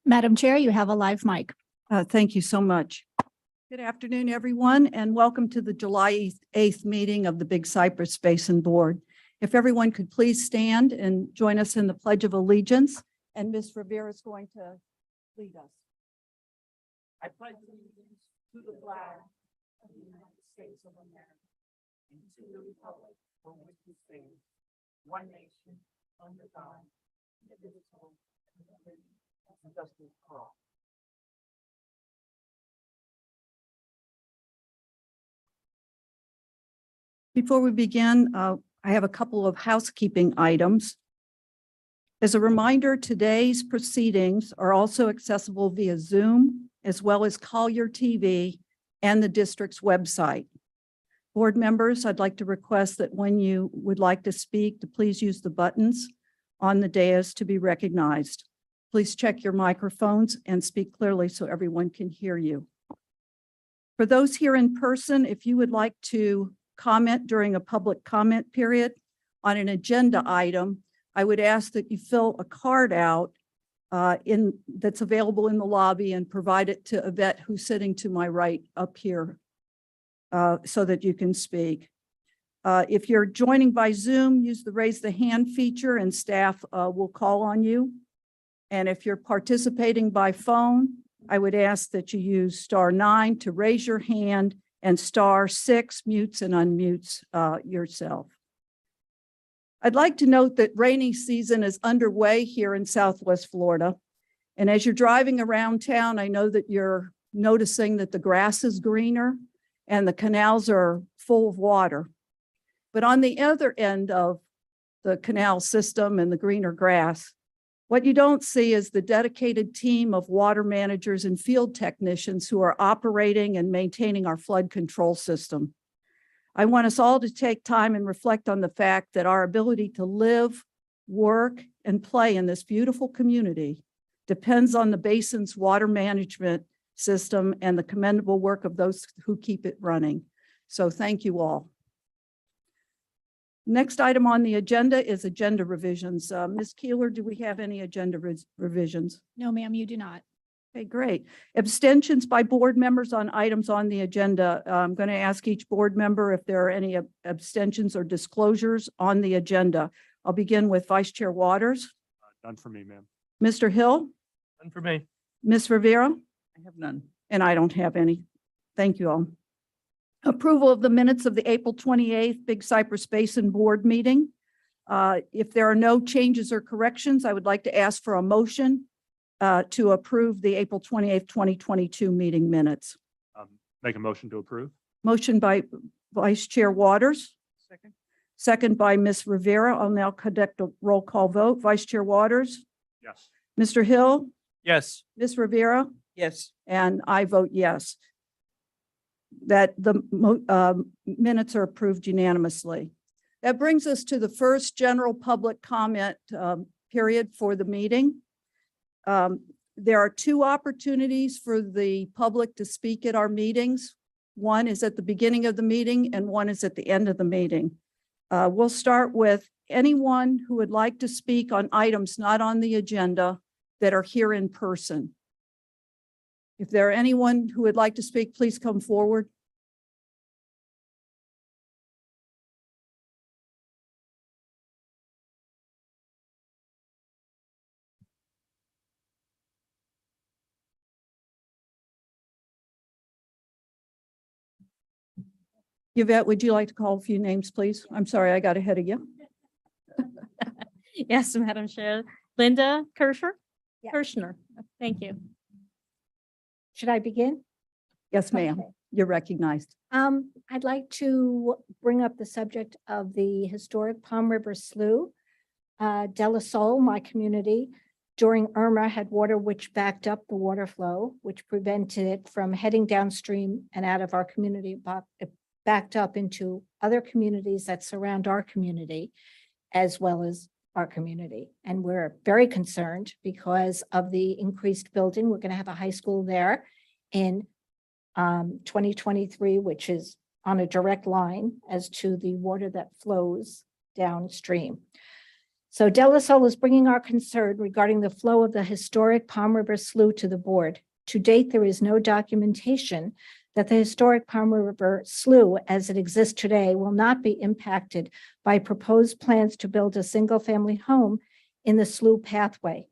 Madam Chair, you have a live mic. Thank you so much. Good afternoon, everyone, and welcome to the July 8th meeting of the Big Cypress Basin Board. If everyone could please stand and join us in the Pledge of Allegiance, and Ms. Rivera is going to lead us. I pledge allegiance to the flag of the United States of America and to the republic for which it stands, one nation, under God, indivisible, and justice for all. Before we begin, I have a couple of housekeeping items. As a reminder, today's proceedings are also accessible via Zoom, as well as Collier TV and the district's website. Board members, I'd like to request that when you would like to speak, to please use the buttons on the dais to be recognized. Please check your microphones and speak clearly so everyone can hear you. For those here in person, if you would like to comment during a public comment period on an agenda item, I would ask that you fill a card out that's available in the lobby and provide it to Yvette, who's sitting to my right up here, so that you can speak. If you're joining by Zoom, use the raise the hand feature and staff will call on you. And if you're participating by phone, I would ask that you use *9 to raise your hand and *6 mutes and unmutes yourself. I'd like to note that rainy season is underway here in Southwest Florida. And as you're driving around town, I know that you're noticing that the grass is greener and the canals are full of water. But on the other end of the canal system and the greener grass, what you don't see is the dedicated team of water managers and field technicians who are operating and maintaining our flood control system. I want us all to take time and reflect on the fact that our ability to live, work, and play in this beautiful community depends on the basin's water management system and the commendable work of those who keep it running. So thank you all. Next item on the agenda is agenda revisions. Ms. Keeler, do we have any agenda revisions? No, ma'am, you do not. Okay, great. Abstentions by board members on items on the agenda. I'm going to ask each board member if there are any abstentions or disclosures on the agenda. I'll begin with Vice Chair Waters. None for me, ma'am. Mr. Hill, None for me. Ms. Rivera, I have none. and I don't have any. Thank you all. Approval of the minutes of the April 28th Big Cypress Basin Board meeting. If there are no changes or corrections, I would like to ask for a motion to approve the April 28th, 2022 meeting minutes. Make a motion to approve. Motion by Vice Chair Waters. Second. Second by Ms. Rivera. I'll now conduct a roll call vote. Vice Chair Waters, Yes. Mr. Hill, Yes. Ms. Rivera, Yes. and I vote yes. That the minutes are approved unanimously. That brings us to the first general public comment period for the meeting. There are two opportunities for the public to speak at our meetings. One is at the beginning of the meeting and one is at the end of the meeting. We'll start with anyone who would like to speak on items not on the agenda that are here in person. If there are anyone who would like to speak, please come forward. Yvette, would you like to call a few names, please? I'm sorry, I got ahead of you. Yes, Madam Chair. Linda Kirschner? Yeah. Kirschner, thank you. Should I begin? Yes, ma'am. Okay. You're recognized. I'd like to bring up the subject of the historic Palm River Slough. De La Salle, my community, during Irma had water which backed up the water flow, which prevented it from heading downstream and out of our community, but it backed up into other communities that surround our community, as well as our community. And we're very concerned because of the increased building. We're going to have a high school there in 2023, which is on a direct line as to the water that flows downstream. So Del Sol is bringing our concern regarding the flow of the historic Palm River Slough to the board. To date, there is no documentation that the historic Palm River Slough, as it exists today, will not be impacted by proposed plans to build a single-family home in the slough pathway.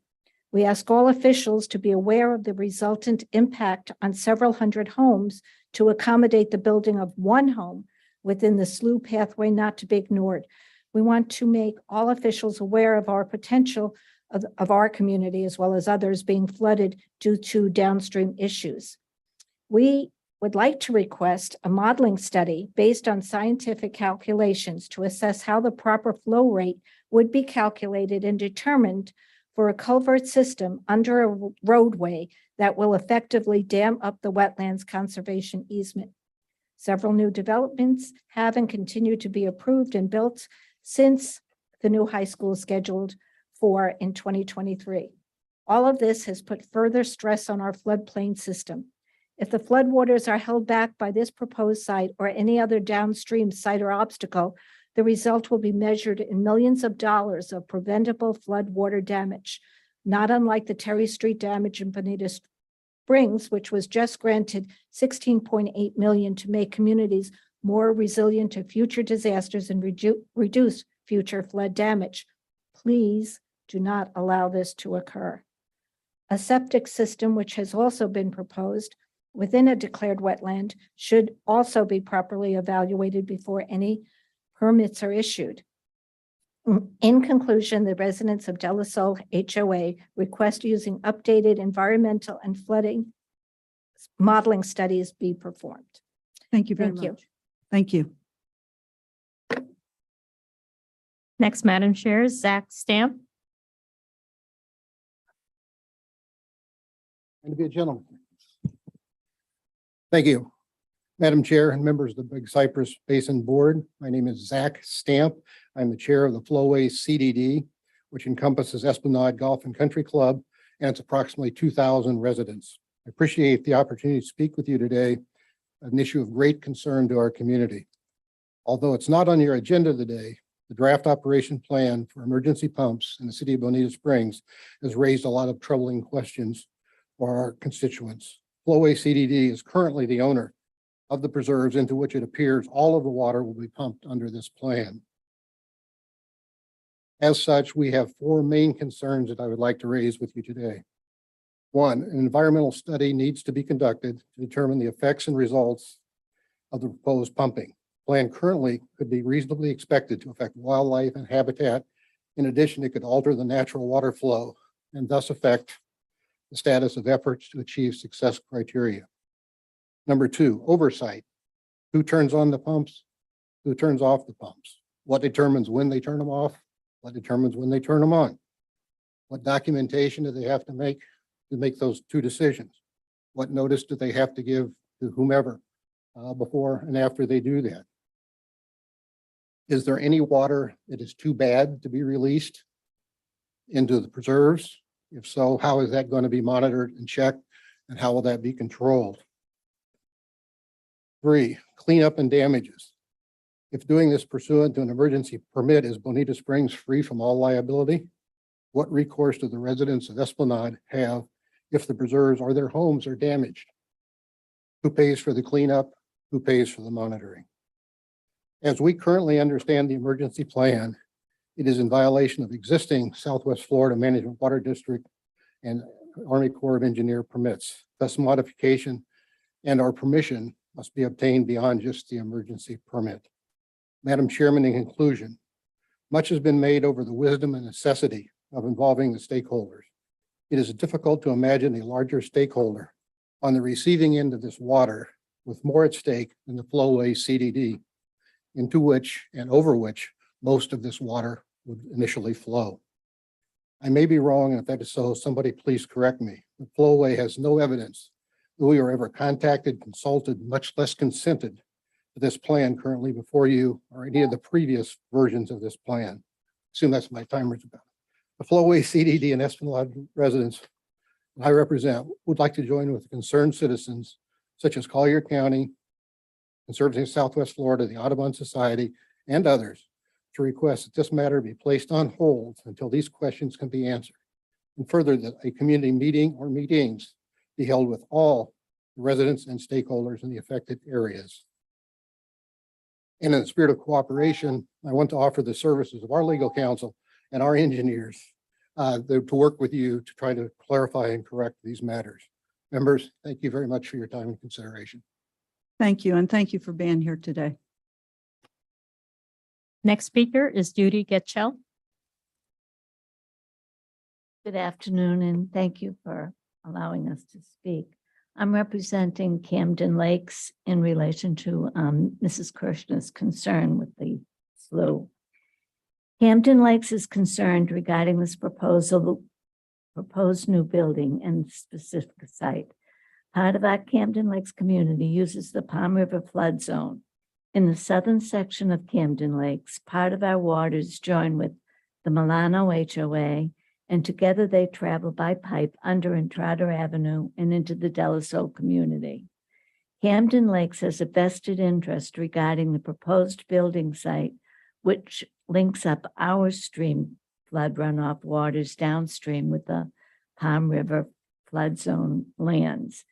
We ask all officials to be aware of the resultant impact on several hundred homes to accommodate the building of one home within the slough pathway not to be ignored. We want to make all officials aware of our potential of our community as well as others being flooded due to downstream issues. We would like to request a modeling study based on scientific calculations to assess how the proper flow rate would be calculated and determined for a culvert system under a roadway that will effectively dam up the wetlands conservation easement. Several new developments have and continue to be approved and built since the new high school is scheduled for in 2023. All of this has put further stress on our floodplain system. If the floodwaters are held back by this proposed site or any other downstream site or obstacle, the result will be measured in millions of dollars of preventable floodwater damage, not unlike the Terry Street damage in Bonita Springs, which was just granted $16.8 million to make communities more resilient to future disasters and reduce future flood damage. Please do not allow this to occur. A septic system, which has also been proposed within a declared wetland, should also be properly evaluated before any permits are issued. In conclusion, the residents of Del Sol HOA request using updated environmental and flooding modeling studies be performed. Thank you very Thank you. much. Thank you. Next, Madam Chair, Zach Stamp. And to be a gentleman. Thank you, Madam Chair and members of the Big Cypress Basin Board. My name is Zach Stamp. I'm the chair of the Flowway CDD, which encompasses Esplanade Golf and Country Club, and it's approximately 2,000 residents. I appreciate the opportunity to speak with you today, an issue of great concern to our community. Although it's not on your agenda today, the draft operation plan for emergency pumps in the city of Bonita Springs has raised a lot of troubling questions for our constituents. Flowway CDD is currently the owner of the preserves into which it appears all of the water will be pumped under this plan. As such, we have four main concerns that I would like to raise with you today. One, an environmental study needs to be conducted to determine the effects and results of the proposed pumping. Plan currently could be reasonably expected to affect wildlife and habitat. In addition, it could alter the natural water flow and thus affect the status of efforts to achieve success criteria. Number two, oversight. Who turns on the pumps? Who turns off the pumps? What determines when they turn them off? What determines when they turn them on? What documentation do they have to make those two decisions? What notice do they have to give to whomever before and after they do that? Is there any water that is too bad to be released into the preserves? If so, how is that going to be monitored and checked, and how will that be controlled? Three, cleanup and damages. If doing this pursuant to an emergency permit, is Bonita Springs free from all liability? What recourse do the residents of Esplanade have if the preserves or their homes are damaged? Who pays for the cleanup? Who pays for the monitoring? As we currently understand the emergency plan, it is in violation of existing Southwest Florida Management Water District and Army Corps of Engineer permits. Thus, modification and our permission must be obtained beyond just the emergency permit. Madam Chairman, in conclusion, much has been made over the wisdom and necessity of involving the stakeholders. It is difficult to imagine a larger stakeholder on the receiving end of this water with more at stake than the Flowway CDD, into which and over which most of this water would initially flow. I may be wrong, and if that is so, somebody please correct me. The Flowway has no evidence that we were ever contacted, consulted, much less consented to this plan currently before you or any of the previous versions of this plan. Assume that's my timer's about. The Flowway CDD and Esplanade residents I represent would like to join with concerned citizens such as Collier County, Conservancy of Southwest Florida, the Audubon Society, and others to request that this matter be placed on hold until these questions can be answered. And further, that a community meeting or meetings be held with all residents and stakeholders in the affected areas. And in the spirit of cooperation, I want to offer the services of our legal counsel and our engineers to work with you to try to clarify and correct these matters. Members, thank you very much for your time and consideration. Thank you, and thank you for being here today. Next speaker is Judy Getchell. Good afternoon, and thank you for allowing us to speak. I'm representing Camden Lakes in relation to Mrs. Kirshner's concern with the slough. Camden Lakes is concerned regarding this proposed new building and specific site. Part of our Camden Lakes community uses the Palm River flood zone. In the southern section of Camden Lakes, part of our waters join with the Milano HOA, and together they travel by pipe under Entrada Avenue and into the De La Salle community. Camden Lakes has a vested interest regarding the proposed building site, which links up our stream flood runoff waters downstream with the Palm River flood zone lands.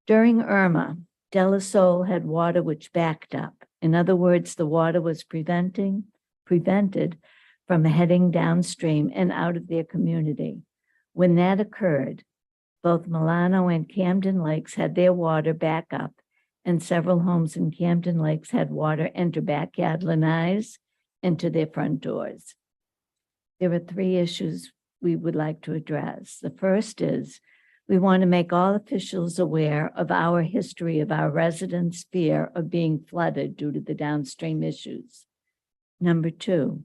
During Irma, De La Salle had water which backed up. In other words, the water was prevented from heading downstream and out of their community. When that occurred, both Milano and Camden Lakes had their water back up, and several homes in Camden Lakes had water enter backyard lanais into their front doors. There are three issues we would like to address. The first is we want to make all officials aware of our history of our residents' fear of being flooded due to the downstream issues. Number two,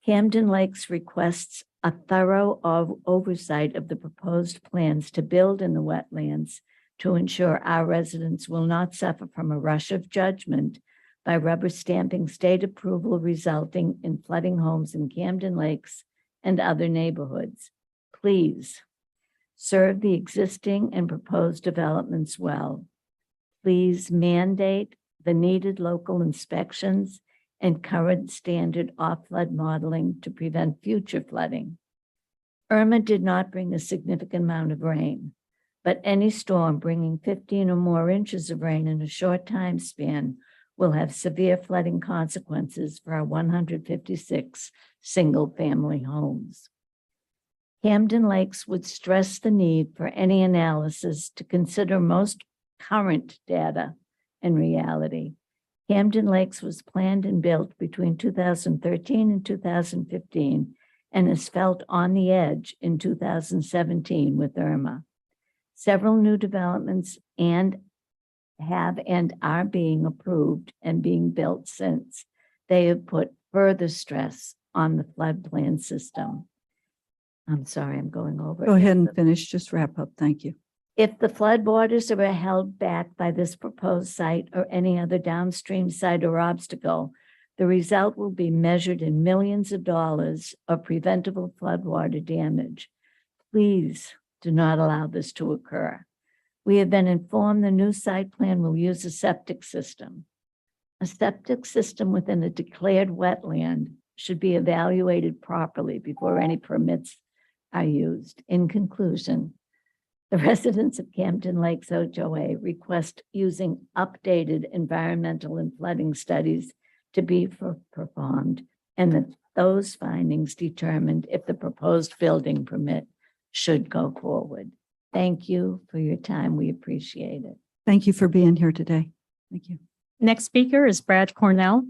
Camden Lakes requests a thorough oversight of the proposed plans to build in the wetlands to ensure our residents will not suffer from a rush of judgment by rubber stamping state approval, resulting in flooding homes in Camden Lakes and other neighborhoods. Please serve the existing and proposed developments well. Please mandate the needed local inspections and current standard off-flood modeling to prevent future flooding. Irma did not bring a significant amount of rain, but any storm bringing 15 or more inches of rain in a short time span will have severe flooding consequences for our 156 single-family homes. Camden Lakes would stress the need for any analysis to consider most current data and reality. Camden Lakes was planned and built between 2013 and 2015 and is felt on the edge in 2017 with Irma. Several new developments have and are being approved and being built since. They have put further stress on the floodplain system. I'm sorry, I'm going over. Go ahead and finish. Just wrap up. Thank you. If the floodwaters are held back by this proposed site or any other downstream site or obstacle, the result will be measured in millions of dollars of preventable floodwater damage. Please do not allow this to occur. We have been informed the new site plan will use a septic system. A septic system within a declared wetland should be evaluated properly before any permits are used. In conclusion, the residents of Camden Lakes HOA request using updated environmental and flooding studies to be performed, and that those findings determined if the proposed building permit should go forward. Thank you for your time. We appreciate it. Thank you for being here today. Thank you. Next speaker is Brad Cornell.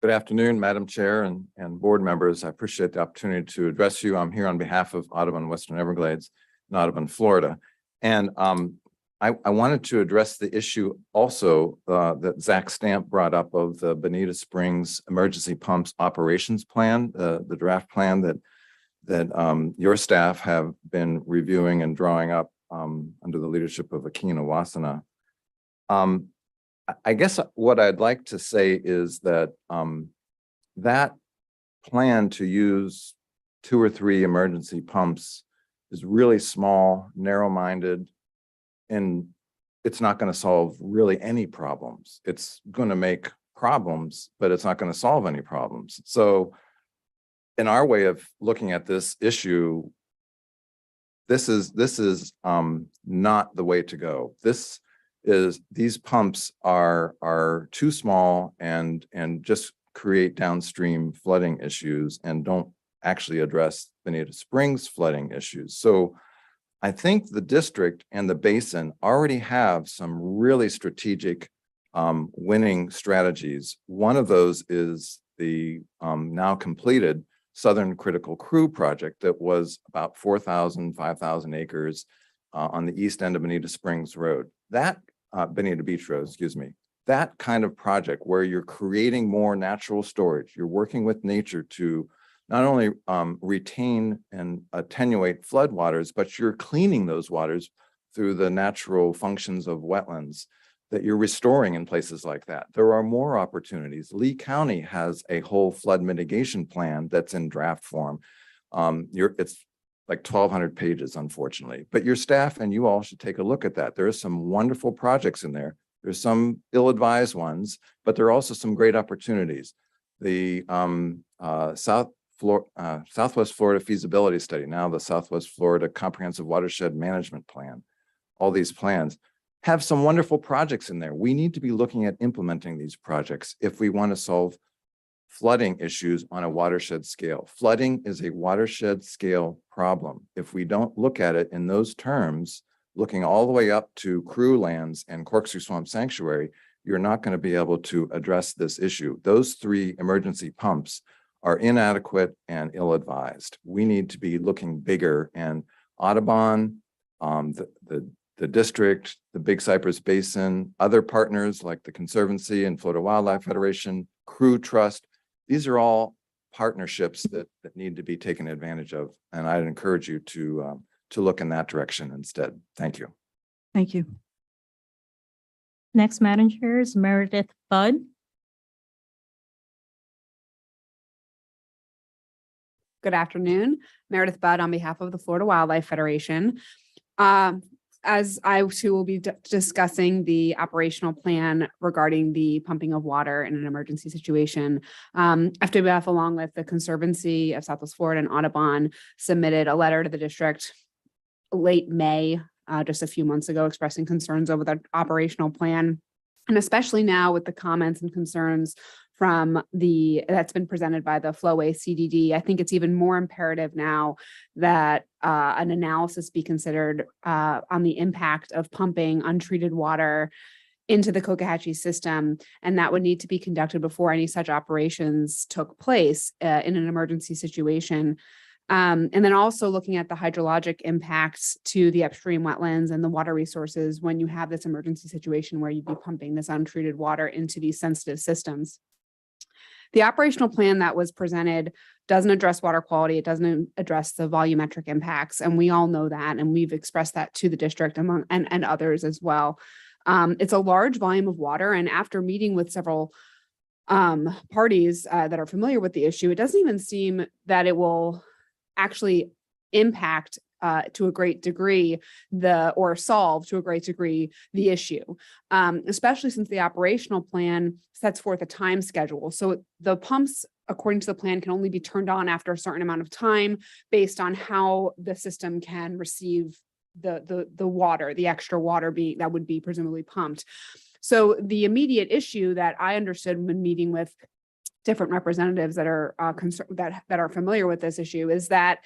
Good afternoon, Madam Chair and board members. I appreciate the opportunity to address you. I'm here on behalf of Audubon Western Everglades in Audubon, Florida. And I wanted to address the issue also that Zach Stamp brought up of the Bonita Springs Emergency Pumps Operations Plan, the draft plan that your staff have been reviewing and drawing up under the leadership of Akina Wasana. I guess what I'd like to say is that that plan to use 2 or 3 emergency pumps is really small, narrow-minded, and it's not going to solve really any problems. It's going to make problems, but it's not going to solve any problems. So in our way of looking at this issue, this is not the way to go. These pumps are too small and just create downstream flooding issues and don't actually address Bonita Springs flooding issues. So I think the district and the basin already have some really strategic winning strategies. One of those is the now completed Southern Critical Crew project that was about 4,000, 5,000 acres on the east end of Bonita Springs Road. That Bonita Beach Road, excuse me. That kind of project where you're creating more natural storage, you're working with nature to not only retain and attenuate floodwaters, but you're cleaning those waters through the natural functions of wetlands that you're restoring in places like that. There are more opportunities. Lee County has a whole flood mitigation plan that's in draft form. It's like 1,200 pages, unfortunately, but your staff and you all should take a look at that. There are some wonderful projects in there. There's some ill-advised ones, but there are also some great opportunities. The Southwest Florida Feasibility Study, now the Southwest Florida Comprehensive Watershed Management Plan, all these plans have some wonderful projects in there. We need to be looking at implementing these projects if we want to solve flooding issues on a watershed scale. Flooding is a watershed scale problem. If we don't look at it in those terms, looking all the way up to Crew lands and Corkscrew Swamp Sanctuary, you're not going to be able to address this issue. Those three emergency pumps are inadequate and ill-advised. We need to be looking bigger, and Audubon, the district, the Big Cypress Basin, other partners like the Conservancy and Florida Wildlife Federation, Crew Trust, these are all partnerships that need to be taken advantage of. And I'd encourage you to look in that direction instead. Thank you. Thank you. Next, Madam Chair, is Meredith Budd. Good afternoon, Meredith Budd on behalf of the Florida Wildlife Federation. As I too will be discussing the operational plan regarding the pumping of water in an emergency situation, FWF, along with the Conservancy of Southwest Florida and Audubon, submitted a letter to the district late May, just a few months ago, expressing concerns over the operational plan. And especially now with the comments and concerns from that's been presented by the Flowway CDD, I think it's even more imperative now that an analysis be considered on the impact of pumping untreated water into the Cocohatchee system. And that would need to be conducted before any such operations took place in an emergency situation. And then also looking at the hydrologic impacts to the upstream wetlands and the water resources when you have this emergency situation where you'd be pumping this untreated water into these sensitive systems. The operational plan that was presented doesn't address water quality. It doesn't address the volumetric impacts. And we all know that. And we've expressed that to the district and others as well. It's a large volume of water. And after meeting with several parties that are familiar with the issue, it doesn't even seem that it will actually impact to a great degree or solve to a great degree the issue, especially since the operational plan sets forth a time schedule. So the pumps, according to the plan, can only be turned on after a certain amount of time based on how the system can receive the water, the extra water that would be presumably pumped. So the immediate issue that I understood when meeting with different representatives that are that are familiar with this issue is that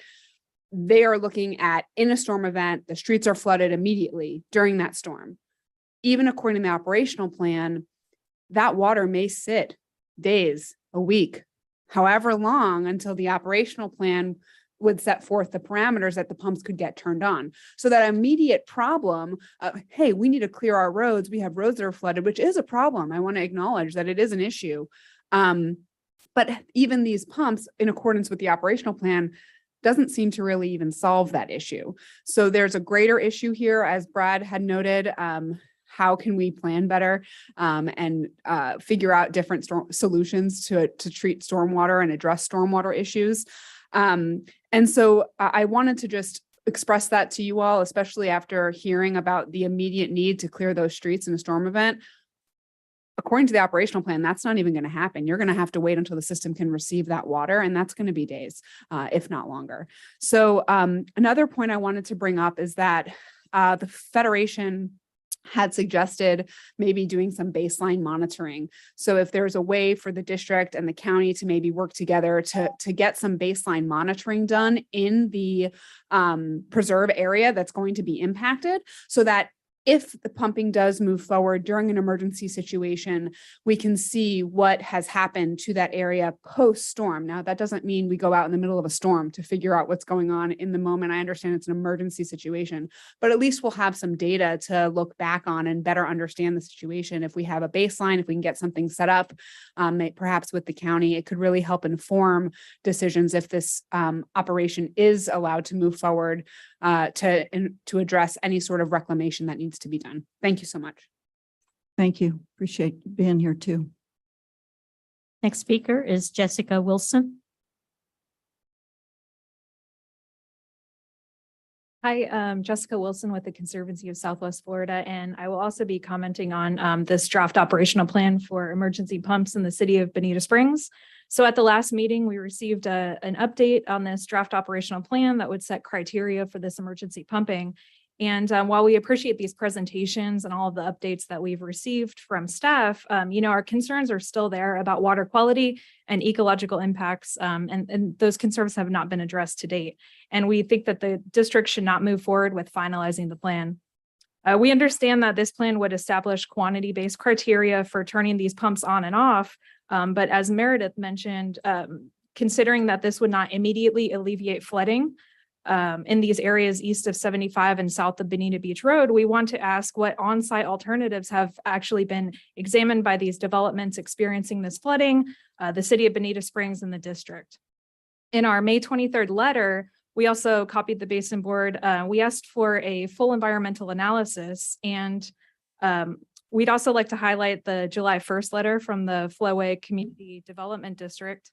they are looking at, in a storm event, the streets are flooded immediately during that storm. Even according to the operational plan, that water may sit days, a week, however long until the operational plan would set forth the parameters that the pumps could get turned on. So that immediate problem, hey, we need to clear our roads. We have roads that are flooded, which is a problem. I want to acknowledge that it is an issue. But even these pumps, in accordance with the operational plan, doesn't seem to really even solve that issue. So there's a greater issue here, as Brad had noted. How can we plan better and figure out different solutions to treat stormwater and address stormwater issues? And so I wanted to just express that to you all, especially after hearing about the immediate need to clear those streets in a storm event. According to the operational plan, that's not even going to happen. You're going to have to wait until the system can receive that water, and that's going to be days, if not longer. So another point I wanted to bring up is that the Federation had suggested maybe doing some baseline monitoring. So if there's a way for the district and the county to maybe work together to get some baseline monitoring done in the preserve area that's going to be impacted, so that if the pumping does move forward during an emergency situation, we can see what has happened to that area post-storm. Now, that doesn't mean we go out in the middle of a storm to figure out what's going on in the moment. I understand it's an emergency situation, but at least we'll have some data to look back on and better understand the situation. If we have a baseline, if we can get something set up, perhaps with the county, it could really help inform decisions if this operation is allowed to move forward to address any sort of reclamation that needs to be done. Thank you so much. Thank you. Appreciate you being here too. Next speaker is Jessica Wilson. Hi, I'm Jessica Wilson with the Conservancy of Southwest Florida, and I will also be commenting on this draft operational plan for emergency pumps in the city of Bonita Springs. So at the last meeting, we received an update on this draft operational plan that would set criteria for this emergency pumping. And while we appreciate these presentations and all of the updates that we've received from staff, our concerns are still there about water quality and ecological impacts, and those concerns have not been addressed to date. And we think that the district should not move forward with finalizing the plan. We understand that this plan would establish quantity-based criteria for turning these pumps on and off, but as Meredith mentioned, considering that this would not immediately alleviate flooding, in these areas east of 75 and south of Bonita Beach Road, we want to ask what on-site alternatives have actually been examined by these developments experiencing this flooding, the city of Bonita Springs and the district. In our May 23rd letter, we also copied the Basin Board. We asked for a full environmental analysis, and we'd also like to highlight the July 1st letter from the Flowway Community Development District.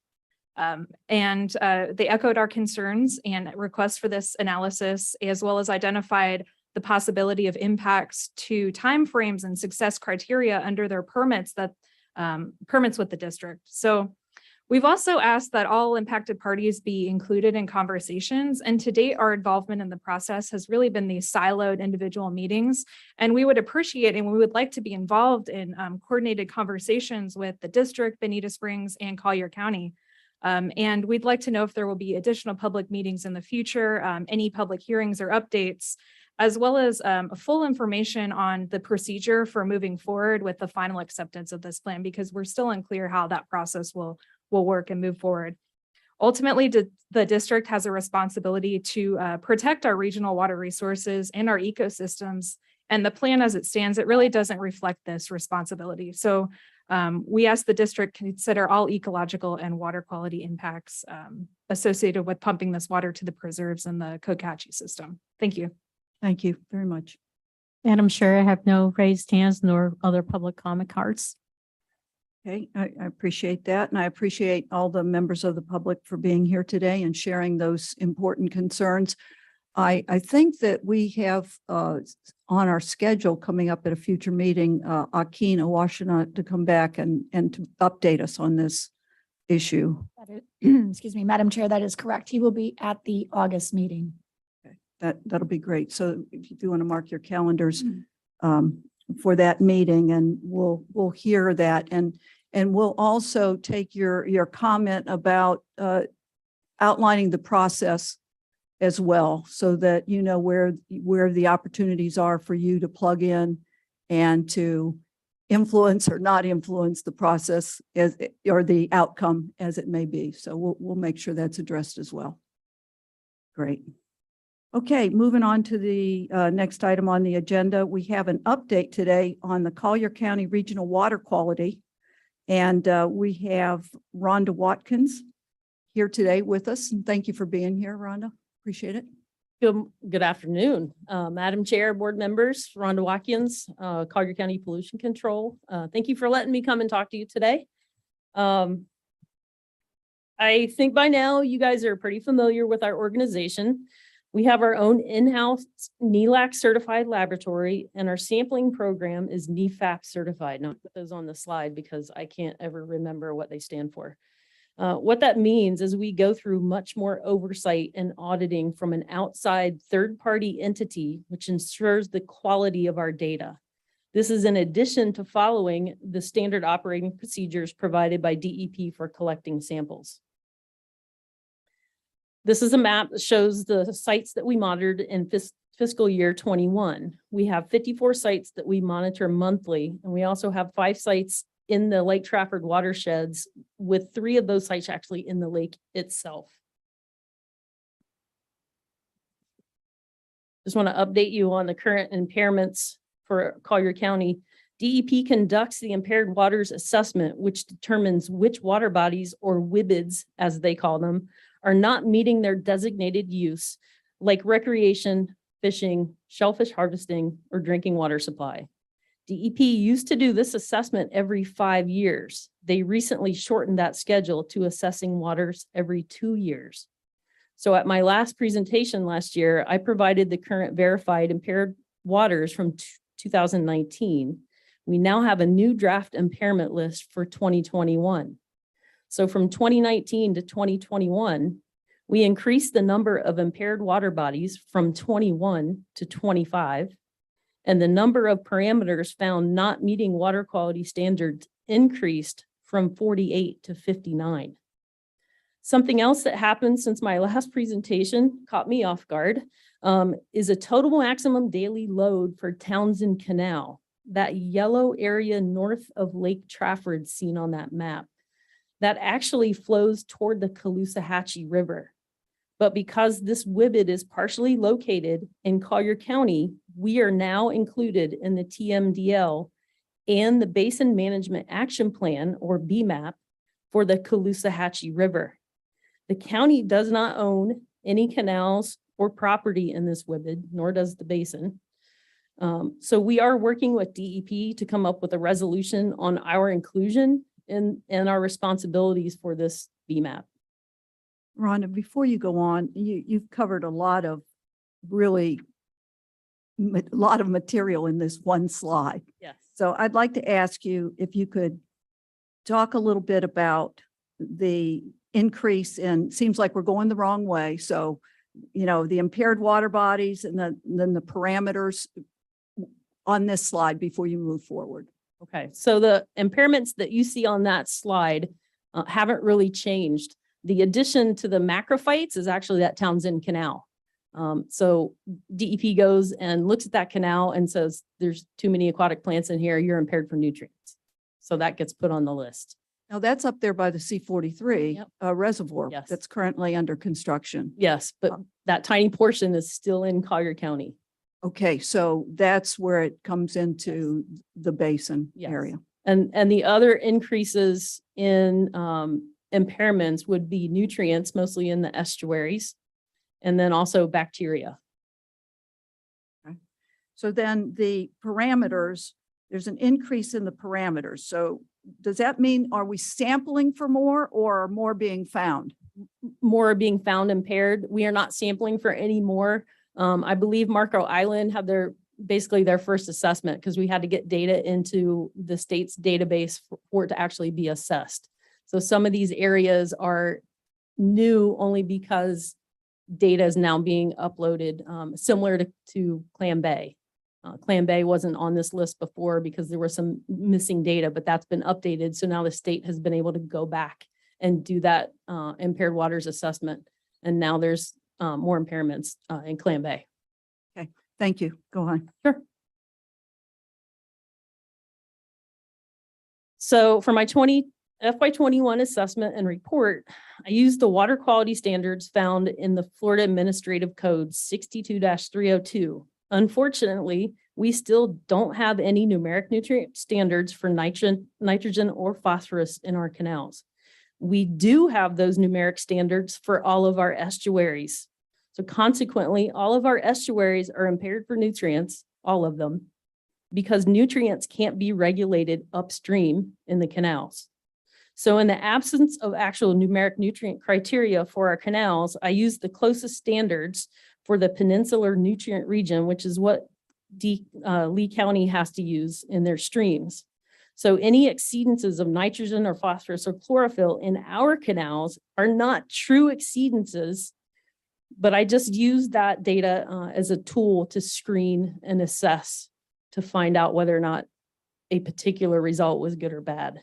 They echoed our concerns and requests for this analysis, as well as identified the possibility of impacts to timeframes and success criteria under their permits with the district. So we've also asked that all impacted parties be included in conversations, and to date, our involvement in the process has really been these siloed individual meetings, and we would appreciate and we would like to be involved in coordinated conversations with the district, Bonita Springs, and Collier County. And we'd like to know if there will be additional public meetings in the future, any public hearings or updates, as well as full information on the procedure for moving forward with the final acceptance of this plan, because we're still unclear how that process will work and move forward. Ultimately, the district has a responsibility to protect our regional water resources and our ecosystems. And the plan as it stands, it really doesn't reflect this responsibility. So we ask the district consider all ecological and water quality impacts associated with pumping this water to the preserves in the Cocache system. Thank you. Thank you very much. Madam Chair, I have no raised hands nor other public comment cards. Okay, I appreciate that. And I appreciate all the members of the public for being here today and sharing those important concerns. I think that we have on our schedule coming up at a future meeting, Akin Awashina to come back and to update us on this issue. Excuse me, Madam Chair, that is correct. He will be at the August meeting. Okay, that'll be great. So if you do want to mark your calendars for that meeting, and we'll hear that, and we'll also take your comment about outlining the process as well, so that you know where the opportunities are for you to plug in and to influence or not influence the process or the outcome as it may be. So we'll make sure that's addressed as well. Great. Okay, moving on to the next item on the agenda. We have an update today on the Collier County Regional Water Quality. And we have Rhonda Watkins here today with us. And thank you for being here, Rhonda. Appreciate it. Good afternoon, Madam Chair, board members, Rhonda Watkins, Collier County Pollution Control. Thank you for letting me come and talk to you today. I think by now you guys are pretty familiar with our organization. We have our own in-house NELAC certified laboratory, and our sampling program is NEFAP certified. Now, I'll put those on the slide because I can't ever remember what they stand for. What that means is we go through much more oversight and auditing from an outside third-party entity, which ensures the quality of our data. This is in addition to following the standard operating procedures provided by DEP for collecting samples. This is a map that shows the sites that we monitored in fiscal year 21. We have 54 sites that we monitor monthly, and we also have 5 sites in the Lake Trafford watersheds, with 3 of those sites actually in the lake itself. Just want to update you on the current impairments for Collier County. DEP conducts the impaired waters assessment, which determines which water bodies, or WIBIDs as they call them, are not meeting their designated use, like recreation, fishing, shellfish harvesting, or drinking water supply. DEP used to do this assessment every 5 years. They recently shortened that schedule to assessing waters every 2 years. So at my last presentation last year, I provided the current verified impaired waters from 2019. We now have a new draft impairment list for 2021. So from 2019 to 2021, we increased the number of impaired water bodies from 21 to 25, and the number of parameters found not meeting water quality standards increased from 48 to 59. Something else that happened since my last presentation caught me off guard is a total maximum daily load for Townsend Canal, that yellow area north of Lake Trafford seen on that map. That actually flows toward the Caloosahatchee River. But because this WIBID is partially located in Collier County, we are now included in the TMDL and the Basin Management Action Plan, or BMAP, for the Caloosahatchee River. The county does not own any canals or property in this WIBID, nor does the basin. So we are working with DEP to come up with a resolution on our inclusion and our responsibilities for this BMAP. Rhonda, before you go on, you've covered a lot of material in this one slide. Yes. So I'd like to ask you if you could talk a little bit about the increase in, seems like we're going the wrong way. So, you know, the impaired water bodies and then the parameters on this slide before you move forward. Okay, so the impairments that you see on that slide haven't really changed. The addition to the macrophytes is actually that Townsend Canal. So DEP goes and looks at that canal and says, there's too many aquatic plants in here, you're impaired for nutrients. So that gets put on the list. Now that's up there by the C43 reservoir Yes. that's currently under construction. Yes, but that tiny portion is still in Collier County. Okay, so that's where it comes into the basin Yes. area. And the other increases in impairments would be nutrients, mostly in the estuaries, and then also bacteria. So then the parameters, there's an increase in the parameters. So does that mean, are we sampling for more or more being found? More are being found impaired. We are not sampling for any more. I believe Marco Island had basically their first assessment because we had to get data into the state's database for it to actually be assessed. So some of these areas are new only because data is now being uploaded, similar to Clam Bay. Clam Bay wasn't on this list before because there was some missing data, but that's been updated. So now the state has been able to go back and do that impaired waters assessment. And now there's more impairments in Clam Bay. Okay, thank you. Go on. Sure. So for my FY21 assessment and report, I used the water quality standards found in the Florida Administrative Code 62-302. Unfortunately, we still don't have any numeric nutrient standards for nitrogen or phosphorus in our canals. We do have those numeric standards for all of our estuaries. So consequently, all of our estuaries are impaired for nutrients, all of them, because nutrients can't be regulated upstream in the canals. So in the absence of actual numeric nutrient criteria for our canals, I used the closest standards for the peninsular nutrient region, which is what Lee County has to use in their streams. So any exceedances of nitrogen or phosphorus or chlorophyll in our canals are not true exceedances, but I just use that data as a tool to screen and assess to find out whether or not a particular result was good or bad.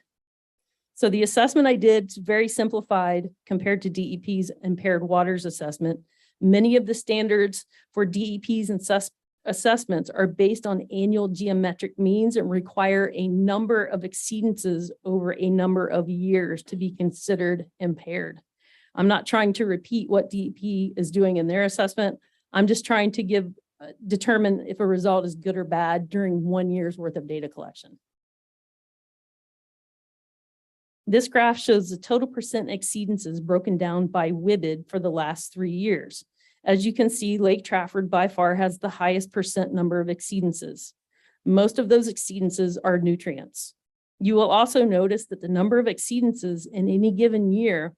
So the assessment I did is very simplified compared to DEP's impaired waters assessment. Many of the standards for DEP's assessments are based on annual geometric means and require a number of exceedances over a number of years to be considered impaired. I'm not trying to repeat what DEP is doing in their assessment. I'm just trying to determine if a result is good or bad during 1 year's worth of data collection. This graph shows the total percent exceedances broken down by WIBID for the last 3 years. As you can see, Lake Trafford by far has the highest percent number of exceedances. Most of those exceedances are nutrients. You will also notice that the number of exceedances in any given year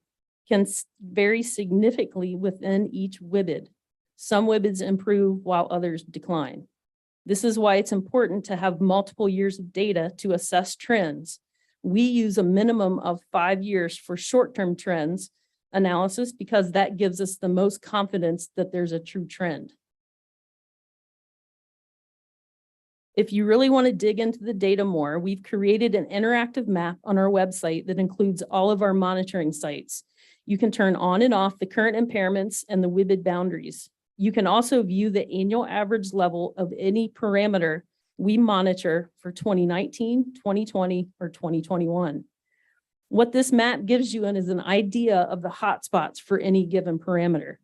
can vary significantly within each WIBID. Some WIBIDs improve while others decline. This is why it's important to have multiple years of data to assess trends. We use a minimum of 5 years for short-term trends analysis because that gives us the most confidence that there's a true trend. If you really want to dig into the data more, we've created an interactive map on our website that includes all of our monitoring sites. You can turn on and off the current impairments and the WIBID boundaries. You can also view the annual average level of any parameter we monitor for 2019, 2020, or 2021. What this map gives you is an idea of the hotspots for any given parameter.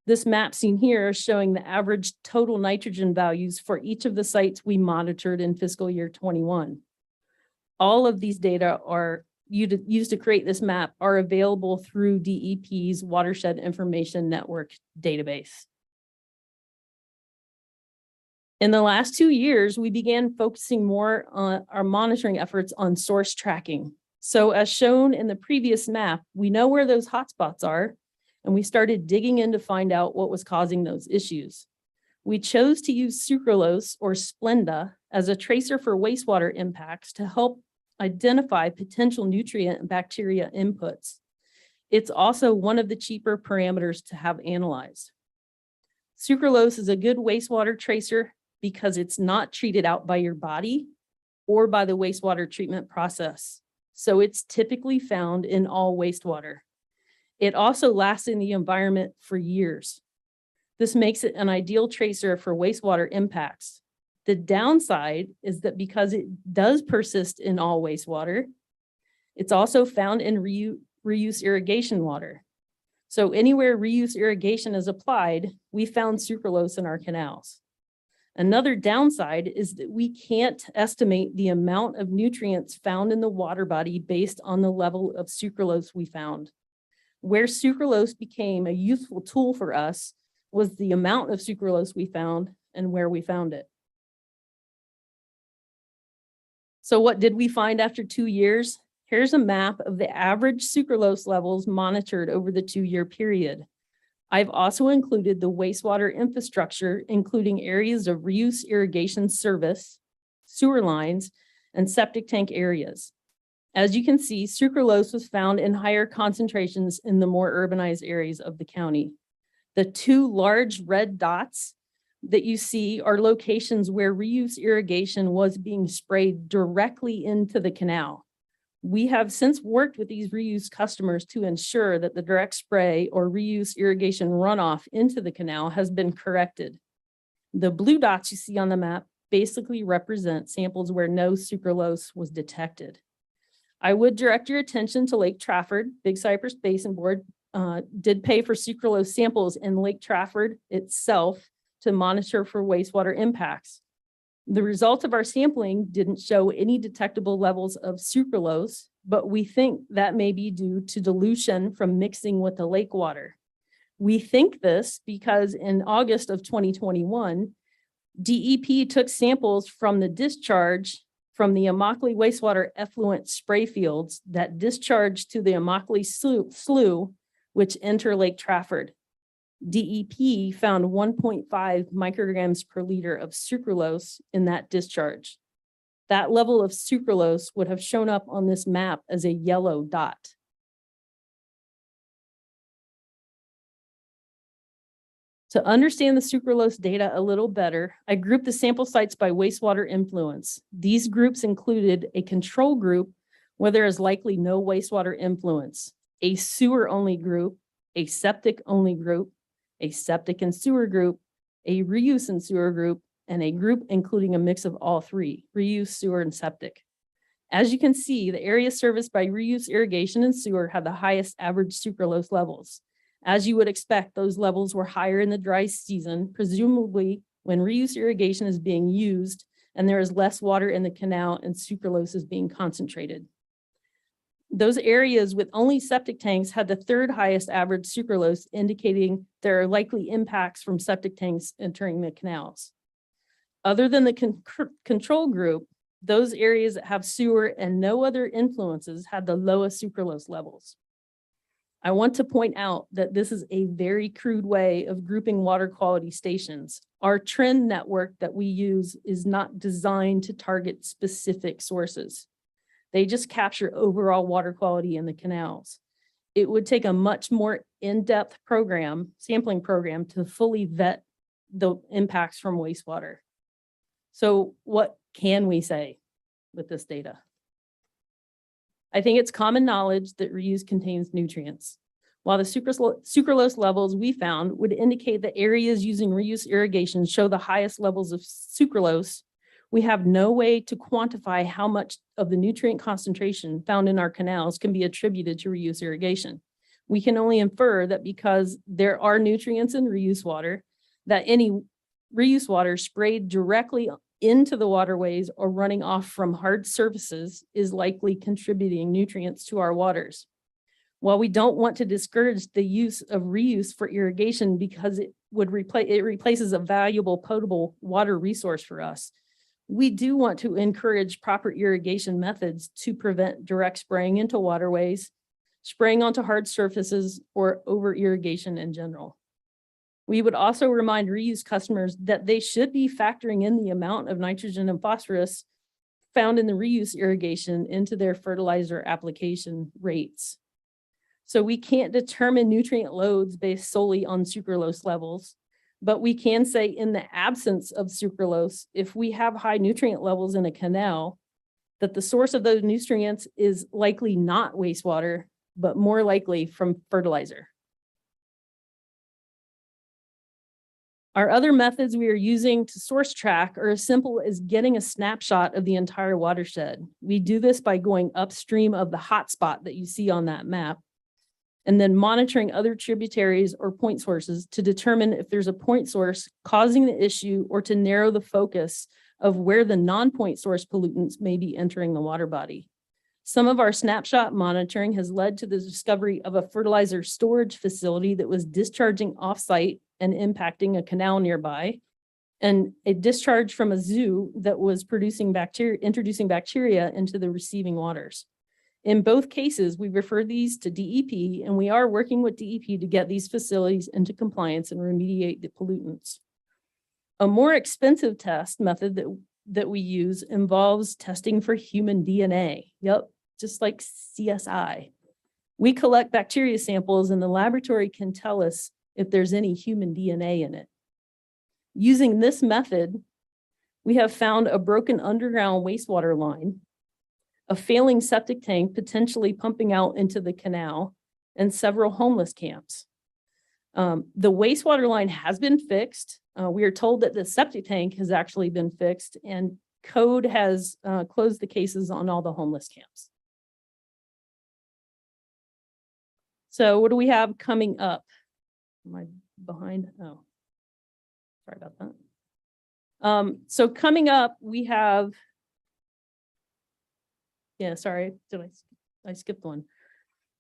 This map seen here is showing the average total nitrogen values for each of the sites we monitored in fiscal year 21. All of these data are used to create this map are available through DEP's Watershed Information Network database. In the last 2 years, we began focusing more on our monitoring efforts on source tracking. So as shown in the previous map, we know where those hotspots are, and we started digging in to find out what was causing those issues. We chose to use sucralose or Splenda as a tracer for wastewater impacts to help identify potential nutrient and bacteria inputs. It's also one of the cheaper parameters to have analyzed. Sucralose is a good wastewater tracer because it's not treated out by your body or by the wastewater treatment process. So it's typically found in all wastewater. It also lasts in the environment for years. This makes it an ideal tracer for wastewater impacts. The downside is that because it does persist in all wastewater, it's also found in reuse irrigation water. So anywhere reuse irrigation is applied, we found sucralose in our canals. Another downside is that we can't estimate the amount of nutrients found in the water body based on the level of sucralose we found. Where sucralose became a useful tool for us was the amount of sucralose we found and where we found it. So what did we find after 2 years? Here's a map of the average sucralose levels monitored over the 2-year period. I've also included the wastewater infrastructure, including areas of reuse irrigation service, sewer lines, and septic tank areas. As you can see, sucralose was found in higher concentrations in the more urbanized areas of the county. The 2 large red dots that you see are locations where reuse irrigation was being sprayed directly into the canal. We have since worked with these reuse customers to ensure that the direct spray or reuse irrigation runoff into the canal has been corrected. The blue dots you see on the map basically represent samples where no sucralose was detected. I would direct your attention to Lake Trafford. Big Cypress Basin Board did pay for sucralose samples in Lake Trafford itself to monitor for wastewater impacts. The results of our sampling didn't show any detectable levels of sucralose, but we think that may be due to dilution from mixing with the lake water. We think this because in August of 2021, DEP took samples from the discharge from the Immokalee wastewater effluent spray fields that discharged to the Immokalee slough, which enter Lake Trafford. DEP found 1.5 micrograms per liter of sucralose in that discharge. That level of sucralose would have shown up on this map as a yellow dot. To understand the sucralose data a little better, I grouped the sample sites by wastewater influence. These groups included a control group where there is likely no wastewater influence, a sewer-only group, a septic-only group, a septic and sewer group, a reuse and sewer group, and a group including a mix of all three, reuse, sewer, and septic. As you can see, the areas serviced by reuse irrigation and sewer had the highest average sucralose levels. As you would expect, those levels were higher in the dry season, presumably when reuse irrigation is being used and there is less water in the canal and sucralose is being concentrated. Those areas with only septic tanks had the third highest average sucralose, indicating there are likely impacts from septic tanks entering the canals. Other than the control group, those areas that have sewer and no other influences had the lowest sucralose levels. I want to point out that this is a very crude way of grouping water quality stations. Our trend network that we use is not designed to target specific sources. They just capture overall water quality in the canals. It would take a much more in-depth sampling program to fully vet the impacts from wastewater. So what can we say with this data? I think it's common knowledge that reuse contains nutrients. While the sucralose levels we found would indicate that areas using reuse irrigation show the highest levels of sucralose, we have no way to quantify how much of the nutrient concentration found in our canals can be attributed to reuse irrigation. We can only infer that because there are nutrients in reuse water, that any reuse water sprayed directly into the waterways or running off from hard surfaces is likely contributing nutrients to our waters. While we don't want to discourage the use of reuse for irrigation because it replaces a valuable potable water resource for us, we do want to encourage proper irrigation methods to prevent direct spraying into waterways, spraying onto hard surfaces, or over irrigation in general. We would also remind reuse customers that they should be factoring in the amount of nitrogen and phosphorus found in the reuse irrigation into their fertilizer application rates. So we can't determine nutrient loads based solely on sucralose levels, but we can say in the absence of sucralose, if we have high nutrient levels in a canal, that the source of those nutrients is likely not wastewater, but more likely from fertilizer. Our other methods we are using to source track are as simple as getting a snapshot of the entire watershed. We do this by going upstream of the hotspot that you see on that map, and then monitoring other tributaries or point sources to determine if there's a point source causing the issue or to narrow the focus of where the non-point source pollutants may be entering the water body. Some of our snapshot monitoring has led to the discovery of a fertilizer storage facility that was discharging offsite and impacting a canal nearby, and a discharge from a zoo that was introducing bacteria into the receiving waters. In both cases, we refer these to DEP, and we are working with DEP to get these facilities into compliance and remediate the pollutants. A more expensive test method that we use involves testing for human DNA. Yep, just like CSI. We collect bacteria samples and the laboratory can tell us if there's any human DNA in it. Using this method, we have found a broken underground wastewater line, a failing septic tank potentially pumping out into the canal, and several homeless camps. The wastewater line has been fixed. We are told that the septic tank has actually been fixed, and code has closed the cases on all the homeless camps. So what do we have coming up? Am I behind? Oh, sorry about that. So coming up, we have, yeah, sorry, I skipped one.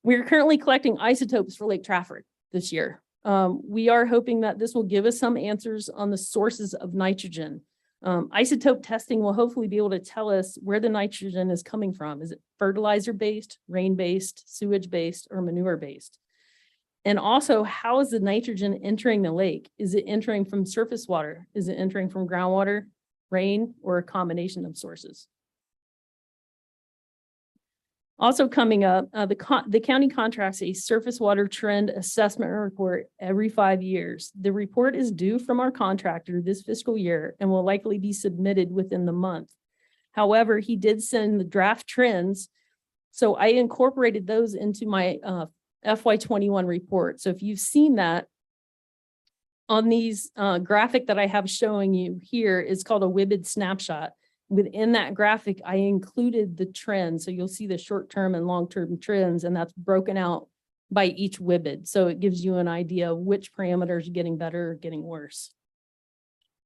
We're currently collecting isotopes for Lake Trafford this year. We are hoping that this will give us some answers on the sources of nitrogen. Isotope testing will hopefully be able to tell us where the nitrogen is coming from. Is it fertilizer-based, rain-based, sewage-based, or manure-based? And also, how is the nitrogen entering the lake? Is it entering from surface water? Is it entering from groundwater, rain, or a combination of sources? Also coming up, the county contracts a surface water trend assessment report every 5 years. The report is due from our contractor this fiscal year and will likely be submitted within the month. However, he did send the draft trends, so I incorporated those into my FY21 report. So if you've seen that, on these graphic that I have showing you here is called a WIBID snapshot. Within that graphic, I included the trends. So you'll see the short-term and long-term trends, and that's broken out by each WIBID. So it gives you an idea of which parameters are getting better or getting worse.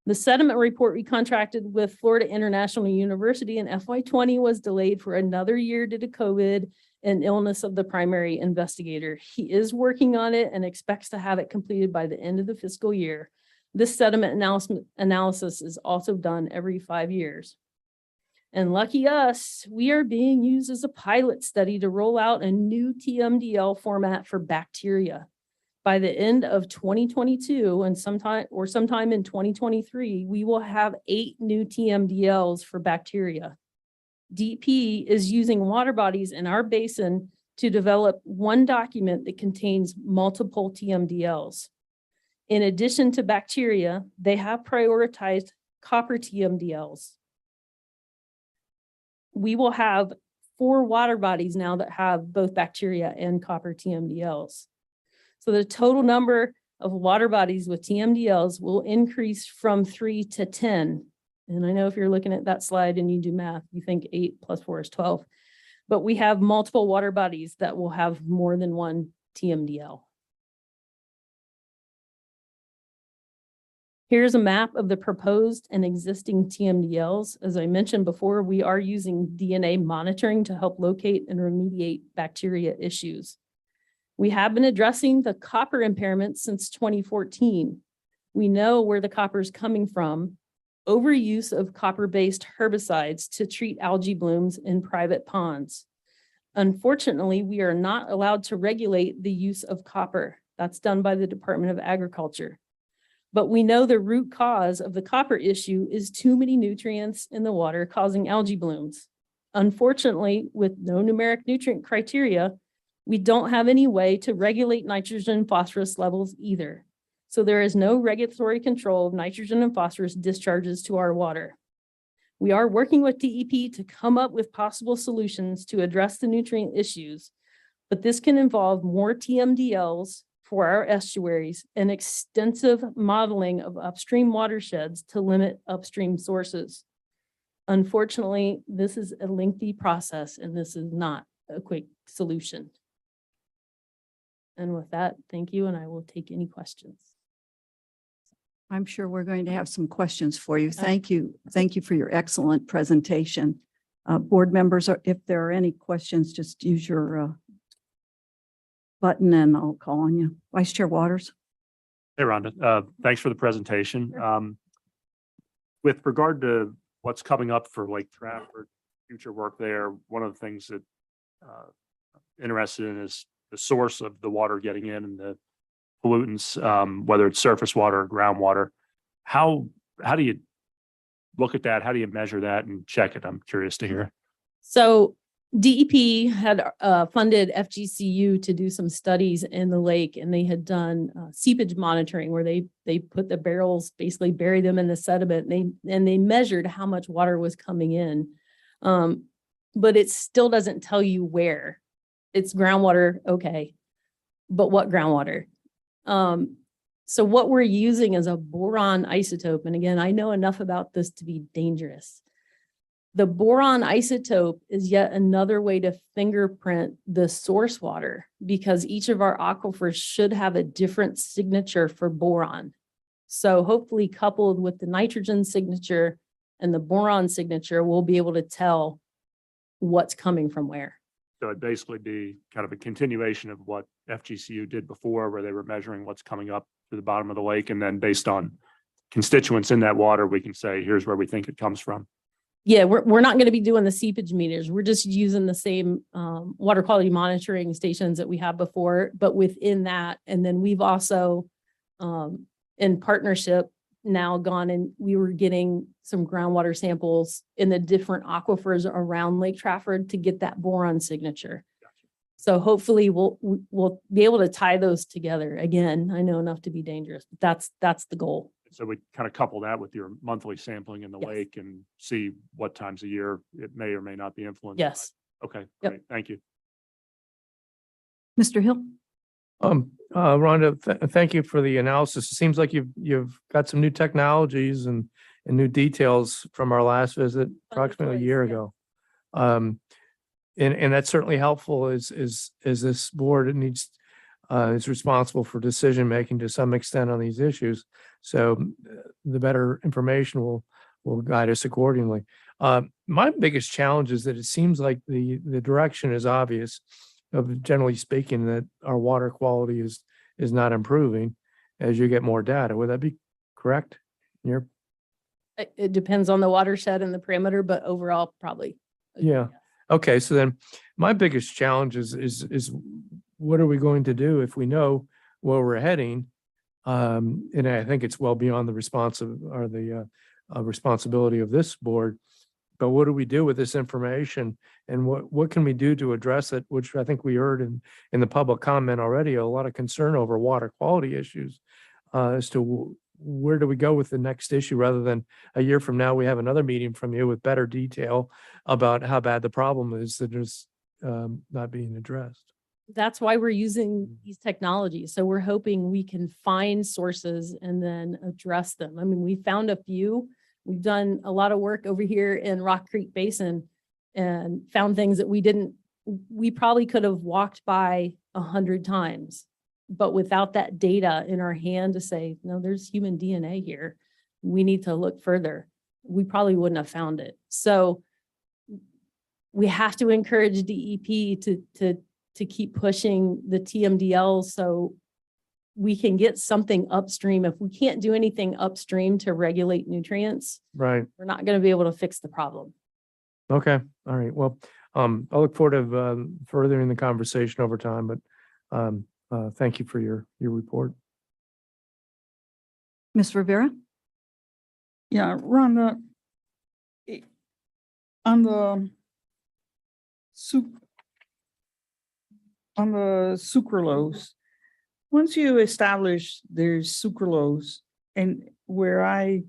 The sediment report we contracted with Florida International University in FY20 was delayed for another year due to COVID and illness of the primary investigator. He is working on it and expects to have it completed by the end of the fiscal year. This sediment analysis is also done every 5 years. And lucky us, we are being used as a pilot study to roll out a new TMDL format for bacteria. By the end of 2022 and sometime in 2023, we will have 8 new TMDLs for bacteria. DP is using water bodies in our basin to develop one document that contains multiple TMDLs. In addition to bacteria, they have prioritized copper TMDLs. We will have 4 water bodies now that have both bacteria and copper TMDLs. So the total number of water bodies with TMDLs will increase from 3 to 10. And I know if you're looking at that slide and you do math, you think 8 plus 4 is 12. But we have multiple water bodies that will have more than one TMDL. Here's a map of the proposed and existing TMDLs. As I mentioned before, we are using DNA monitoring to help locate and remediate bacteria issues. We have been addressing the copper impairments since 2014. We know where the copper is coming from. Overuse of copper-based herbicides to treat algae blooms in private ponds. Unfortunately, we are not allowed to regulate the use of copper. That's done by the Department of Agriculture. But we know the root cause of the copper issue is too many nutrients in the water causing algae blooms. Unfortunately, with no numeric nutrient criteria, we don't have any way to regulate nitrogen and phosphorus levels either. So there is no regulatory control of nitrogen and phosphorus discharges to our water. We are working with DEP to come up with possible solutions to address the nutrient issues, but this can involve more TMDLs for our estuaries and extensive modeling of upstream watersheds to limit upstream sources. Unfortunately, this is a lengthy process and this is not a quick solution. And with that, thank you, and I will take any questions. I'm sure we're going to have some questions for you. Thank you. Thank you for your excellent presentation. Board members, if there are any questions, just use your button and I'll call on you. Vice Chair Waters. Hey, Rhonda, thanks for the presentation. With regard to what's coming up for Lake Trafford, future work there, one of the things that interested in is the source of the water getting in and the pollutants, whether it's surface water or groundwater. How do you look at that? How do you measure that and check it? I'm curious to hear. So DEP had funded FGCU to do some studies in the lake, and they had done seepage monitoring where they put the barrels, basically bury them in the sediment, and they measured how much water was coming in. But it still doesn't tell you where. It's groundwater, okay, but what groundwater? So what we're using is a boron isotope. And again, I know enough about this to be dangerous. The boron isotope is yet another way to fingerprint the source water because each of our aquifers should have a different signature for boron. So hopefully coupled with the nitrogen signature and the boron signature, we'll be able to tell what's coming from where. So it'd basically be kind of a continuation of what FGCU did before, where they were measuring what's coming up to the bottom of the lake. And then based on constituents in that water, we can say, here's where we think it comes from. Yeah, we're not going to be doing the seepage meters. We're just using the same water quality monitoring stations that we had before, but within that. And then we've also in partnership now gone and we were getting some groundwater samples in the different aquifers around Lake Trafford to get that boron signature. So hopefully we'll be able to tie those together. Again, I know enough to be dangerous, but that's the goal. So we kind of couple that with your monthly sampling in the Yes. lake and see what times a year it may or may not be influenced. Yes. Okay, Yep. great. Thank you. Mr. Hill? Rhonda, thank you for the analysis. It seems like you've got some new technologies and new details from our last visit approximately a year toys, yeah. ago. And that's certainly helpful as this board needs is responsible for decision making to some extent on these issues. So the better information will guide us accordingly. My biggest challenge is that it seems like the direction is obvious of generally speaking that our water quality is not improving as you get more data. Would that be correct? It depends on the watershed and the parameter, but overall probably. Yeah. Okay. So then my biggest challenge is what are we going to do if we know where we're heading? And I think it's well beyond the responsibility of this board. But what do we do with this information and what can we do to address it? Which I think we heard in the public comment already, a lot of concern over water quality issues as to where do we go with the next issue rather than a year from now, we have another meeting from you with better detail about how bad the problem is that is not being addressed. That's why we're using these technologies. So we're hoping we can find sources and then address them. I mean, we found a few. We've done a lot of work over here in Rock Creek Basin and found things that we probably could have walked by 100 times, but without that data in our hand to say, no, there's human DNA here. We need to look further. We probably wouldn't have found it. So we have to encourage DEP to keep pushing the TMDL so we can get something upstream. If we can't do anything upstream to regulate nutrients, Right. we're not going to be able to fix the problem. Okay. All right. Well, I look forward to furthering the conversation over time, but thank you for your report. Ms. Rivera? Yeah, Rhonda, on the sucralose, once you establish there's sucralose, and where I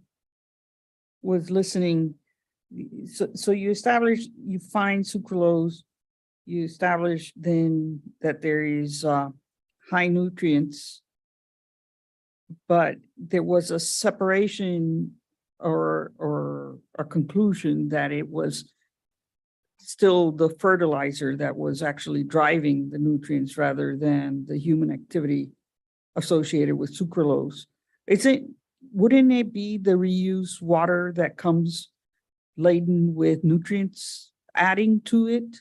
was listening, so you find sucralose, you establish then that there is high nutrients, but there was a separation or a conclusion that it was still the fertilizer that was actually driving the nutrients rather than the human activity associated with sucralose. Wouldn't it be the reused water that comes laden with nutrients adding to it?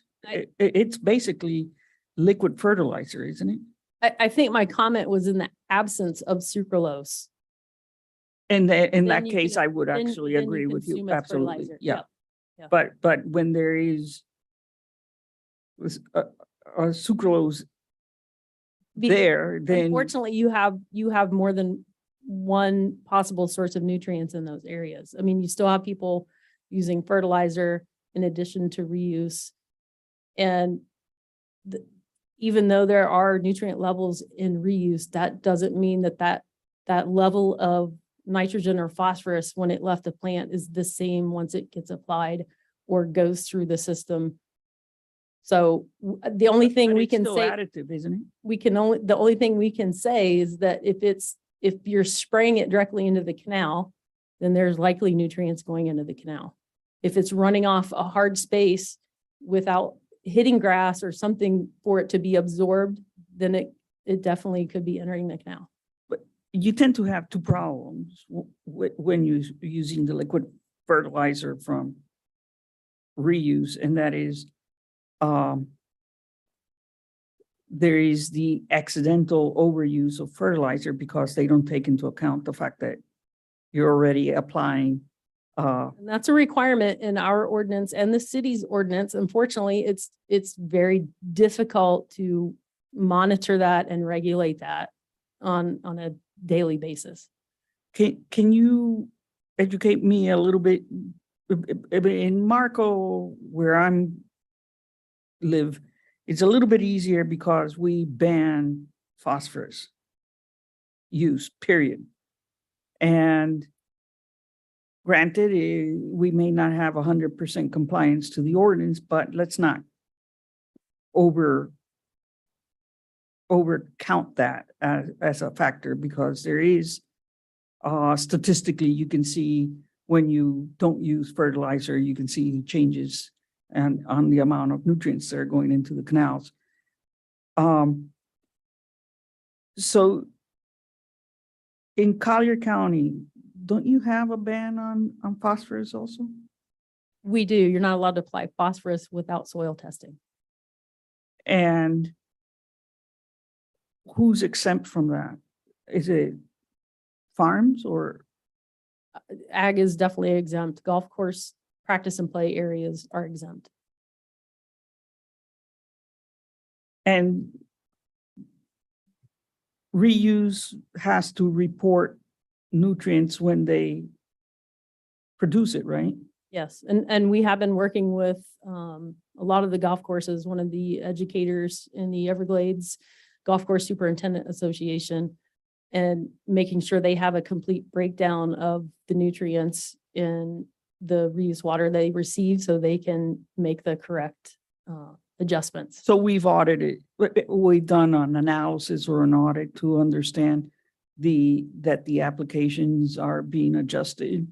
It's basically liquid fertilizer, isn't it? I think my comment was in the absence of sucralose. In that you case, can- I would then- actually then you agree with you, consume as absolutely, fertilizer. yeah. Yep. But when there is sucralose there, then Unfortunately, you have more than one possible source of nutrients in those areas. I mean, you still have people using fertilizer in addition to reuse. And even though there are nutrient levels in reuse, that doesn't mean that level of nitrogen or phosphorus when it left the plant is the same once it gets applied or goes through the system. So the only thing but we it's can still say, additive, isn't it? the only thing we can say is that if you're spraying it directly into the canal, then there's likely nutrients going into the canal. If it's running off a hard space without hitting grass or something for it to be absorbed, then it definitely could be entering the canal. You tend to have two problems when you're using the liquid fertilizer from reuse, and that is there is the accidental overuse of fertilizer because they don't take into account the fact that you're already applying And that's a requirement in our ordinance and the city's ordinance. Unfortunately, it's very difficult to monitor that and regulate that on a daily basis. Can you educate me a little bit? In Marco, where I'm live, it's a little bit easier because we ban phosphorus use, period. And granted, we may not have 100% compliance to the ordinance, but let's not over count that as a factor, because there is statistically, you can see when you don't use fertilizer, you can see changes and on the amount of nutrients that are going into the canals. So in Collier County, don't you have a ban on phosphorus also? We do. You're not allowed to apply phosphorus without soil testing. And who's exempt from that? Is it farms or? Ag is definitely exempt. Golf course practice and play areas are exempt. And reuse has to report nutrients when they produce it, right? Yes, and we have been working with a lot of the golf courses, one of the educators in the Everglades Golf Course Superintendent Association, and making sure they have a complete breakdown of the nutrients in the reused water they receive so they can make the correct adjustments. So we've audited, we've done an analysis or an audit to understand that the applications are being adjusted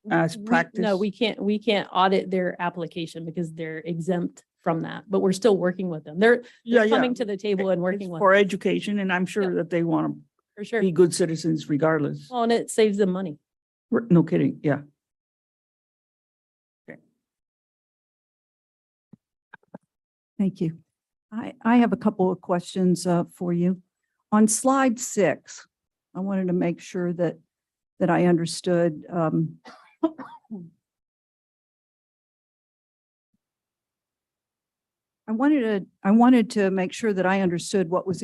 as practice. No, we can't audit their application because they're exempt from that, but we're still working with them. They're coming to the table and working with for us. education, and I'm sure that they want For to sure. be good citizens regardless. Well, and it saves them money. No kidding, yeah. Thank you. I have a couple of questions for you. On slide 6, I wanted to make sure that I understood. I wanted to make sure that I understood what was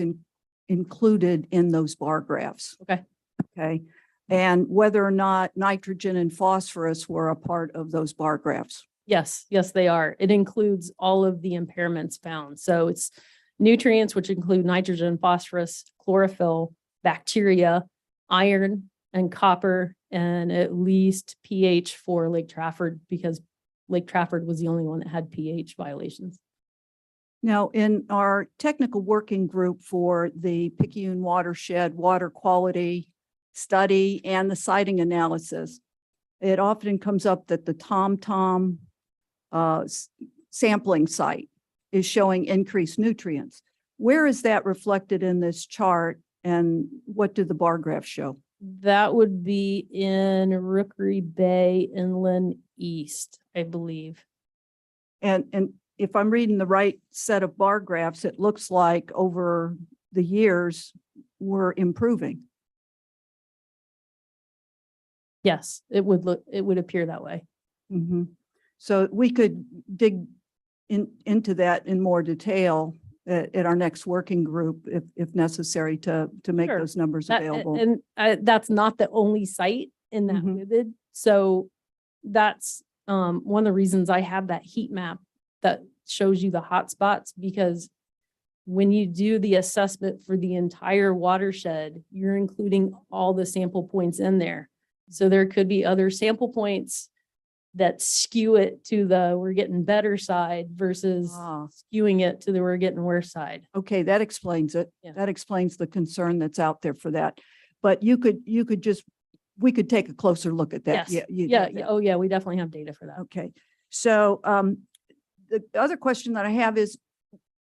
included in those bar graphs. Okay. Okay. And whether or not nitrogen and phosphorus were a part of those bar graphs. Yes, they are. It includes all of the impairments found. So it's nutrients, which include nitrogen, phosphorus, chlorophyll, bacteria, iron, and copper, and at least pH for Lake Trafford, because Lake Trafford was the only one that had pH violations. Now, in our technical working group for the Picayune watershed water quality study and the siting analysis, it often comes up that the TomTom sampling site is showing increased nutrients. Where is that reflected in this chart, and what do the bar graphs show? That would be in Rookery Bay Inland East, I believe. And if I'm reading the right set of bar graphs, it looks like over the years, we're improving. Yes, it would appear that way. Mm-hmm. So we could dig into that in more detail at our next working group if necessary to make Sure. those numbers That- available. And that's not the only site in that Mhm. vivid. So that's one of the reasons I have that heat map that shows you the hot spots, because when you do the assessment for the entire watershed, you're including all the sample points in there. So there could be other sample points that skew it to the we're getting better side versus Ah. skewing it to the we're getting worse side. Okay, that explains it. Yeah. That explains the concern that's out there for that. But we could take a closer look at that. Yes. you- Yeah. Oh, yeah. We definitely have data for that. Okay, so the other question that I have is,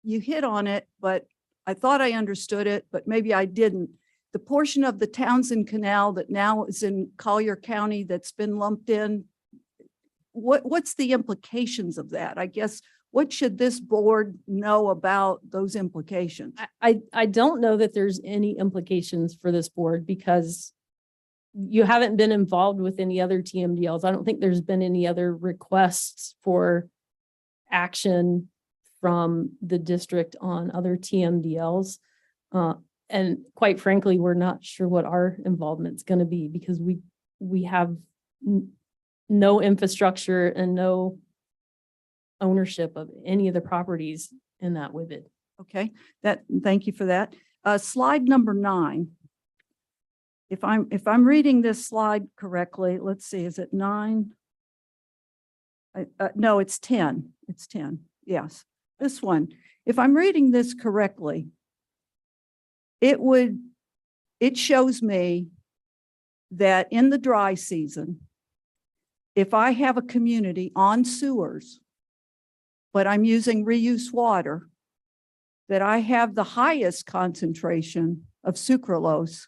you hit on it, but I thought I understood it, but maybe I didn't. The portion of the Townsend Canal that now is in Collier County that's been lumped in, what's the implications of that? I guess, what should this board know about those implications? I don't know that there's any implications for this board, because you haven't been involved with any other TMDLs. I don't think there's been any other requests for action from the district on other TMDLs. And quite frankly, we're not sure what our involvement's going to be because we have no infrastructure and no ownership of any of the properties in that WIBID. Okay, thank you for that. Slide number 9. If I'm reading this slide correctly, let's see, is it 9? No, it's 10. It's 10. Yes, this one. If I'm reading this correctly, it shows me that in the dry season, if I have a community on sewers, but I'm using reuse water, that I have the highest concentration of sucralose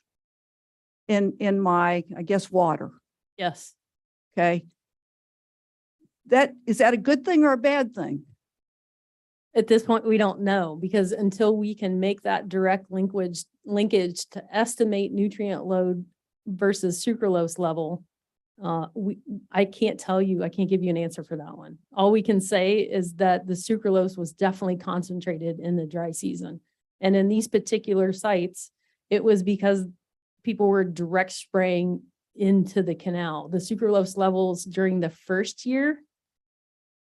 in my, I guess, water. Yes. Okay. Is that a good thing or a bad thing? At this point, we don't know because until we can make that direct linkage to estimate nutrient load versus sucralose level, I can't tell you, I can't give you an answer for that one. All we can say is that the sucralose was definitely concentrated in the dry season. And in these particular sites, it was because people were direct spraying into the canal. The sucralose levels during the first year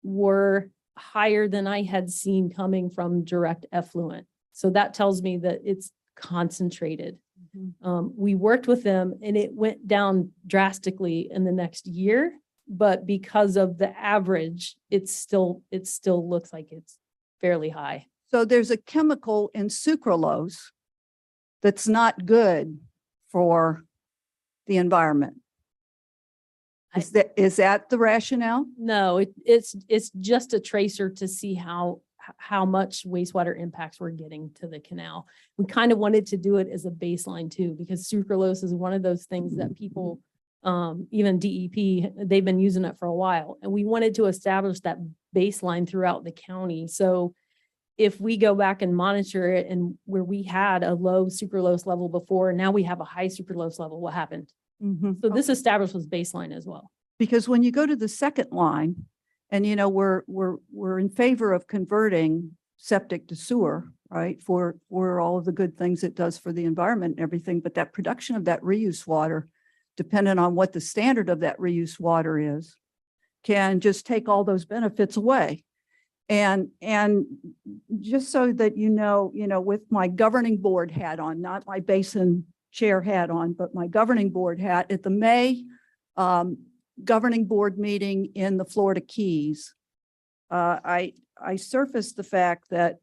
were higher than I had seen coming from direct effluent. So that tells me that it's concentrated. We worked with them and it went down drastically in the next year, but because of the average, it still looks like it's fairly high. So there's a chemical in sucralose that's not good for the environment. Is that the rationale? No, it's just a tracer to see how much wastewater impacts we're getting to the canal. We kind of wanted to do it as a baseline too, because sucralose is one of those things that people, even DEP, they've been using it for a while. And we wanted to establish that baseline throughout the county. So if we go back and monitor it and where we had a low sucralose level before, now we have a high sucralose level, what happened? So this establishes baseline as well. Because when you go to the second line, and you know, we're in favor of converting septic to sewer, right? For all of the good things it does for the environment and everything, but that production of that reuse water, depending on what the standard of that reuse water is, can just take all those benefits away. And just so that you know, with my governing board hat on, not my Basin chair hat on, but my governing board hat at the May governing board meeting in the Florida Keys, I surfaced the fact that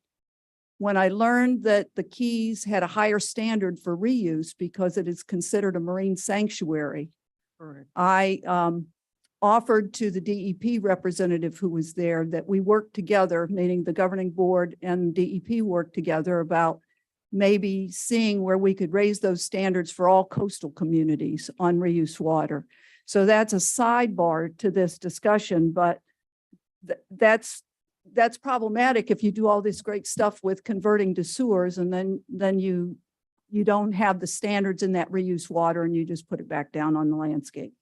when I learned that the Keys had a higher standard for reuse because it is considered a marine sanctuary, I offered to the DEP representative who was there that we work together, meaning the governing board and DEP work together about maybe seeing where we could raise those standards for all coastal communities on reuse water. So that's a sidebar to this discussion, but that's problematic if you do all this great stuff with converting to sewers and then you don't have the standards in that reuse water and you just put it back down on the landscape.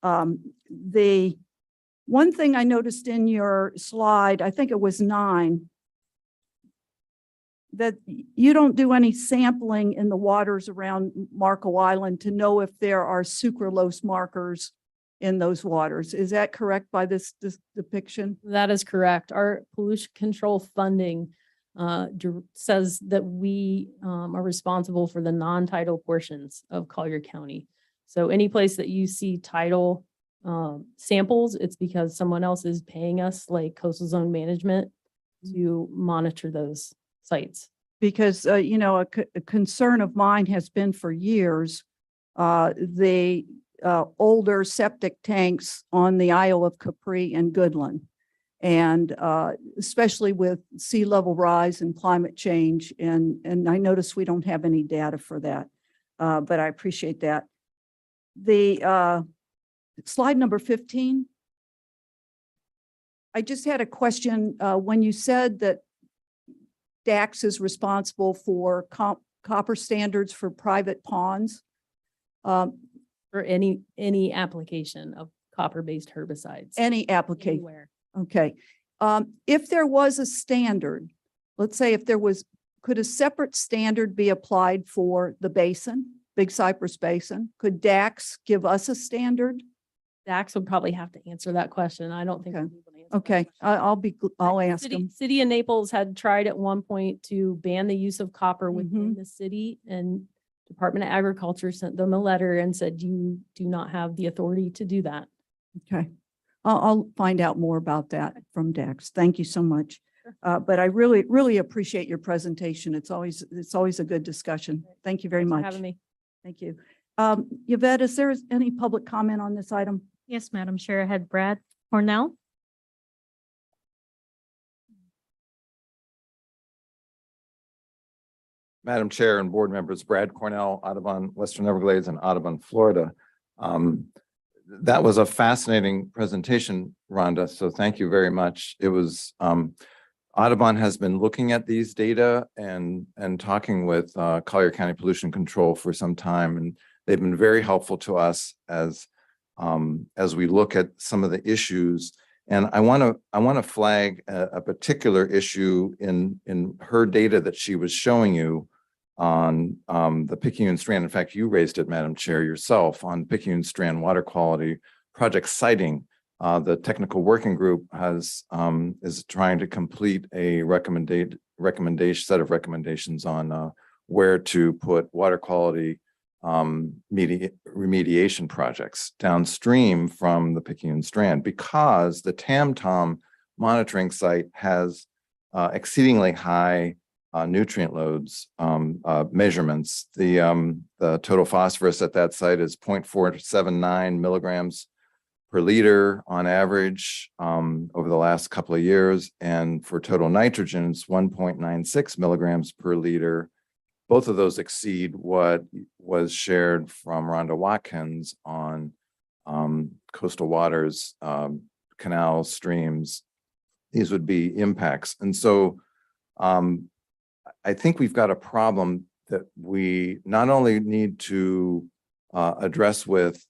The one thing I noticed in your slide, I think it was 9, that you don't do any sampling in the waters around Marco Island to know if there are sucralose markers in those waters. Is that correct by this depiction? That is correct. Our pollution control funding says that we are responsible for the non-tidal portions of Collier County. So any place that you see tidal samples, it's because someone else is paying us, like Coastal Zone Management, to monitor those sites. Because, a concern of mine has been for years, the older septic tanks on the Isle of Capri and Goodland. And especially with sea level rise and climate change. And I notice we don't have any data for that, but I appreciate that. The slide number 15. I just had a question when you said that DAX is responsible for copper standards for private ponds. For any application of copper-based herbicides. Any application. Anywhere. Okay. If there was a standard, let's say if there was, could a separate standard be applied for the basin, Big Cypress Basin? Could DAX give us a standard? Dax would probably have to answer that question. I don't think. Okay. we'll be able to answer that Okay, question. I'll ask City, them. City of Naples had tried at one point to ban the use of copper within Mhm. the city, and Department of Agriculture sent them a letter and said, you do not have the authority to do that. Okay. I'll find out more about that from Dax. Thank you so much. But I really, really appreciate your presentation. It's always a good discussion. Thank you very Thanks for much. having me. Thank you. Yvette, is there any public comment on this item? Yes, Madam Chair, I had Brad Cornell. Madam Chair and board members, Brad Cornell, Audubon, Western Everglades and Audubon, Florida. That was a fascinating presentation, Rhonda, so thank you very much. It was, Audubon has been looking at these data and talking with Collier County Pollution Control for some time, and they've been very helpful to us as we look at some of the issues. And I want to flag a particular issue in her data that she was showing you on the Picayune Strand. In fact, you raised it, Madam Chair, yourself on Picayune Strand water quality project siting. The technical working group is trying to complete a set of recommendations on where to put water quality remediation projects downstream from the Picayune Strand, because the Tam monitoring site has exceedingly high nutrient loads measurements. The total phosphorus at that site is 0.479 milligrams per liter on average over the last couple of years, and for total nitrogen, it's 1.96 milligrams per liter. Both of those exceed what was shared from Rhonda Watkins on coastal waters, canals, streams. These would be impacts. And so I think we've got a problem that we not only need to address with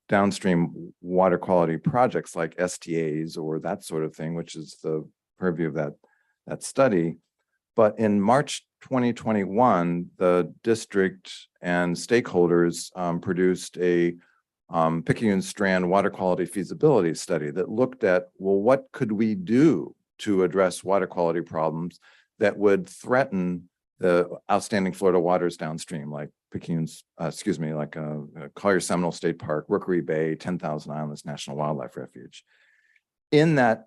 downstream water quality projects like STAs or that sort of thing, which is the purview of that study. But in March 2021, the district and stakeholders produced a Picayune Strand water quality feasibility study that looked at, well, what could we do to address water quality problems that would threaten the outstanding Florida waters downstream, like Collier Seminole State Park, Rookery Bay, 10,000 Islands National Wildlife Refuge. In that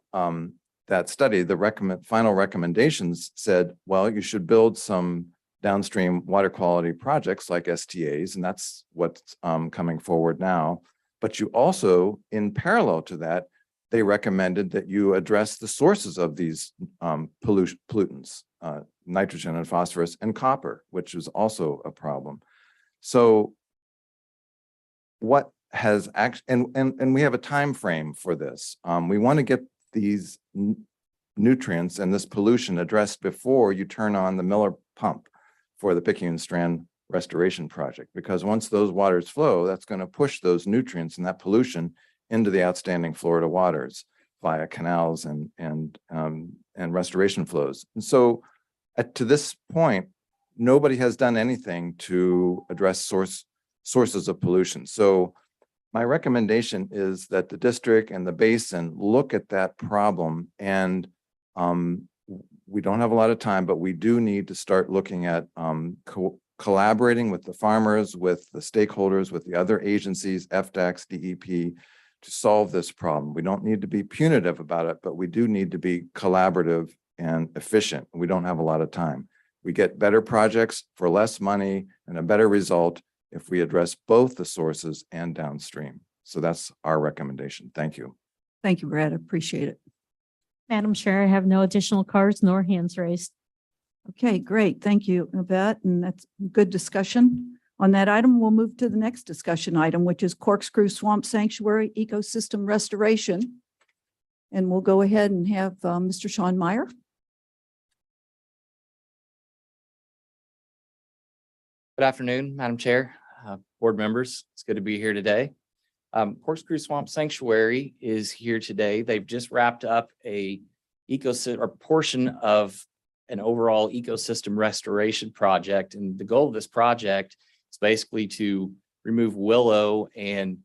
study, the final recommendations said, well, you should build some downstream water quality projects like STAs, and that's what's coming forward now. But you also, in parallel to that, they recommended that you address the sources of these pollutants, nitrogen and phosphorus and copper, which is also a problem. So what has actually, and we have a time frame for this. We want to get these nutrients and this pollution addressed before you turn on the Miller pump for the Picayune Strand Restoration Project, because once those waters flow, that's going to push those nutrients and that pollution into the outstanding Florida waters via canals and restoration flows. And so to this point, nobody has done anything to address sources of pollution. So my recommendation is that the district and the basin look at that problem, and we don't have a lot of time, but we do need to start looking at collaborating with the farmers, with the stakeholders, with the other agencies, FDACS, DEP, to solve this problem. We don't need to be punitive about it, but we do need to be collaborative and efficient. We don't have a lot of time. We get better projects for less money and a better result if we address both the sources and downstream. So that's our recommendation. Thank you. Thank you, Brad. I appreciate it. Madam Chair, I have no additional cards nor hands raised. Okay, great. Thank you, Yvette. And that's good discussion. On that item, we'll move to the next discussion item, which is Corkscrew Swamp Sanctuary Ecosystem Restoration. And we'll go ahead and have Mr. Sean Meyer. Good afternoon, Madam Chair, board members. It's good to be here today. Corkscrew Swamp Sanctuary is here today. They've just wrapped up a ecosystem or portion of an overall ecosystem restoration project. And the goal of this project is basically to remove willow and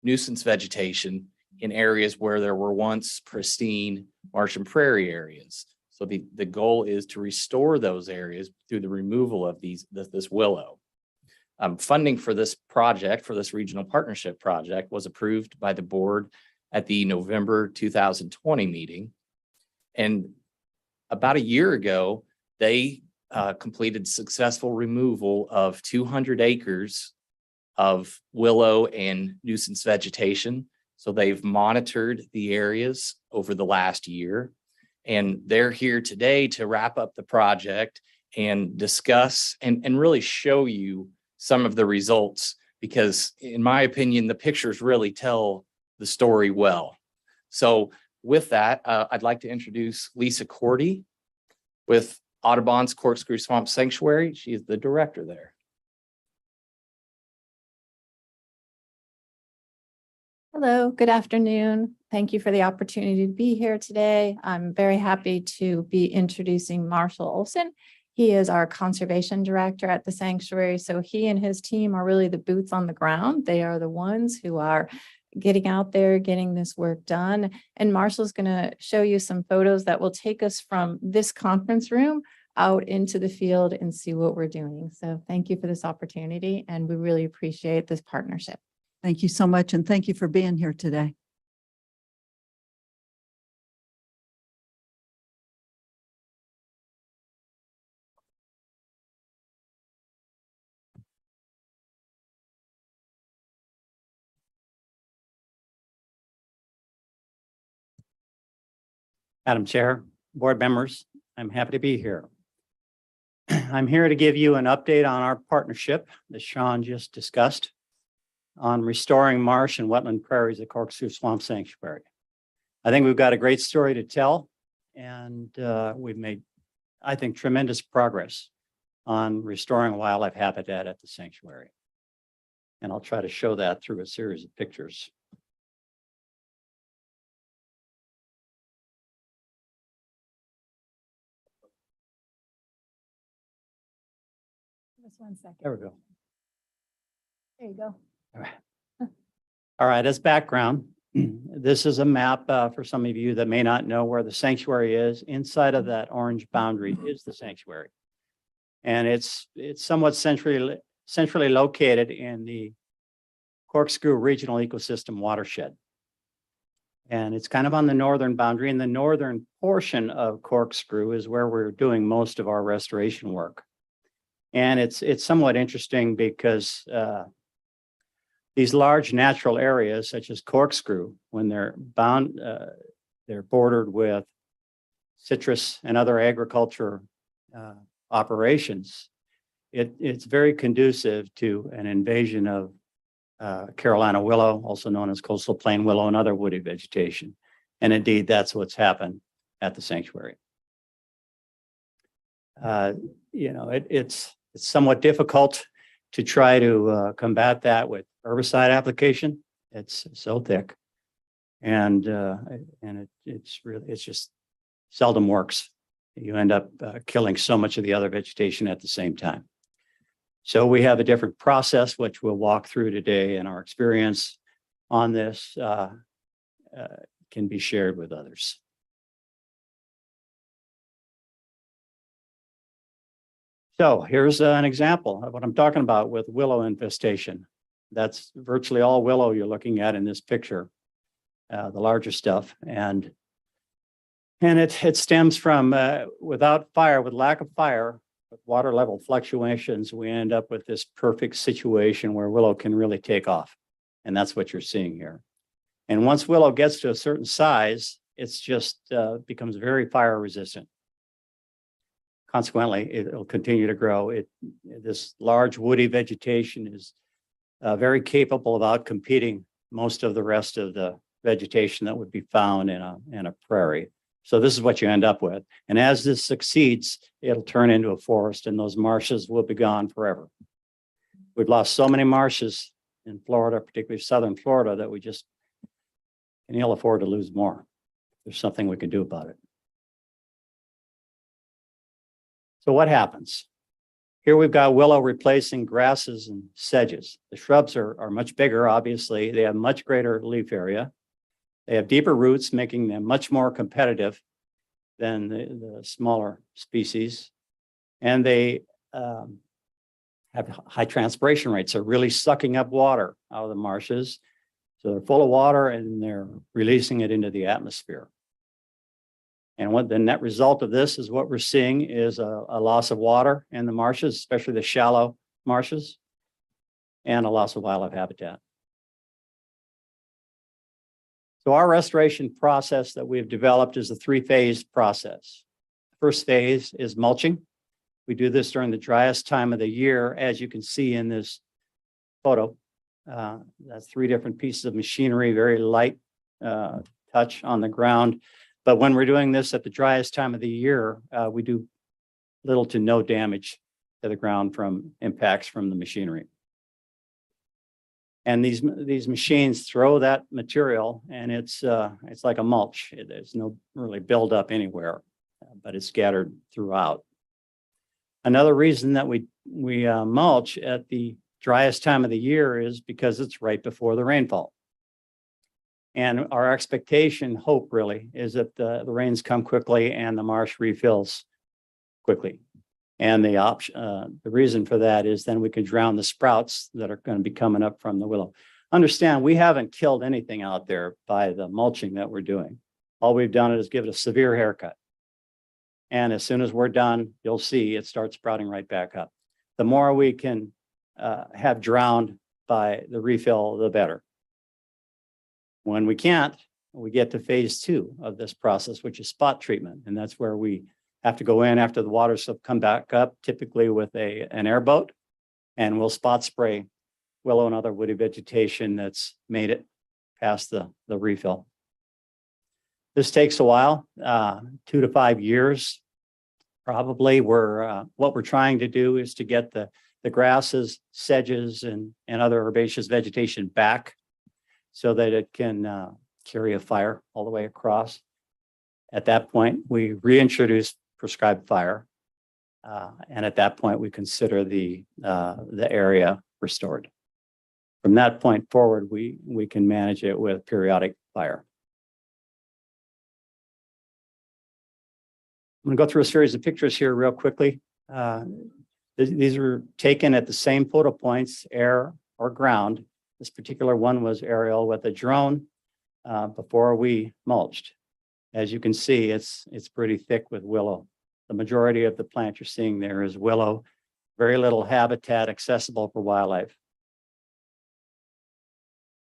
nuisance vegetation in areas where there were once pristine marsh and prairie areas. So the goal is to restore those areas through the removal of this willow. Funding for this project, for this regional partnership project, was approved by the board at the November 2020 meeting. And about a year ago, they completed successful removal of 200 acres of willow and nuisance vegetation. So they've monitored the areas over the last year. And they're here today to wrap up the project and discuss and really show you some of the results, because in my opinion, the pictures really tell the story well. So with that, I'd like to introduce Lisa Cordy with Audubon's Corkscrew Swamp Sanctuary. She is the director there. Hello, good afternoon. Thank you for the opportunity to be here today. I'm very happy to be introducing Marshall Olson. He is our conservation director at the sanctuary. So he and his team are really the boots on the ground. They are the ones who are getting out there, getting this work done. And Marshall's going to show you some photos that will take us from this conference room out into the field and see what we're doing. So thank you for this opportunity, and we really appreciate this partnership. Thank you so much, and thank you for being here today. Madam Chair, board members, I'm happy to be here. I'm here to give you an update on our partnership that Sean just discussed on restoring marsh and wetland prairies at Corkscrew Swamp Sanctuary. I think we've got a great story to tell, and we've made, I think, tremendous progress on restoring wildlife habitat at the sanctuary. And I'll try to show that through a series of pictures. Just 1 second. There we go. There you go. All right, as background, this is a map for some of you that may not know where the sanctuary is. Inside of that orange boundary is the sanctuary. And it's somewhat centrally located in the Corkscrew Regional Ecosystem Watershed. And it's kind of on the northern boundary, and the northern portion of Corkscrew is where we're doing most of our restoration work. And it's somewhat interesting because these large natural areas such as Corkscrew, when they're bordered with citrus and other agriculture operations, it's very conducive to an invasion of Carolina willow, also known as coastal plain willow, and other woody vegetation. And indeed, that's what's happened at the sanctuary. It's somewwhat difficult to try to combat that with herbicide application. It's so thick, and it's just seldom works. You end up killing so much of the other vegetation at the same time. So we have a different process, which we'll walk through today, and our experience on this can be shared with others. So here's an example of what I'm talking about with willow infestation. That's virtually all willow you're looking at in this picture, the larger stuff. And it stems from without fire, with lack of fire, with water level fluctuations, we end up with this perfect situation where willow can really take off. And that's what you're seeing here. And once willow gets to a certain size, it's just becomes very fire resistant. Consequently, it'll continue to grow. This large woody vegetation is very capable of outcompeting most of the rest of the vegetation that would be found in a prairie. So this is what you end up with. And as this succeeds, it'll turn into a forest, and those marshes will be gone forever. We've lost so many marshes in Florida, particularly southern Florida, that we just can ill afford to lose more. There's something we can do about it. So what happens? Here we've got willow replacing grasses and sedges. The shrubs are much bigger, obviously. They have much greater leaf area. They have deeper roots, making them much more competitive than the smaller species. And they have high transpiration rates. They're really sucking up water out of the marshes. So they're full of water and they're releasing it into the atmosphere. And what the net result of this is what we're seeing is a loss of water in the marshes, especially the shallow marshes, and a loss of wildlife habitat. So our restoration process that we've developed is a three-phase process. First phase is mulching. We do this during the driest time of the year, as you can see in this photo. That's 3 different pieces of machinery, very light touch on the ground. But when we're doing this at the driest time of the year, we do little to no damage to the ground from impacts from the machinery. And these machines throw that material, and it's like a mulch. There's no really buildup anywhere, but it's scattered throughout. Another reason that we mulch at the driest time of the year is because it's right before the rainfall. And our expectation, hope really, is that the rains come quickly and the marsh refills quickly. And the reason for that is then we can drown the sprouts that are going to be coming up from the willow. Understand, we haven't killed anything out there by the mulching that we're doing. All we've done is give it a severe haircut. And as soon as we're done, you'll see it starts sprouting right back up. The more we can have drowned by the refill, the better. When we can't, we get to phase 2 of this process, which is spot treatment. And that's where we have to go in after the waters have come back up, typically with an airboat, and we'll spot spray willow and other woody vegetation that's made it past the refill. This takes a while, 2 to 5 years. Probably what we're trying to do is to get the grasses, sedges, and other herbaceous vegetation back so that it can carry a fire all the way across. At that point, we reintroduce prescribed fire. And at that point, we consider the area restored. From that point forward, we can manage it with periodic fire. I'm going to go through a series of pictures here real quickly. These were taken at the same photo points, air or ground. This particular one was aerial with a drone before we mulched. As you can see, it's pretty thick with willow. The majority of the plant you're seeing there is willow, very little habitat accessible for wildlife.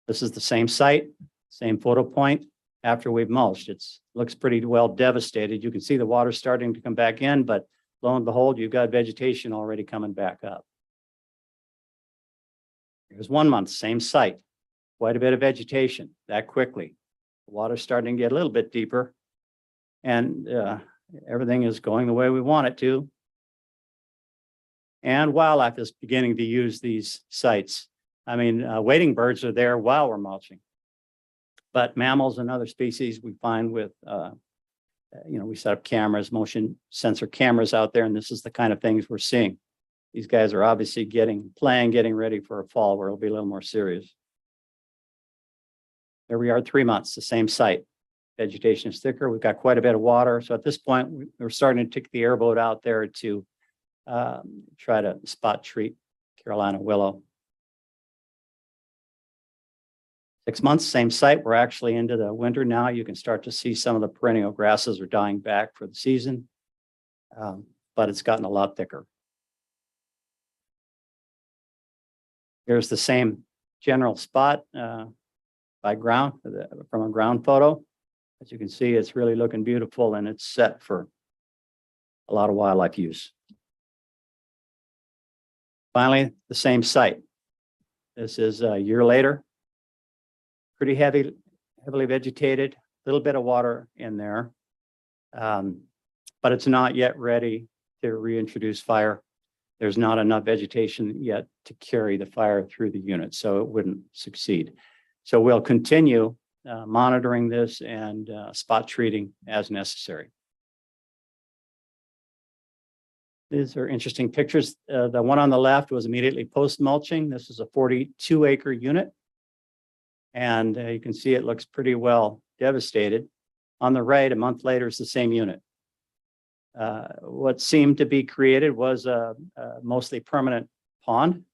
This is the same site, same photo point after we've mulched. It looks pretty well devastated. You can see the water starting to come back in, but lo and behold, you've got vegetation already coming back up. Here's 1 month, same site, quite a bit of vegetation that quickly. The water's starting to get a little bit deeper, and everything is going the way we want it to. And wildlife is beginning to use these sites. I mean, wading birds are there while we're mulching. But mammals and other species we find with, we set up cameras, motion sensor cameras out there, and this is the kind of things we're seeing. These guys are obviously getting ready for a fall where it'll be a little more serious. There we are, 3 months, the same site. Vegetation is thicker. We've got quite a bit of water. So at this point, we're starting to take the airboat out there to try to spot treat Carolina willow. 6 months, same site. We're actually into the winter now. You can start to see some of the perennial grasses are dying back for the season, but it's gotten a lot thicker. Here's the same general spot by ground from a ground photo. As you can see, it's really looking beautiful and it's set for a lot of wildlife use. Finally, the same site. This is a year later. Pretty heavily vegetated, a little bit of water in there, but it's not yet ready to reintroduce fire. there's not enough vegetation yet to carry the fire through the unit, so it wouldn't succeed. So we'll continue monitoring this and spot treating as necessary. These are interesting pictures. The one on the left was immediately post mulching. This is a 42-acre unit. And you can see it looks pretty well devastated. On the right, a month later, is the same unit. What seemed to be created was a mostly permanent pond.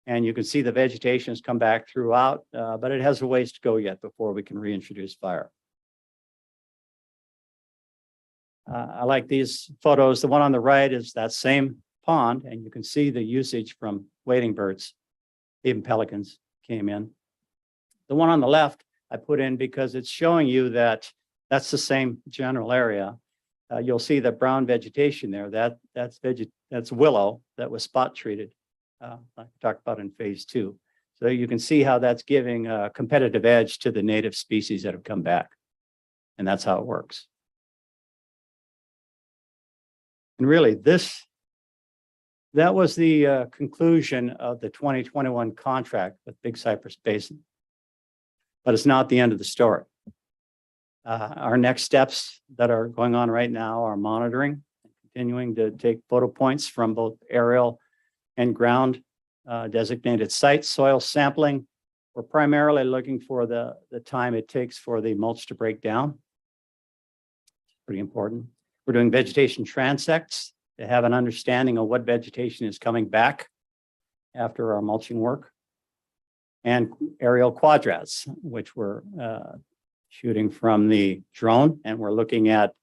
And you can see the vegetation has come back throughout, but it has a ways to go yet before we can reintroduce fire. I like these photos. The one on the right is that same pond, and you can see the usage from wading birds. Even pelicans came in. The one on the left I put in because it's showing you that that's the same general area. You'll see the brown vegetation there. That's willow that was spot treated, like I talked about in phase 2. So you can see how that's giving a competitive edge to the native species that have come back. And that's how it works. And really, that was the conclusion of the 2021 contract with Big Cypress Basin. But it's not the end of the story. Our next steps that are going on right now are monitoring, continuing to take photo points from both aerial and ground designated sites, soil sampling. We're primarily looking for the time it takes for the mulch to break down. Pretty important. We're doing vegetation transects to have an understanding of what vegetation is coming back after our mulching work. And aerial quadrats, which we're shooting from the drone, and we're looking at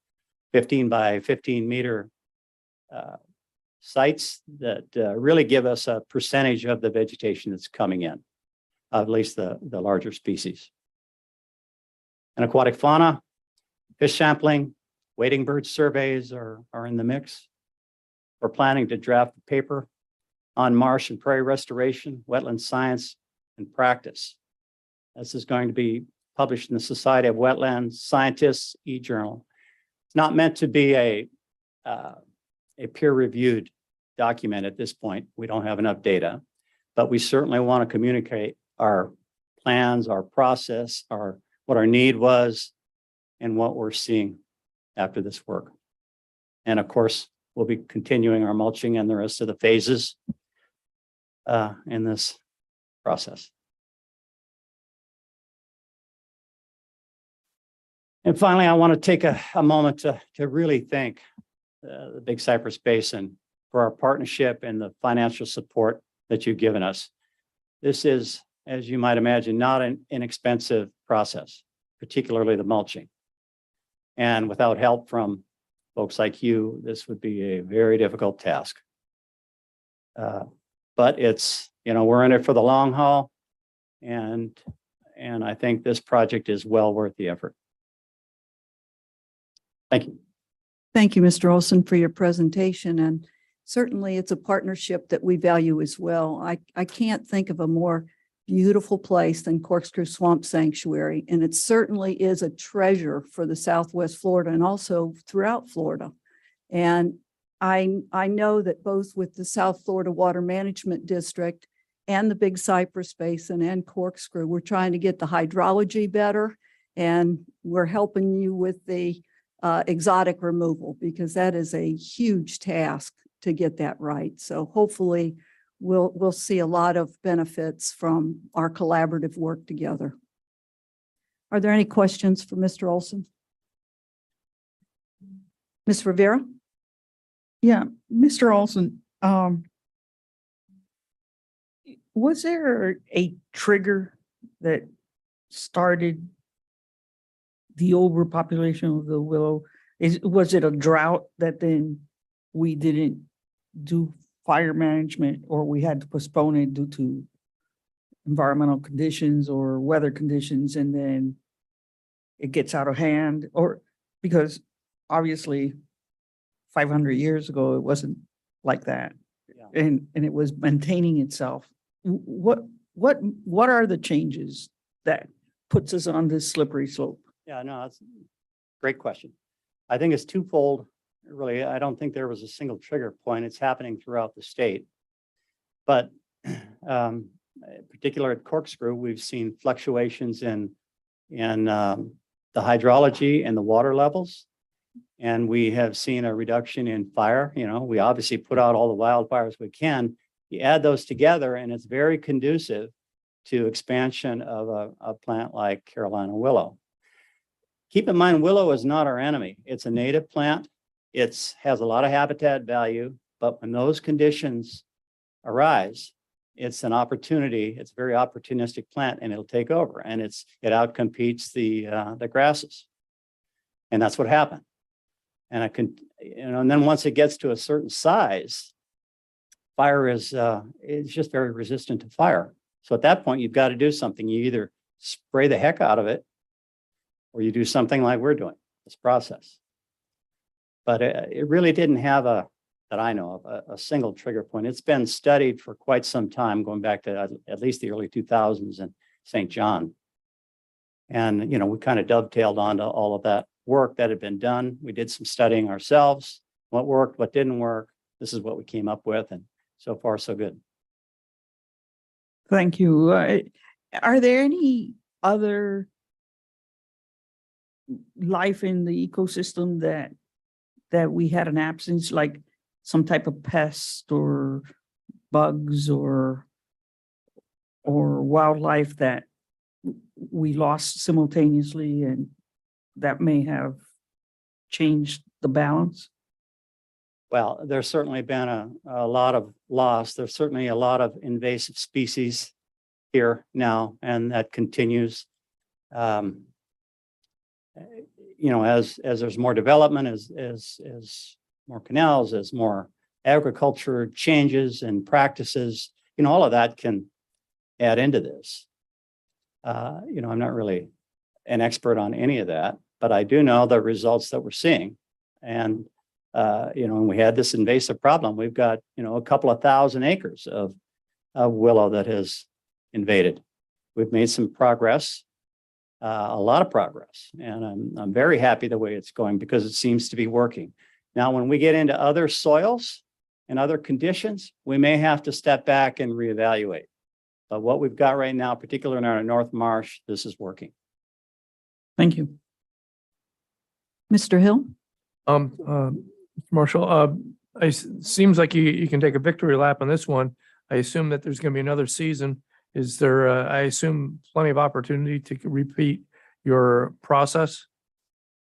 15 by 15 meter sites that really give us a percentage of the vegetation that's coming in, at least the larger species. And aquatic fauna, fish sampling, wading bird surveys are in the mix. We're planning to draft a paper on marsh and prairie restoration, wetland science, and practice. This is going to be published in the Society of Wetland Scientists e-journal. It's not meant to be a peer-reviewed document at this point. We don't have enough data, but we certainly want to communicate our plans, our process, what our need was, and what we're seeing after this work. And of course, we'll be continuing our mulching and the rest of the phases in this process. And finally, I want to take a moment to really thank the Big Cypress Basin for our partnership and the financial support that you've given us. This is, as you might imagine, not an inexpensive process, particularly the mulching. And without help from folks like you, this would be a very difficult task. But it's, we're in it for the long haul. And I think this project is well worth the effort. Thank you. Thank you, Mr. Olson, for your presentation. And certainly it's a partnership that we value as well. I can't think of a more beautiful place than Corkscrew Swamp Sanctuary. And it certainly is a treasure for the Southwest Florida and also throughout Florida. And I know that both with the South Florida Water Management District and the Big Cypress Basin and Corkscrew, we're trying to get the hydrology better. And we're helping you with the exotic removal, because that is a huge task to get that right. So hopefully we'll see a lot of benefits from our collaborative work together. Are there any questions for Mr. Olson? Ms. Rivera? Yeah, Mr. Olson, was there a trigger that started the overpopulation of the Willow? Was it a drought that then we didn't do fire management, or we had to postpone it due to environmental conditions or weather conditions, and then it gets out of hand? Or because obviously 500 years ago, it wasn't like that. Yeah. And it was maintaining itself. What are the changes that puts us on this slippery slope? Yeah, no, that's a great question. I think it's twofold really, I don't think there was a single trigger point. It's happening throughout the state. But in particular at Corkscrew, we've seen fluctuations in the hydrology and the water levels. And we have seen a reduction in fire. You know, we obviously put out all the wildfires we can. You add those together and it's very conducive to expansion of a plant like Carolina willow. Keep in mind, willow is not our enemy. It's a native plant. It has a lot of habitat value, but when those conditions arise, it's an opportunity. It's a very opportunistic plant and it'll take over, and it outcompetes the grasses. And that's what happened. And and then once it gets to a certain size, fire is just very resistant to fire. So at that point, you've got to do something. You either spray the heck out of it, or you do something like we're doing, this process. But it really didn't have that I know of, a single trigger point. It's been studied for quite some time, going back to at least the early 2000s in St. John. And, you know, we kind of dovetailed onto all of that work that had been done. We did some studying ourselves, what worked, what didn't work. This is what we came up with, and so far, so good. Thank you. Are there any other life in the ecosystem that we had an absence, like some type of pest or bugs or wildlife that we lost simultaneously and that may have changed the balance? Well, there's certainly been a lot of loss. There's certainly a lot of invasive species here now, and that continues. You know, as there's more development, as more canals, as more agriculture changes and practices, you know, all of that can add into this. You know, I'm not really an expert on any of that, but I do know the results that we're seeing. And, you know, when we had this invasive problem, we've got, you know, a couple of thousand acres of willow that has invaded. We've made some progress, a lot of progress, and I'm very happy the way it's going because it seems to be working. Now, when we get into other soils and other conditions, we may have to step back and reevaluate. But what we've got right now, particularly in our North Marsh, this is working. Thank you. Mr. Hill? Marshall, seems like you can take a victory lap on this one. I assume that there's going to be another season. Is there, I assume, plenty of opportunity to repeat your process?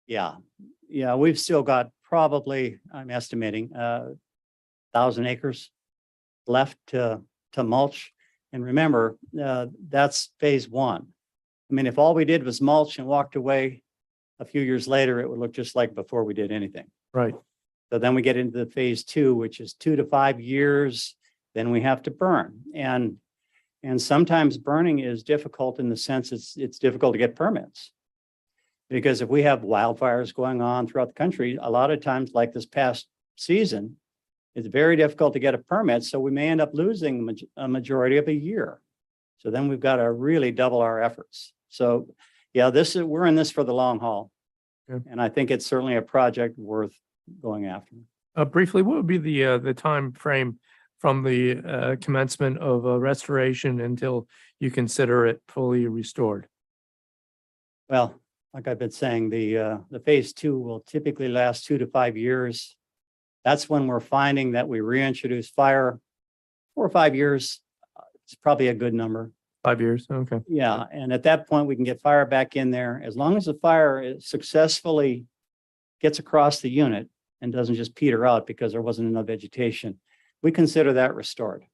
Yeah, we've still got probably, I'm estimating, 1,000 acres left to mulch. And remember, that's phase one. I mean, if all we did was mulch and walked away a few years later, it would look just like before we did anything. Right. So then we get into the phase two, which is 2 to 5 years. Then we have to burn. And sometimes burning is difficult in the sense it's difficult to get permits. Because if we have wildfires going on throughout the country, a lot of times, like this past season, it's very difficult to get a permit. So we may end up losing a majority of a year. So then we've got to really double our efforts. So yeah, we're in this for the long haul. Yeah. And I think it's certainly a project worth going after. Briefly, what would be the time frame from the commencement of restoration until you consider it fully restored? Well, like I've been saying, the phase two will typically last 2 to 5 years. That's when we're finding that we reintroduce fire. 4 or 5 years, it's probably a good number. 5 years, okay. Yeah, and at that point, we can get fire back in there. As long as the fire successfully gets across the unit and doesn't just peter out because there wasn't enough vegetation, we consider that restored.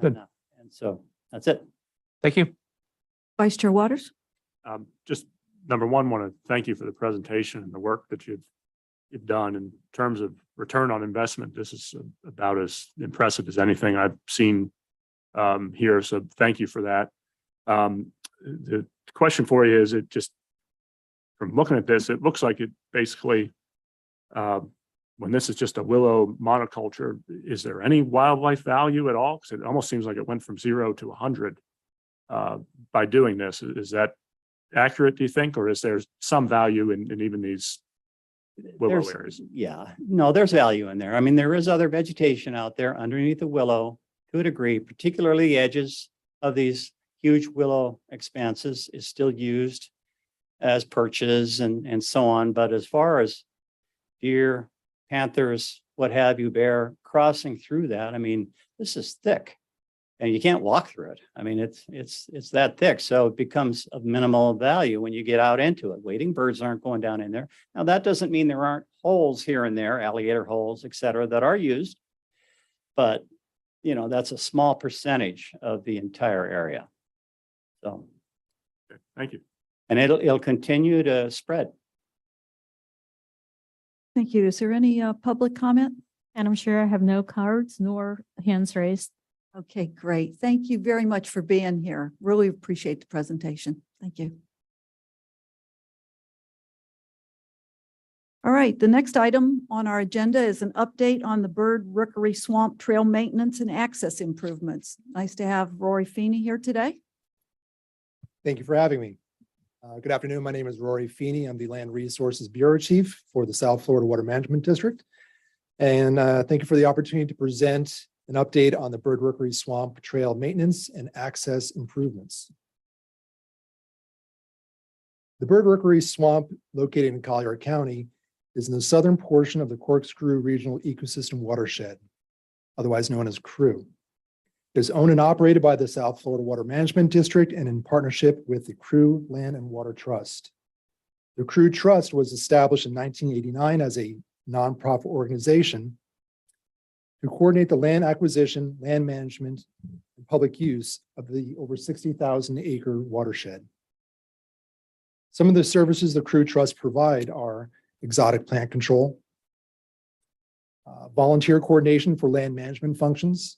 Good. And so that's it. Thank you. Vice Chair Waters? Just number one, want to thank you for the presentation and the work that you've done in terms of return on investment. This is about as impressive as anything I've seen here. So thank you for that. The question for you is, it just, from looking at this, it looks like it basically, when this is just a willow monoculture, is there any wildlife value at all? Because it almost seems like it went from 0 to 100 by doing this. Is that accurate, do you think? Or is there some value in even these willow There's- areas. Yeah, no, there's value in there. I mean, there is other vegetation out there underneath the willow to a degree, particularly the edges of these huge willow expanses is still used as perches and so on. But as far as deer, panthers, what have you, bear crossing through that, I mean, this is thick. And you can't walk through it. I mean, it's that thick. So it becomes of minimal value when you get out into it. Wading birds aren't going down in there. Now, that doesn't mean there aren't holes here and there, alligator holes, et cetera, that are used. But, you know, that's a small percentage of the entire area. So, Okay, thank you. and it'll continue to spread. Thank you. Is there any public comment? Madam Chair, I have no cards nor hands raised. Okay, great. Thank you very much for being here. Really appreciate the presentation. Thank you. All right, the next item on our agenda is an update on the Bird Rookery Swamp Trail maintenance and access improvements. Nice to have Rory Feeney here today. Thank you for having me. Good afternoon. My name is Rory Feeney. I'm the Land Resources Bureau Chief for the South Florida Water Management District. And thank you for the opportunity to present an update on the Bird Rookery Swamp Trail maintenance and access improvements. The Bird Rookery Swamp, located in Collier County, is in the southern portion of the Corkscrew Regional Ecosystem Watershed, otherwise known as CREW. It is owned and operated by the South Florida Water Management District and in partnership with the CREW Land and Water Trust. The CREW Trust was established in 1989 as a nonprofit organization to coordinate the land acquisition, land management, and public use of the over 60,000 acre watershed. Some of the services the CREW Trust provide are exotic plant control, volunteer coordination for land management functions.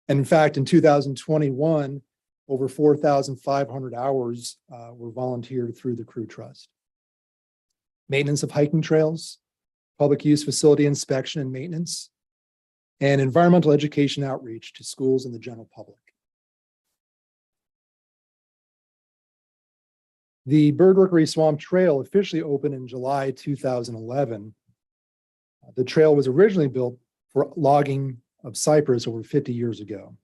And in fact, in 2021, over 4,500 hours were volunteered through the CREW Trust. Maintenance of hiking trails, public use facility inspection and maintenance, and environmental education outreach to schools and the general public. The Bird Rookery Swamp Trail officially opened in July 2011. The trail was originally built for logging of cypress over 50 years ago.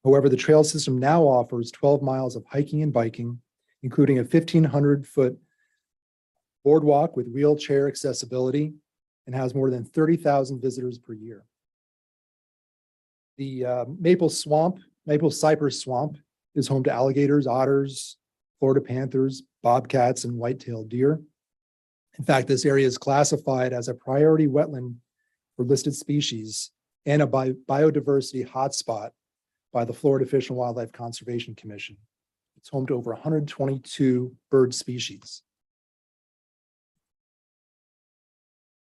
However, the trail system now offers 12 miles of hiking and biking, including a 1,500-foot boardwalk with wheelchair accessibility, and has more than 30,000 visitors per year. The maple cypress swamp is home to alligators, otters, Florida panthers, bobcats, and white-tailed deer. In fact, this area is classified as a priority wetland for listed species and a biodiversity hotspot by the Florida Fish and Wildlife Conservation Commission. It's home to over 122 bird species.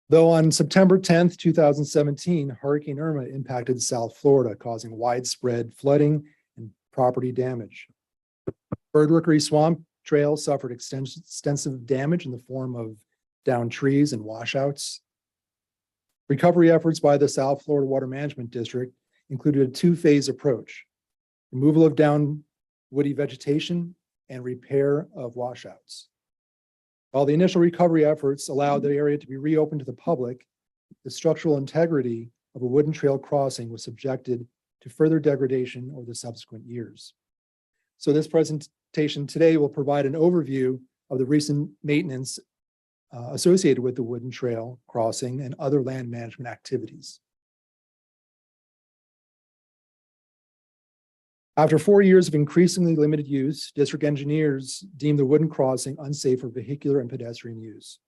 Though on September 10th, 2017, Hurricane Irma impacted South Florida, causing widespread flooding and property damage. Bird Rookery Swamp Trail suffered extensive damage in the form of downed trees and washouts. Recovery efforts by the South Florida Water Management District included a two-phase approach: removal of downed woody vegetation and repair of washouts. While the initial recovery efforts allowed the area to be reopened to the public, the structural integrity of a wooden trail crossing was subjected to further degradation over the subsequent years. So this presentation today will provide an overview of the recent maintenance associated with the wooden trail crossing and other land management activities. After 4 years of increasingly limited use, district engineers deemed the wooden crossing unsafe for vehicular and pedestrian use.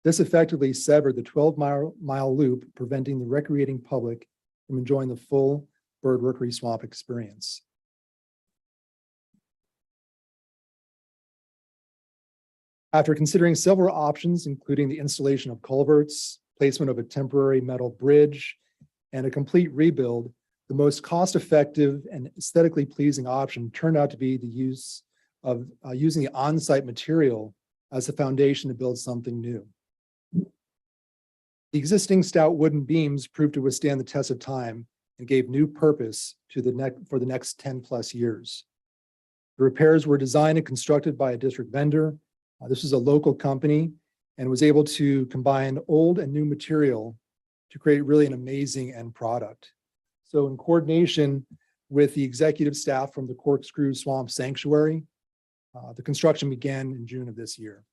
This effectively severed the 12-mile loop, preventing the recreating public from enjoying the full Bird Rookery Swamp experience. After considering several options, including the installation of culverts, placement of a temporary metal bridge, and a complete rebuild, the most cost-effective and aesthetically pleasing option turned out to be the use of using the on-site material as a foundation to build something new. The existing stout wooden beams proved to withstand the test of time and gave new purpose to for the next 10+ years. The repairs were designed and constructed by a district vendor. This is a local company, and was able to combine old and new material to create really an amazing end product. So in coordination with the executive staff from the Corkscrew Swamp Sanctuary, the construction began in June of this year.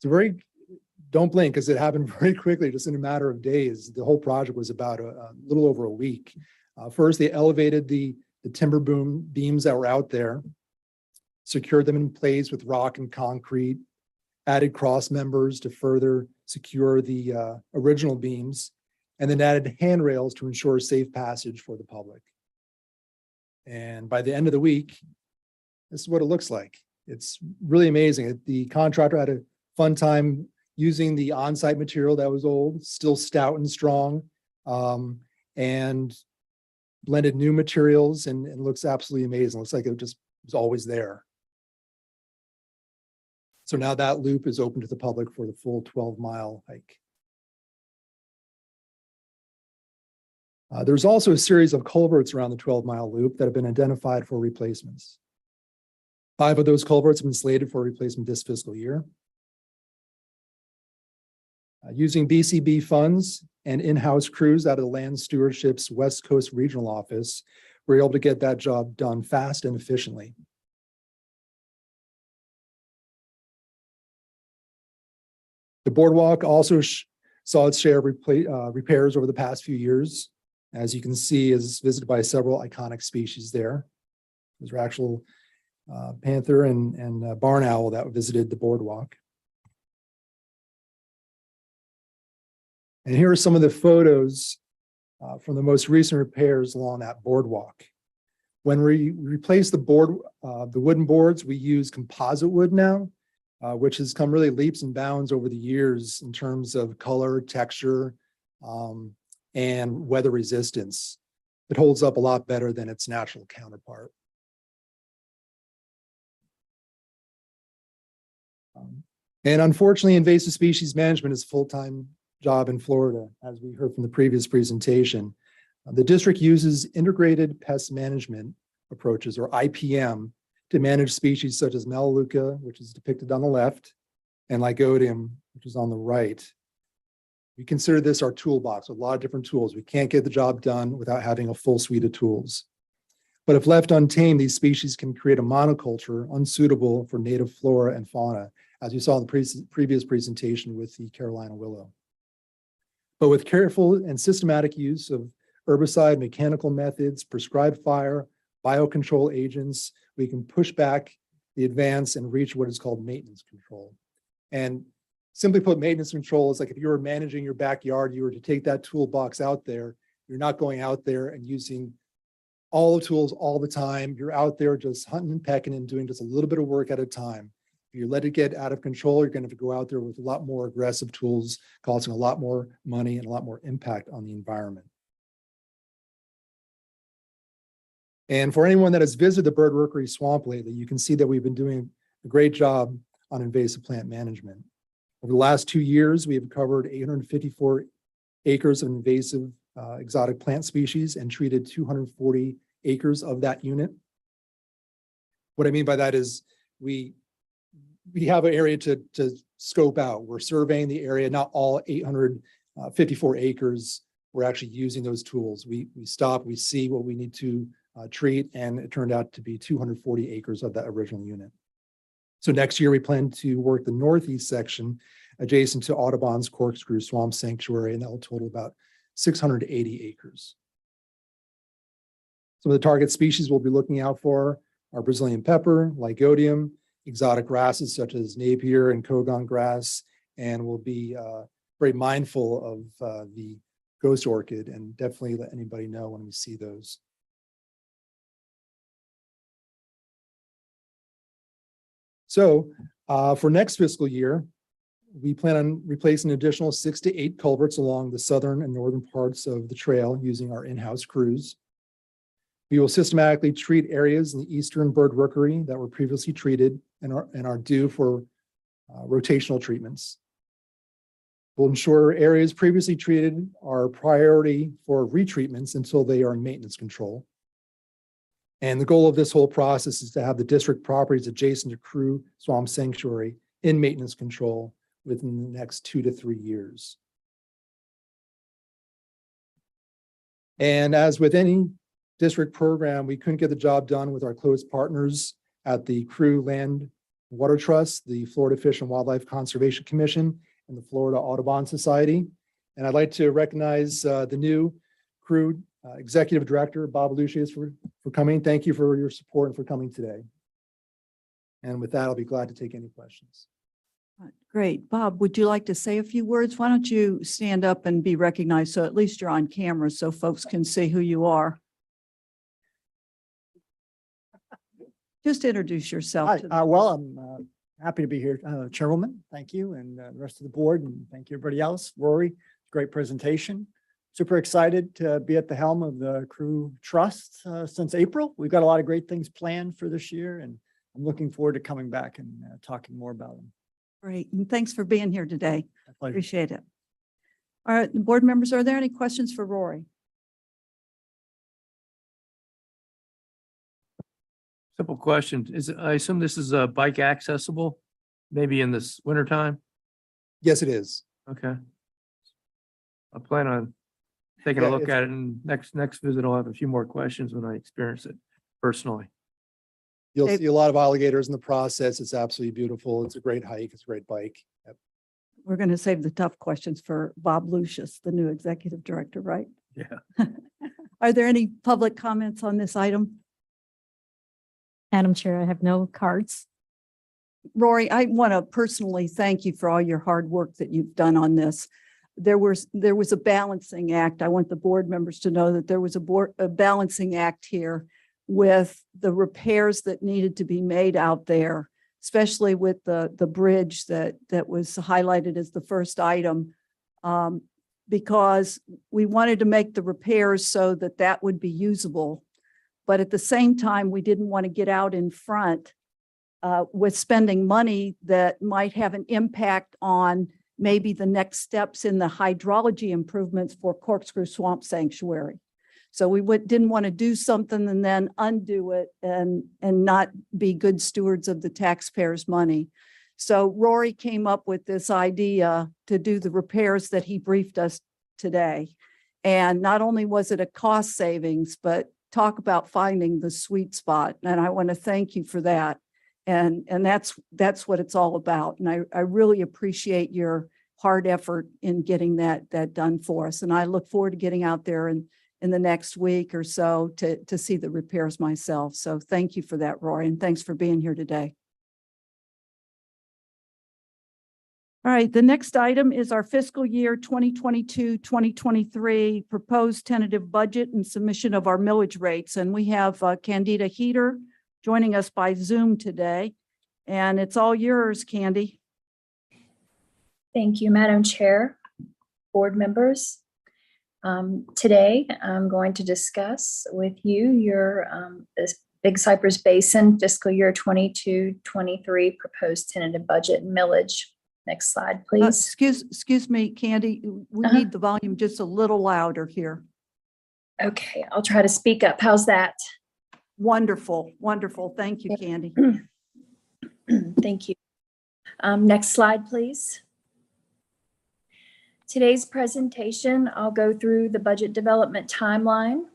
It's don't blink because it happened very quickly, just in a matter of days. The whole project was about a little over a week. First, they elevated the timber beams that were out there, secured them in place with rock and concrete, added cross members to further secure the original beams, and then added handrails to ensure safe passage for the public. And by the end of the week, this is what it looks like. It's really amazing. The contractor had a fun time using the on-site material that was old, still stout and strong, and blended new materials and looks absolutely amazing. Looks like it just was always there. So now that loop is open to the public for the full 12-mile hike. There's also a series of culverts around the 12-mile loop that have been identified for replacements. 5 of those culverts have been slated for replacement this fiscal year. Using BCB funds and in-house crews out of the Land Stewardship's West Coast Regional Office, we're able to get that job done fast and efficiently. The boardwalk also saw its share of repairs over the past few years. As you can see, is visited by several iconic species there. Those are actual panther and barn owl that visited the boardwalk. And here are some of the photos from the most recent repairs along that boardwalk. When we replace the wooden boards, we use composite wood now, which has come really leaps and bounds over the years in terms of color, texture, and weather resistance. It holds up a lot better than its natural counterpart. And unfortunately, invasive species management is a full-time job in Florida, as we heard from the previous presentation. The district uses integrated pest management approaches, or IPM, to manage species such as Melaleuca, which is depicted on the left, and Lygodium, which is on the right. We consider this our toolbox, a lot of different tools. We can't get the job done without having a full suite of tools. But if left untamed, these species can create a monoculture unsuitable for native flora and fauna, as you saw in the previous presentation with the Carolina willow. But with careful and systematic use of herbicide, mechanical methods, prescribed fire, biocontrol agents, we can push back the advance and reach what is called maintenance control. And simply put, maintenance control is like if you were managing your backyard, you were to take that toolbox out there, you're not going out there and using all the tools all the time. You're out there just hunting and pecking and doing just a little bit of work at a time. If you let it get out of control, you're going to have to go out there with a lot more aggressive tools, causing a lot more money and a lot more impact on the environment. And for anyone that has visited the Bird Rookery Swamp lately, you can see that we've been doing a great job on invasive plant management. Over the last 2 years, we have covered 854 acres of invasive exotic plant species and treated 240 acres of that unit. What I mean by that is we have an area to scope out. We're surveying the area, not all 854 acres. We're actually using those tools. We stop, we see what we need to treat, and it turned out to be 240 acres of that original unit. So next year, we plan to work the northeast section adjacent to Audubon's Corkscrew Swamp Sanctuary, and that will total about 680 acres. Some of the target species we'll be looking out for are Brazilian pepper, Lygodium, exotic grasses such as Napier and Kogon grass, and we'll be very mindful of the ghost orchid and definitely let anybody know when we see those. So for next fiscal year, we plan on replacing an additional 6 to 8 culverts along the southern and northern parts of the trail using our in-house crews. We will systematically treat areas in the eastern bird rookery that were previously treated and are due for rotational treatments. We'll ensure areas previously treated are priority for retreatments until they are in maintenance control. And the goal of this whole process is to have the district properties adjacent to Crew Swamp Sanctuary in maintenance control within the next 2 to 3 years. And as with any district program, we couldn't get the job done with our close partners at the Crew Land Water Trust, the Florida Fish and Wildlife Conservation Commission, and the Florida Audubon Society. And I'd like to recognize the new Crew Executive Director, Bob Lucius, for coming. Thank you for your support and for coming today. And with that, I'll be glad to take any questions. Great. Bob, would you like to say a few words? Why don't you stand up and be recognized so at least you're on camera so folks can see who you are? Just introduce yourself. Hi, to the- well, I'm happy to be here, Chairwoman. Thank you, and the rest of the board, and thank you, everybody else. Rory, great presentation. Super excited to be at the helm of the Crew Trust since April. We've got a lot of great things planned for this year, and I'm looking forward to coming back and talking more about them. Great. And thanks for being here today. My pleasure. Appreciate it. All right, board members, are there any questions for Rory? Simple question. I assume this is bike accessible, maybe in this winter time? Yes, it is. Okay. I plan on taking a Yeah, look it's- at it, and next visit, I'll have a few more questions when I experience it personally. You'll Hey- see a lot of alligators in the process. It's absolutely beautiful. It's a great hike. It's a great bike. Yep. We're going to save the tough questions for Bob Lucius, the new executive director, right? Yeah. Are there any public comments on this item? Madam Chair, I have no cards. Rory, I want to personally thank you for all your hard work that you've done on this. There was a balancing act. I want the board members to know that there was a balancing act here with the repairs that needed to be made out there, especially with the bridge that was highlighted as the first item, because we wanted to make the repairs so that that would be usable. But at the same time, we didn't want to get out in front with spending money that might have an impact on maybe the next steps in the hydrology improvements for Corkscrew Swamp Sanctuary. So we didn't want to do something and then undo it and not be good stewards of the taxpayers' money. So Rory came up with this idea to do the repairs that he briefed us today. And not only was it a cost savings, but talk about finding the sweet spot. And I want to thank you for that. And that's what it's all about. And I really appreciate your hard effort in getting that done for us. And I look forward to getting out there in the next week or so to see the repairs myself. So thank you for that, Rory, and thanks for being here today. All right, the next item is our fiscal year 2022-2023 proposed tentative budget and submission of our millage rates. And we have Candida Heater joining us by Zoom today. And it's all yours, Candy. Thank you, Madam Chair, board members. Today, I'm going to discuss with you your this Big Cypress Basin fiscal year 22-23 proposed tentative budget and millage. Next slide, please. Excuse me, Candy, we need the volume just a little louder here. Okay, I'll try to speak up. How's that? Wonderful, wonderful. Thank you, Candy. Thank you. Next slide, please. Today's presentation, I'll go through the budget development timeline.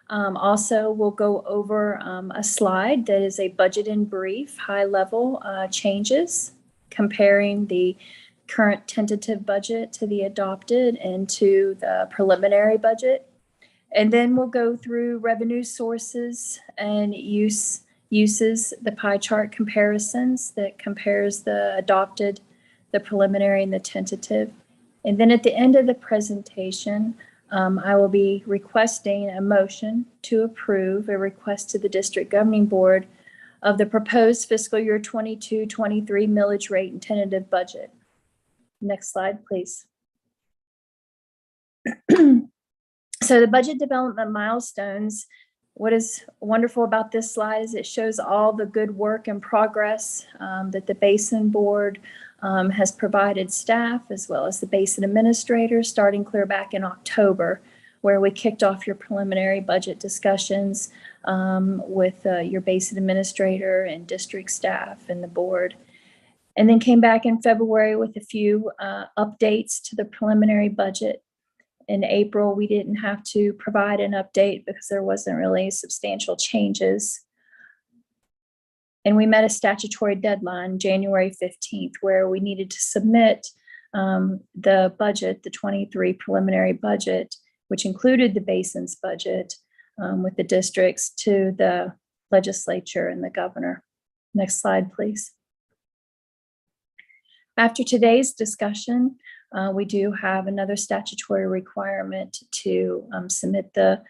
Also, we'll go over a slide that is a budget in brief, high-level changes, comparing the current tentative budget to the adopted and to the preliminary budget. And then we'll go through revenue sources and uses, the pie chart comparisons that compares the adopted, the preliminary, and the tentative. And then at the end of the presentation, I will be requesting a motion to approve a request to the district governing board of the proposed fiscal year 22-23 millage rate and tentative budget. Next slide, please. So the budget development milestones, what is wonderful about this slide is it shows all the good work and progress that the Basin Board has provided staff as well as the Basin administrators starting clear back in October where we kicked off your preliminary budget discussions with your Basin administrator and district staff and the board. And then came back in February with a few updates to the preliminary budget. In April, we didn't have to provide an update because there wasn't really substantial changes. And we met a statutory deadline, January 15th, where we needed to submit the budget, the 23 preliminary budget, which included the Basin's budget with the districts, to the legislature and the governor. Next slide, please. After today's discussion, we do have another statutory requirement to submit the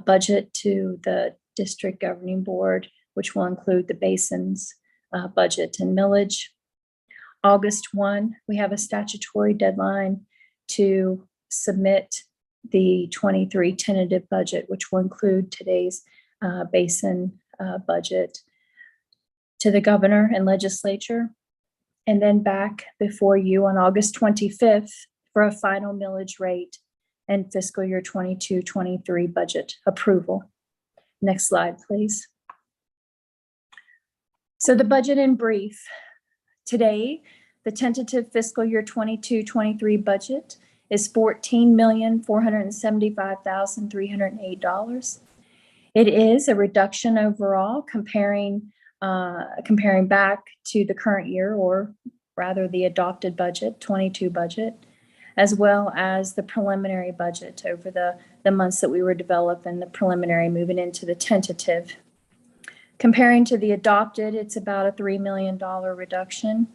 budget to the district governing board, which will include the Basin's budget and millage. August 1, we have a statutory deadline to submit the 23 tentative budget, which will include today's Basin budget, to the governor and legislature. And then back before you on August 25th for a final millage rate and fiscal year 22-23 budget approval. Next slide, please. So the budget in brief. Today, the tentative fiscal year 22-23 budget is $14,475,308. It is a reduction overall comparing back to the current year, or rather the adopted budget, 22 budget, as well as the preliminary budget over the months that we were developing the preliminary, moving into the tentative. Comparing to the adopted, it's about a $3 million reduction,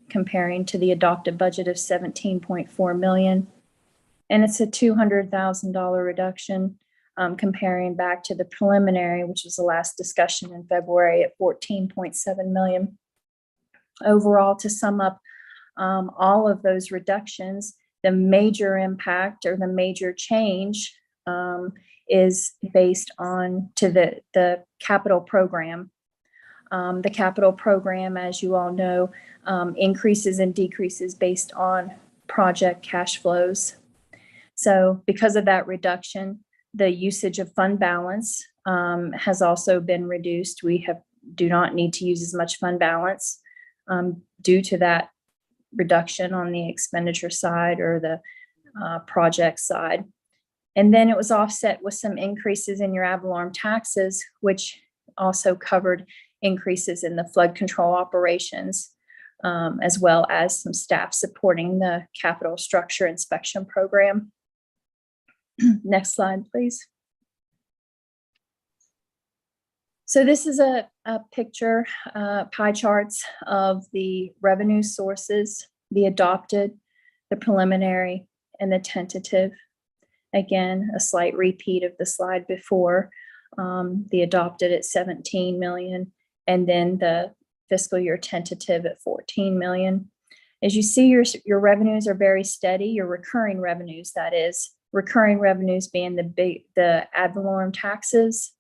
comparing to the adopted budget of $17.4 million. And it's a $200,000 reduction comparing back to the preliminary, which was the last discussion in February, at $14.7 million. Overall, to sum up all of those reductions, the major impact or the major change is based on to the capital program. The capital program, as you all know, increases and decreases based on project cash flows. So because of that reduction, the usage of fund balance has also been reduced. We do not need to use as much fund balance due to that reduction on the expenditure side or the project side. And then it was offset with some increases in your ad valorem taxes, which also covered increases in the flood control operations, as well as some staff supporting the capital structure inspection program. Next slide, please. So this is a picture, pie charts of the revenue sources, the adopted, the preliminary, and the tentative. Again, a slight repeat of the slide before, the adopted at 17 million, and then the fiscal year tentative at 14 million. As you see, your revenues are very steady, your recurring revenues, that is. Recurring revenues being the ad valorem taxes,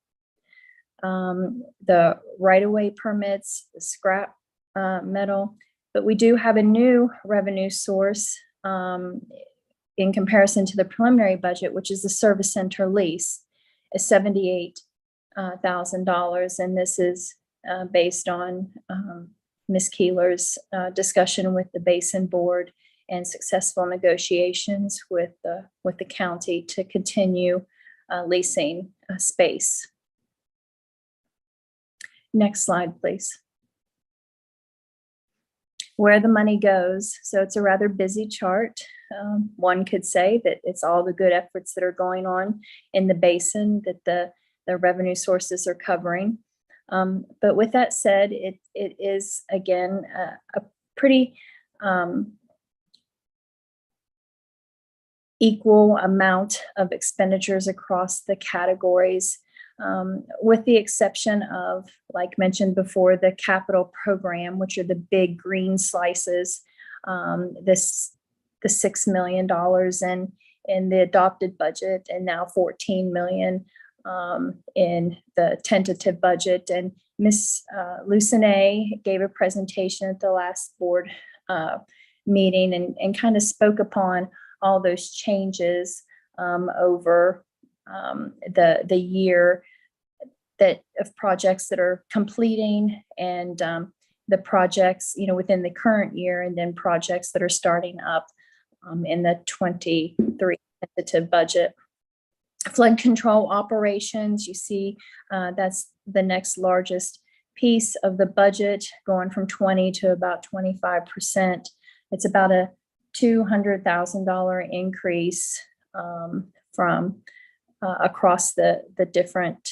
the right-of-way permits, the scrap metal. But we do have a new revenue source in comparison to the preliminary budget, which is the service center lease, is $78,000. And this is based on Ms. Keeler's discussion with the Basin Board and successful negotiations with the county to continue leasing space. Next slide, please. Where the money goes. So it's a rather busy chart. One could say that it's all the good efforts that are going on in the basin that the revenue sources are covering. But with that said, it is, again, a pretty equal amount of expenditures across the categories, with the exception of, like mentioned before, the capital program, which are the big green slices, the $6 million in the adopted budget, and now $14 million in the tentative budget. And Ms. Lucenay gave a presentation at the last board meeting and kind of spoke upon all those changes over the year that of projects that are completing and the projects, within the current year, and then projects that are starting up in the 23 tentative budget. Flood control operations, you see, that's the next largest piece of the budget, going from 20 to about 25%. It's about a $200,000 increase from across the different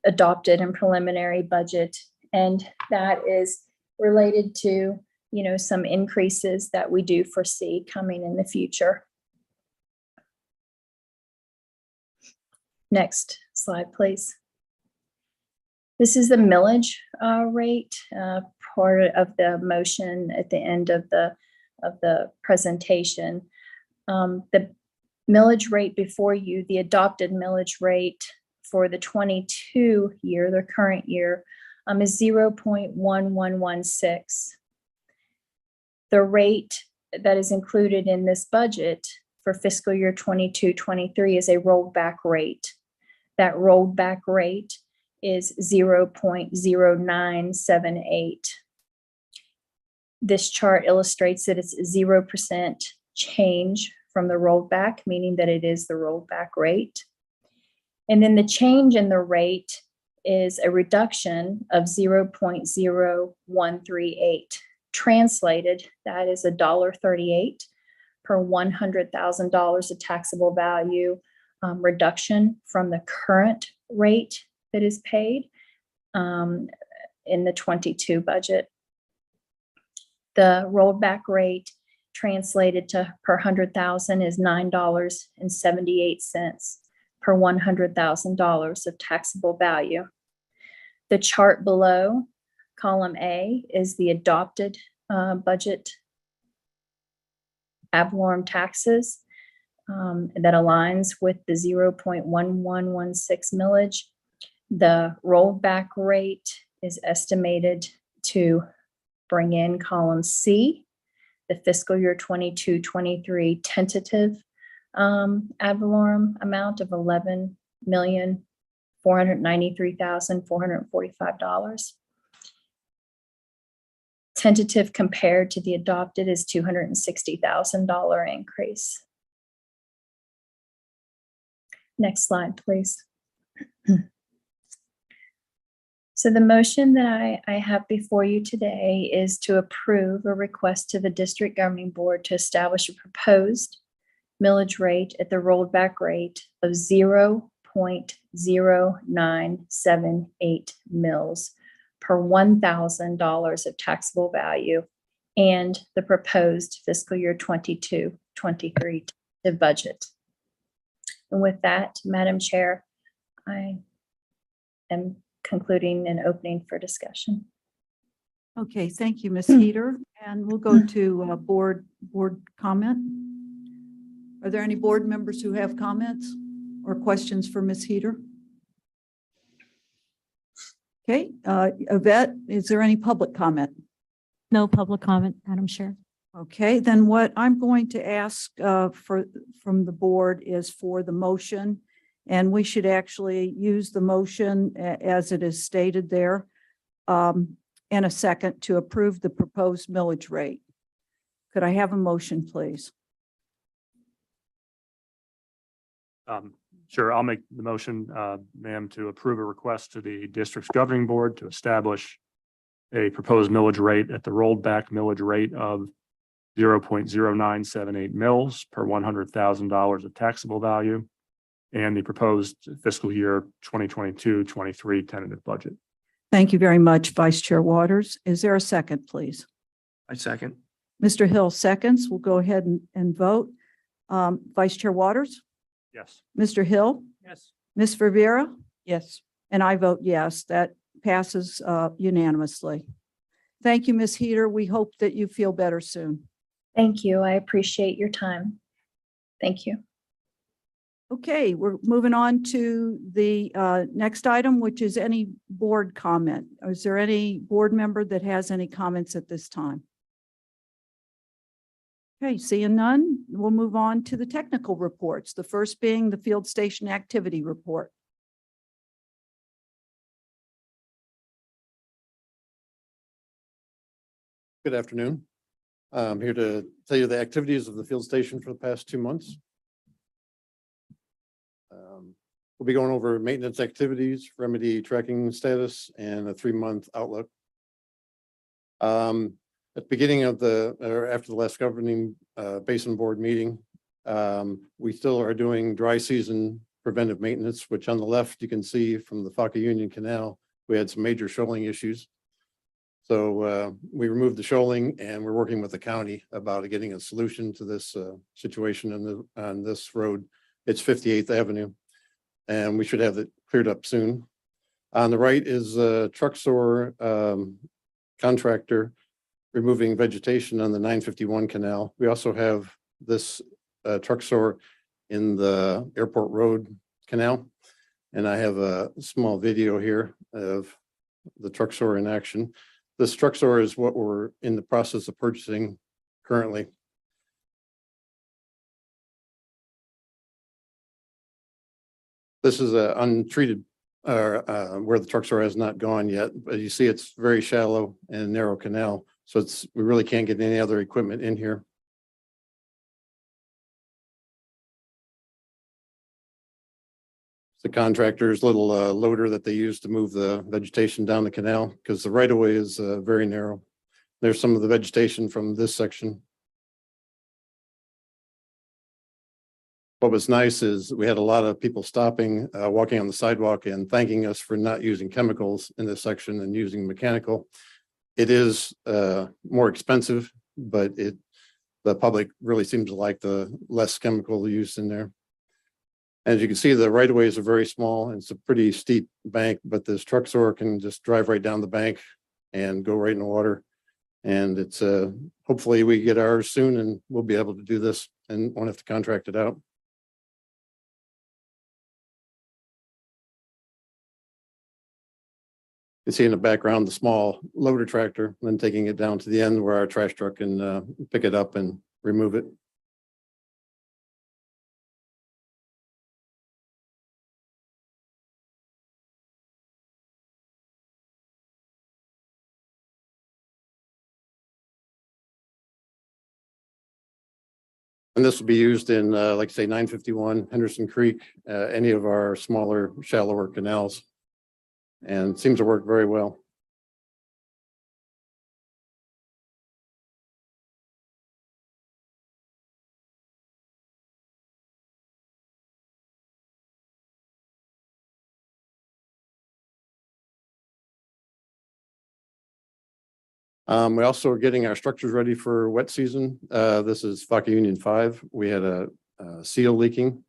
adopted and preliminary budget. And that is related to, some increases that we do foresee coming in the future. Next slide, please. This is the millage rate, part of the motion at the end of the presentation. The millage rate before you, the adopted millage rate for the 22 year, the current year, is 0.1116. The rate that is included in this budget for fiscal year 22-23 is a rolled back rate. That rolled back rate is 0.0978. This chart illustrates that it's 0% change from the rolled back, meaning that it is the rolled back rate. And then the change in the rate is a reduction of 0.0138. Translated, that is $1.38 per $100,000 of taxable value reduction from the current rate that is paid in the 22 budget. The rolled back rate translated to per 100,000 is $9.78 per $100,000 of taxable value. The chart below, column A, is the adopted budget ad valorem taxes that aligns with the 0.1116 millage. The rollback rate is estimated to bring in column C, the fiscal year 22-23 tentative ad valorem amount of $11,493,445. Tentative compared to the adopted is $260,000 increase. Next slide, please. So the motion that I have before you today is to approve a request to the district governing board to establish a proposed millage rate at the rolled back rate of 0.0978 mils per $1,000 of taxable value and the proposed fiscal year 22-23 budget. And with that, Madam Chair, I am concluding and opening for discussion. Okay, thank you, Ms. Heater. And we'll go to board comment. Are there any board members who have comments or questions for Ms. Heater? Okay, Yvette, is there any public comment? No public comment, Madam Chair. Okay, then what I'm going to ask from the board is for the motion, and we should actually use the motion as it is stated there in a second to approve the proposed millage rate. Could I have a motion, please? Sure, I'll make the motion, ma'am, to approve a request to the district's governing board to establish a proposed millage rate at the rolled back millage rate of 0.0978 mils per $100,000 of taxable value and the proposed fiscal year 2022-23 tentative budget. Thank you very much, Vice Chair Waters. Is there a second, please? I second. Mr. Hill seconds. We'll go ahead and vote. Vice Chair Waters? Yes. Mr. Hill? Yes. Ms. Rivera? Yes. And I vote yes. That passes unanimously. Thank you, Ms. Heater. We hope that you feel better soon. Thank you. I appreciate your time. Thank you. Okay, we're moving on to the next item, which is any board comment. Is there any board member that has any comments at this time? Okay, seeing none, we'll move on to the technical reports. The first being the field station activity report. Good afternoon. I'm here to tell you the activities of the field station for the past 2 months. We'll be going over maintenance activities, remedy tracking status, and a 3-month outlook. At the beginning of or after the last governing basin board meeting, we still are doing dry season preventive maintenance, which on the left you can see from the Faka Union Canal, we had some major shoaling issues. So we removed the shoaling and we're working with the county about getting a solution to this situation on this road. It's 58th Avenue. And we should have it cleared up soon. On the right is a truck sewer contractor removing vegetation on the 951 canal. We also have this truck sewer in the Airport Road Canal. And I have a small video here of the truck sewer in action. This truck sewer is what we're in the process of purchasing currently. This is a untreated where the truck sewer has not gone yet, but you see it's very shallow and narrow canal. So we really can't get any other equipment in here. The contractor's little loader that they use to move the vegetation down the canal because the right of way is very narrow. There's some of the vegetation from this section. What was nice is we had a lot of people stopping, walking on the sidewalk and thanking us for not using chemicals in this section and using mechanical. It is more expensive, but the public really seems to like the less chemical use in there. As you can see, the right of ways are very small. It's a pretty steep bank, but this truck sewer can just drive right down the bank and go right in the water. And it's hopefully we get ours soon and we'll be able to do this and won't have to contract it out. You see in the background the small loader tractor, and then taking it down to the end where our trash truck can pick it up and remove it. And this will be used in, like say, 951, Henderson Creek, any of our smaller, shallower canals. And seems to work very well. We also are getting our structures ready for wet season. This is Faka Union 5. We had a seal leaking.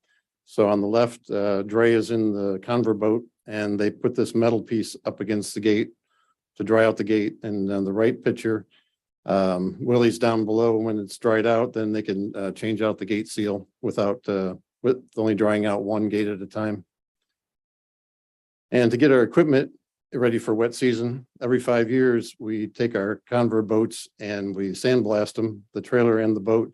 So on the left, Dre is in the conver boat and they put this metal piece up against the gate to dry out the gate. And on the right picture, Willie's down below. When it's dried out, then they can change out the gate seal with only drying out one gate at a time. And to get our equipment ready for wet season, every 5 years, we take our conver boats and we sandblast them, the trailer and the boat,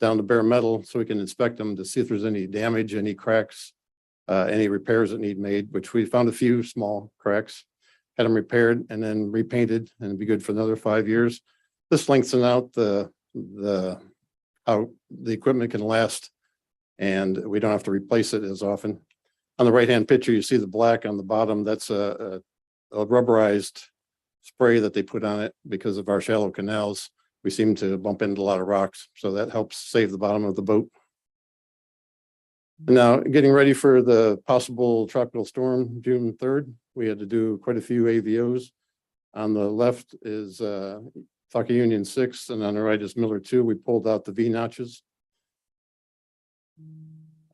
down to bare metal so we can inspect them to see if there's any damage, any cracks, any repairs that need made, which we found a few small cracks, had them repaired and then repainted and it'd be good for another 5 years. This lengthens out how the equipment can last and we don't have to replace it as often. On the right-hand picture, you see the black on the bottom. That's a rubberized spray that they put on it because of our shallow canals. We seem to bump into a lot of rocks, so that helps save the bottom of the boat. Now, getting ready for the possible tropical storm, June 3rd, we had to do quite a few AVOs. On the left is Faka Union 6, and on the right is Miller 2. We pulled out the V notches.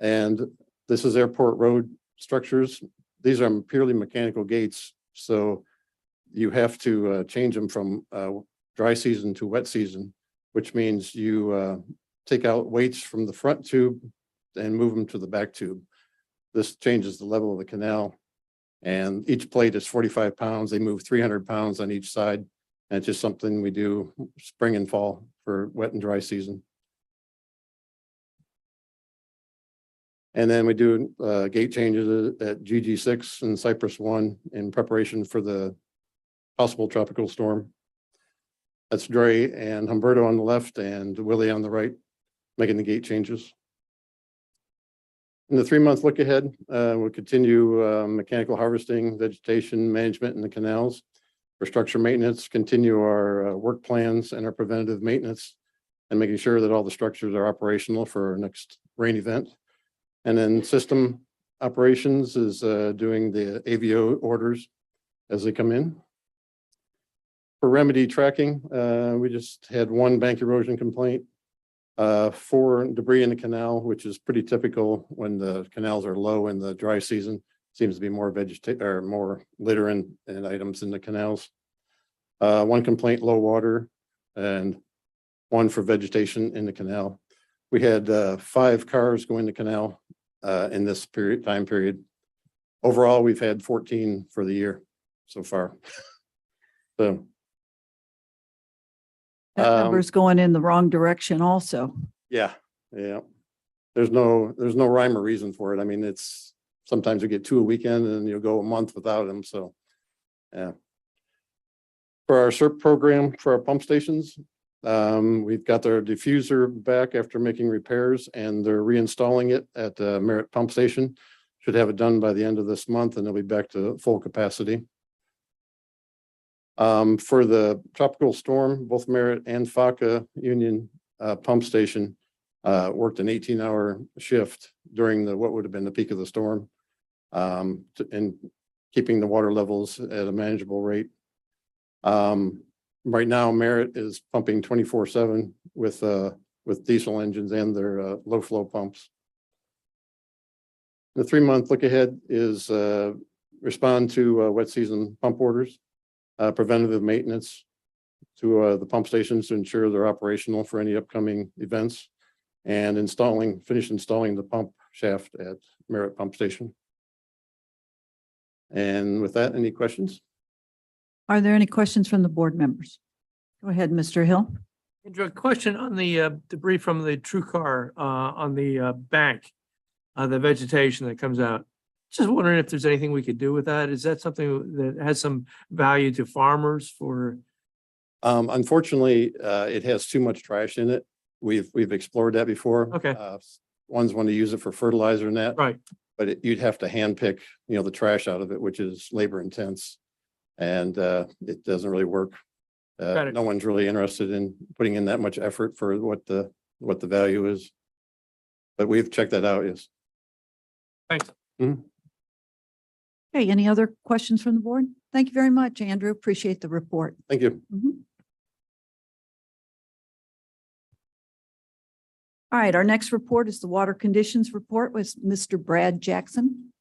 And this is Airport Road structures. These are purely mechanical gates, so you have to change them from dry season to wet season, which means you take out weights from the front tube and move them to the back tube. This changes the level of the canal, and each plate is 45 pounds. They move 300 pounds on each side, and it's just something we do spring and fall for wet and dry season. And then we do gate changes at GG6 and Cypress 1 in preparation for the possible tropical storm. That's Dre and Humberto on the left and Willie on the right, making the gate changes. In the 3-month look ahead, we'll continue mechanical harvesting, vegetation management in the canals. For structure maintenance, continue our work plans and our preventative maintenance and making sure that all the structures are operational for our next rain event. And then system operations is doing the AVO orders as they come in. For remedy tracking, we just had 1 bank erosion complaint, 4 debris in the canal, which is pretty typical when the canals are low in the dry season. Seems to be more or more litter and items in the canals. 1 complaint, low water, and 1 for vegetation in the canal. We had 5 cars go in the canal in this time period. Overall, we've had 14 for the year so far. So That number's going in the wrong direction also. yeah. There's no rhyme or reason for it. I mean, it's sometimes you get 2 a weekend and you'll go a month without them. So yeah. For our SERP program for our pump stations, we've got their diffuser back after making repairs and they're reinstalling it at the Merritt Pump Station. Should have it done by the end of this month and they'll be back to full capacity. For the tropical storm, both Merritt and FACA Union Pump Station worked an 18-hour shift during what would have been the peak of the storm and keeping the water levels at a manageable rate. Right now, Merritt is pumping 24/7 with diesel engines and their low flow pumps. The 3-month look ahead is respond to wet season pump orders, preventative maintenance to the pump stations to ensure they're operational for any upcoming events, and finish installing the pump shaft at Merritt Pump Station. And with that, any questions? Are there any questions from the board members? Go ahead, Mr. Hill. Andrew, a question on the debris from the TrueCar on the bank, the vegetation that comes out. Just wondering if there's anything we could do with that. Is that something that has some value to farmers for? Unfortunately, it has too much trash in it. We've explored that before. Okay. Ones want to use it for fertilizer and that. Right. But you'd have to hand pick, the trash out of it, which is labor intense. And it doesn't really work. No one's really interested in putting in that much effort for what the value is. But we've checked that out, yes. Thanks. Mhm. Okay, any other questions from the board? Thank you very much, Andrew. Appreciate the report. Thank you. All right, our next report is the water conditions report with Mr. Brad Jackson.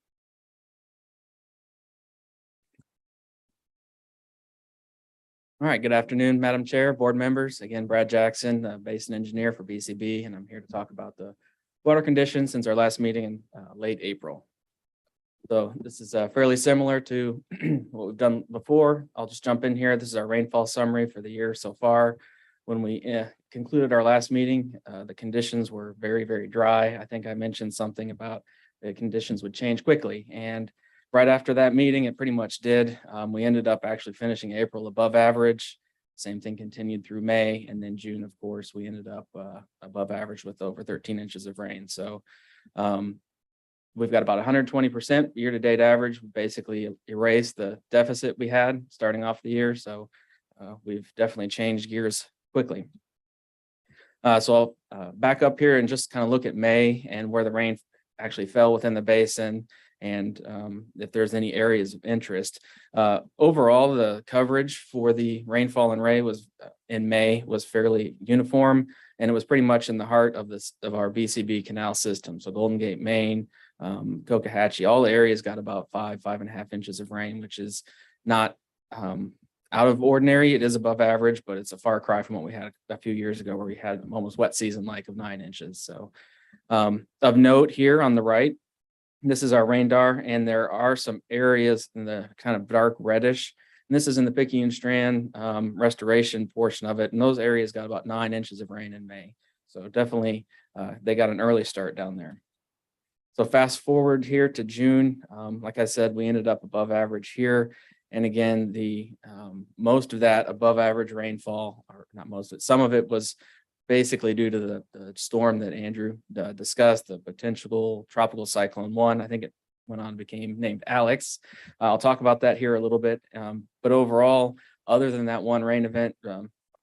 All right, good afternoon, Madam Chair, board members. Again, Brad Jackson, Basin Engineer for BCB, and I'm here to talk about the water conditions since our last meeting in late April. So this is fairly similar to what we've done before. I'll just jump in here. This is our rainfall summary for the year so far. When we concluded our last meeting, the conditions were very, very dry. I think I mentioned something about the conditions would change quickly, and right after that meeting, it pretty much did. We ended up actually finishing April above average. Same thing continued through May, and then June, of course, we ended up above average with over 13 inches of rain. So we've got about 120% year-to-date average. We basically erased the deficit we had starting off the year. So we've definitely changed gears quickly. So I'll back up here and just kind of look at May and where the rain actually fell within the basin, and if there's any areas of interest. Overall, the coverage for the rainfall and ray was in May was fairly uniform, and it was pretty much in the heart of our BCB canal system. So Golden Gate, Maine, Cocohatchee, all the areas got about 5.5 inches of rain, which is not out of ordinary. It is above average, but it's a far cry from what we had a few years ago, where we had almost wet season like of 9 inches. So of note here on the right, this is our raindar, and there are some areas in the kind of dark reddish, and this is in the Picayune Strand restoration portion of it, and those areas got about 9 inches of rain in May. So definitely they got an early start down there. So fast forward here to June, like I said, we ended up above average here. And again, the most of that above average rainfall, or not most of it, some of it was basically due to the storm that Andrew discussed, the potential tropical cyclone 1. I think it went on, became named Alex. I'll talk about that here a little bit. But overall, other than that one rain event,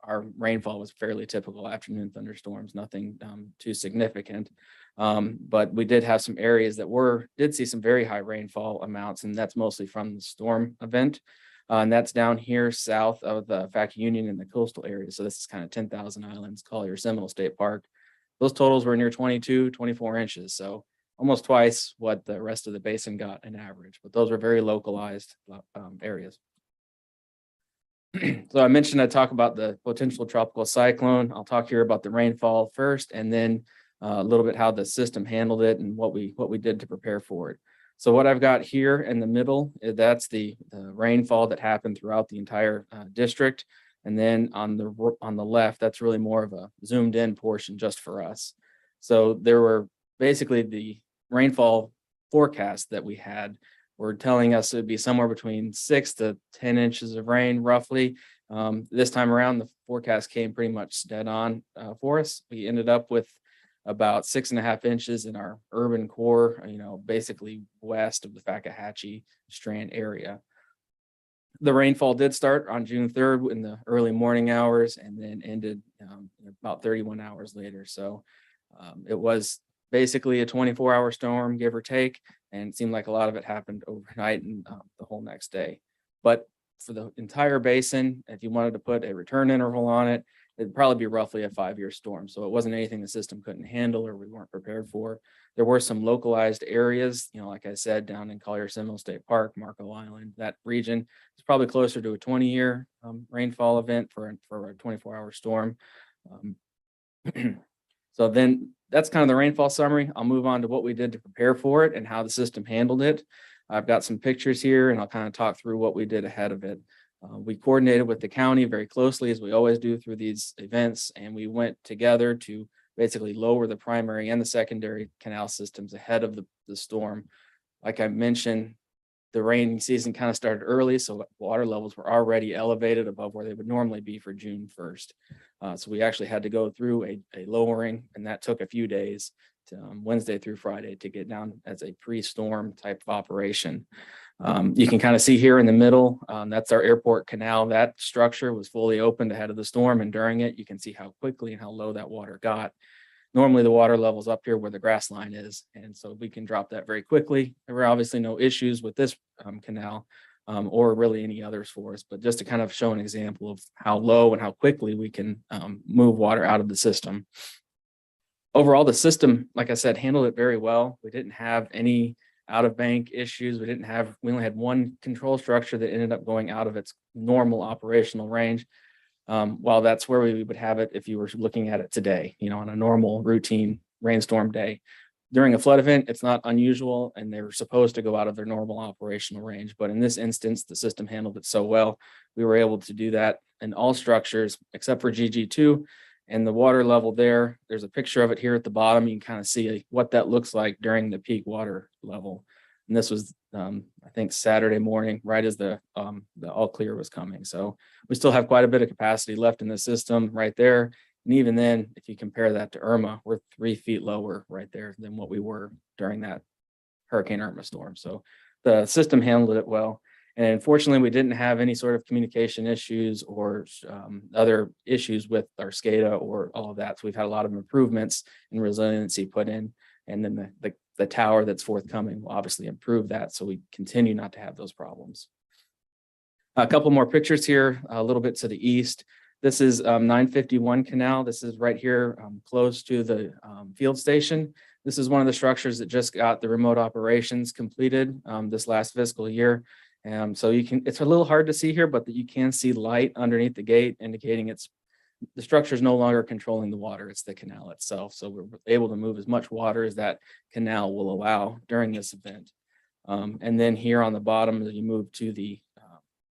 our rainfall was fairly typical afternoon thunderstorms, nothing too significant. But we did have some areas that did see some very high rainfall amounts, and that's mostly from the storm event. And that's down here south of the Fact Union in the coastal area. So this is kind of 10,000 Islands, Collier, Seminole State Park. Those totals were near 22, 24 inches. So almost twice what the rest of the basin got in average, but those were very localized areas. So I mentioned I'd talk about the potential tropical cyclone. I'll talk here about the rainfall first, and then a little bit how the system handled it and what we did to prepare for it. So what I've got here in the middle, that's the rainfall that happened throughout the entire district. And then on the left, that's really more of a zoomed in portion just for us. So there were basically the rainfall forecast that we had were telling us it would be somewhere between 6 to 10 inches of rain roughly. This time around, the forecast came pretty much dead on for us. We ended up with about 6.5 inches in our urban core, basically west of the Fakahatchee Strand area. The rainfall did start on June 3rd in the early morning hours and then ended about 31 hours later. So it was basically a 24-hour storm, give or take, and it seemed like a lot of it happened overnight and the whole next day. But for the entire basin, if you wanted to put a return interval on it, it'd probably be roughly a 5-year storm. So it wasn't anything the system couldn't handle or we weren't prepared for. There were some localized areas, like I said, down in Collier, Seminole State Park, Marco Island, that region is probably closer to a 20-year rainfall event for a 24-hour storm. So then that's kind of the rainfall summary. I'll move on to what we did to prepare for it and how the system handled it. I've got some pictures here and I'll kind of talk through what we did ahead of it. We coordinated with the county very closely, as we always do through these events, and we went together to basically lower the primary and the secondary canal systems ahead of the storm. Like I mentioned, the rainy season kind of started early, so water levels were already elevated above where they would normally be for June 1st. So we actually had to go through a lowering, and that took a few days, to, Wednesday through Friday, to get down as a pre-storm type of operation. You can kind of see here in the middle, that's our airport canal. That structure was fully opened ahead of the storm, and during it, you can see how quickly and how low that water got. Normally the water level's up here where the grass line is, and so we can drop that very quickly. There were obviously no issues with this canal or really any others for us, but just to kind of show an example of how low and how quickly we can move water out of the system. Overall, the system, like I said, handled it very well. We didn't have any out of bank issues. We only had one control structure that ended up going out of its normal operational range. While that's where we would have it if you were looking at it today, on a normal routine rainstorm day. During a flood event, it's not unusual, and they were supposed to go out of their normal operational range. But in this instance, the system handled it so well, we were able to do that in all structures except for GG2. And the water level there's a picture of it here at the bottom. You can kind of see what that looks like during the peak water level. And this was, I think, Saturday morning, right as the all clear was coming. So we still have quite a bit of capacity left in the system right there. And even then, if you compare that to Irma, we're 3 feet lower right there than what we were during that Hurricane Irma storm. So the system handled it well. And unfortunately, we didn't have any sort of communication issues or other issues with our SCADA or all of that. So we've had a lot of improvements and resiliency put in. And then the tower that's forthcoming will obviously improve that, so we continue not to have those problems. A couple more pictures here, a little bit to the east. This is 951 Canal. This is right here close to the field station. This is one of the structures that just got the remote operations completed this last fiscal year. So it's a little hard to see here, but you can see light underneath the gate indicating the structure is no longer controlling the water, it's the canal itself. So we're able to move as much water as that canal will allow during this event. And then here on the bottom, as you move to the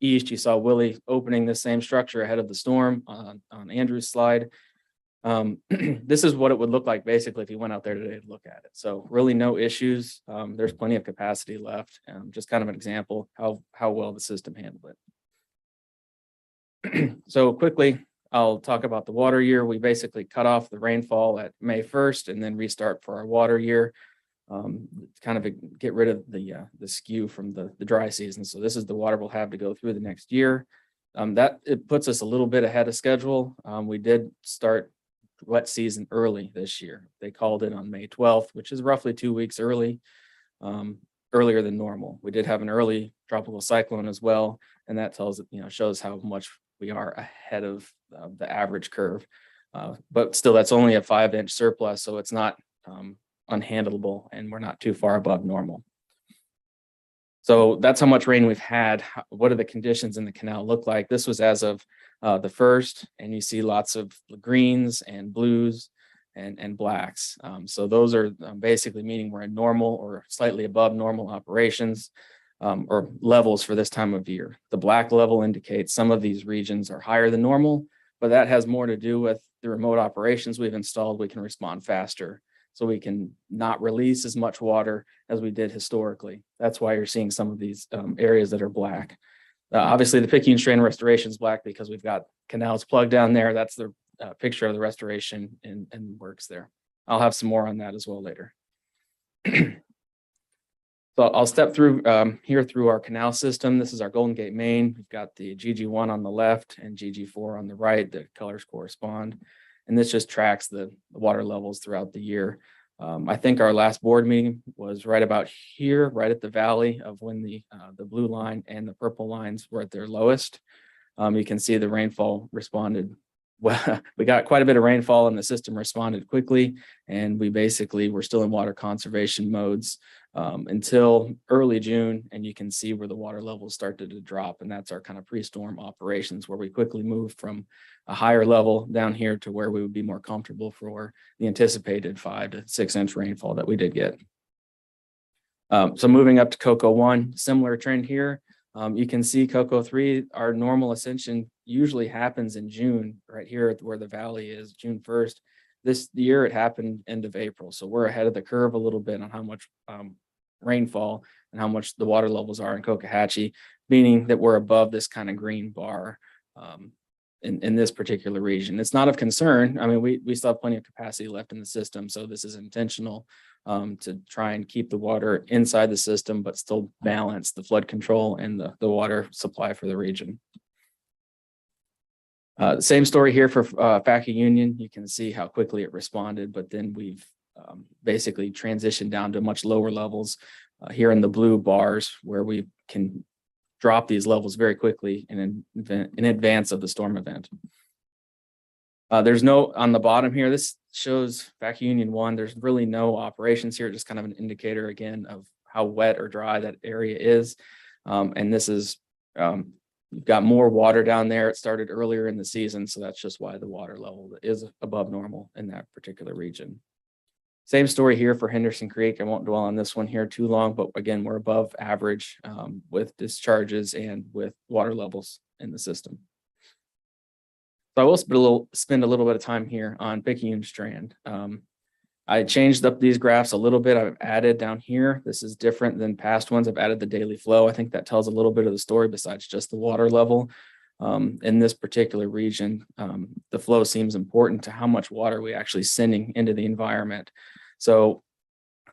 east, you saw Willie opening the same structure ahead of the storm on Andrew's slide. This is what it would look like basically if you went out there today to look at it. So really no issues. There's plenty of capacity left. Just kind of an example how well the system handled it. So quickly, I'll talk about the water year. We basically cut off the rainfall at May 1st and then restart for our water year. Kind of get rid of the skew from the dry season. So this is the water we'll have to go through the next year. That it puts us a little bit ahead of schedule. We did start wet season early this year. They called it on May 12th, which is roughly 2 weeks early, earlier than normal. We did have an early tropical cyclone as well, and that shows how much we are ahead of the average curve. But still, that's only a 5-inch surplus, so it's not unhandleable, and we're not too far above normal. So that's how much rain we've had. What do the conditions in the canal look like? This was as of the 1st, and you see lots of greens and blues and blacks. So those are basically meaning we're in normal or slightly above normal operations or levels for this time of year. The black level indicates some of these regions are higher than normal, but that has more to do with the remote operations we've installed. We can respond faster, so we can not release as much water as we did historically. That's why you're seeing some of these areas that are black. Obviously, the picayune strain restoration is black because we've got canals plugged down there. That's the picture of the restoration and works there. I'll have some more on that as well later. So I'll step through here through our canal system. This is our Golden Gate main. We've got the GG1 on the left and GG4 on the right. The colors correspond. And this just tracks the water levels throughout the year. I think our last board meeting was right about here, right at the valley of when the blue line and the purple lines were at their lowest. You can see the rainfall responded well. We got quite a bit of rainfall and the system responded quickly, and we basically were still in water conservation modes until early June, and you can see where the water levels started to drop, and that's our kind of pre-storm operations where we quickly moved from a higher level down here to where we would be more comfortable for the anticipated 5 to 6 inch rainfall that we did get. So moving up to Cocoa 1, similar trend here. You can see Cocoa 3, our normal ascension usually happens in June, right here where the valley is, June 1st. This year it happened end of April. So we're ahead of the curve a little bit on how much rainfall and how much the water levels are in Cocohatchee, meaning that we're above this kind of green bar in this particular region. It's not of concern. I mean, we still have plenty of capacity left in the system. So this is intentional to try and keep the water inside the system, but still balance the flood control and the water supply for the region. Same story here for Faka Union. You can see how quickly it responded, but then we've basically transitioned down to much lower levels here in the blue bars where we can drop these levels very quickly in advance of the storm event. There's no, on the bottom here, this shows Faka Union 1. There's really no operations here, just kind of an indicator again of how wet or dry that area is. And this is, you've got more water down there. It started earlier in the season, so that's just why the water level is above normal in that particular region. Same story here for Henderson Creek. I won't dwell on this one here too long, but again, we're above average with discharges and with water levels in the system. So I will spend a little bit of time here on picayune strand. I changed up these graphs a little bit. I've added down here. This is different than past ones. I've added the daily flow. I think that tells a little bit of the story besides just the water level. In this particular region, the flow seems important to how much water we actually sending into the environment. So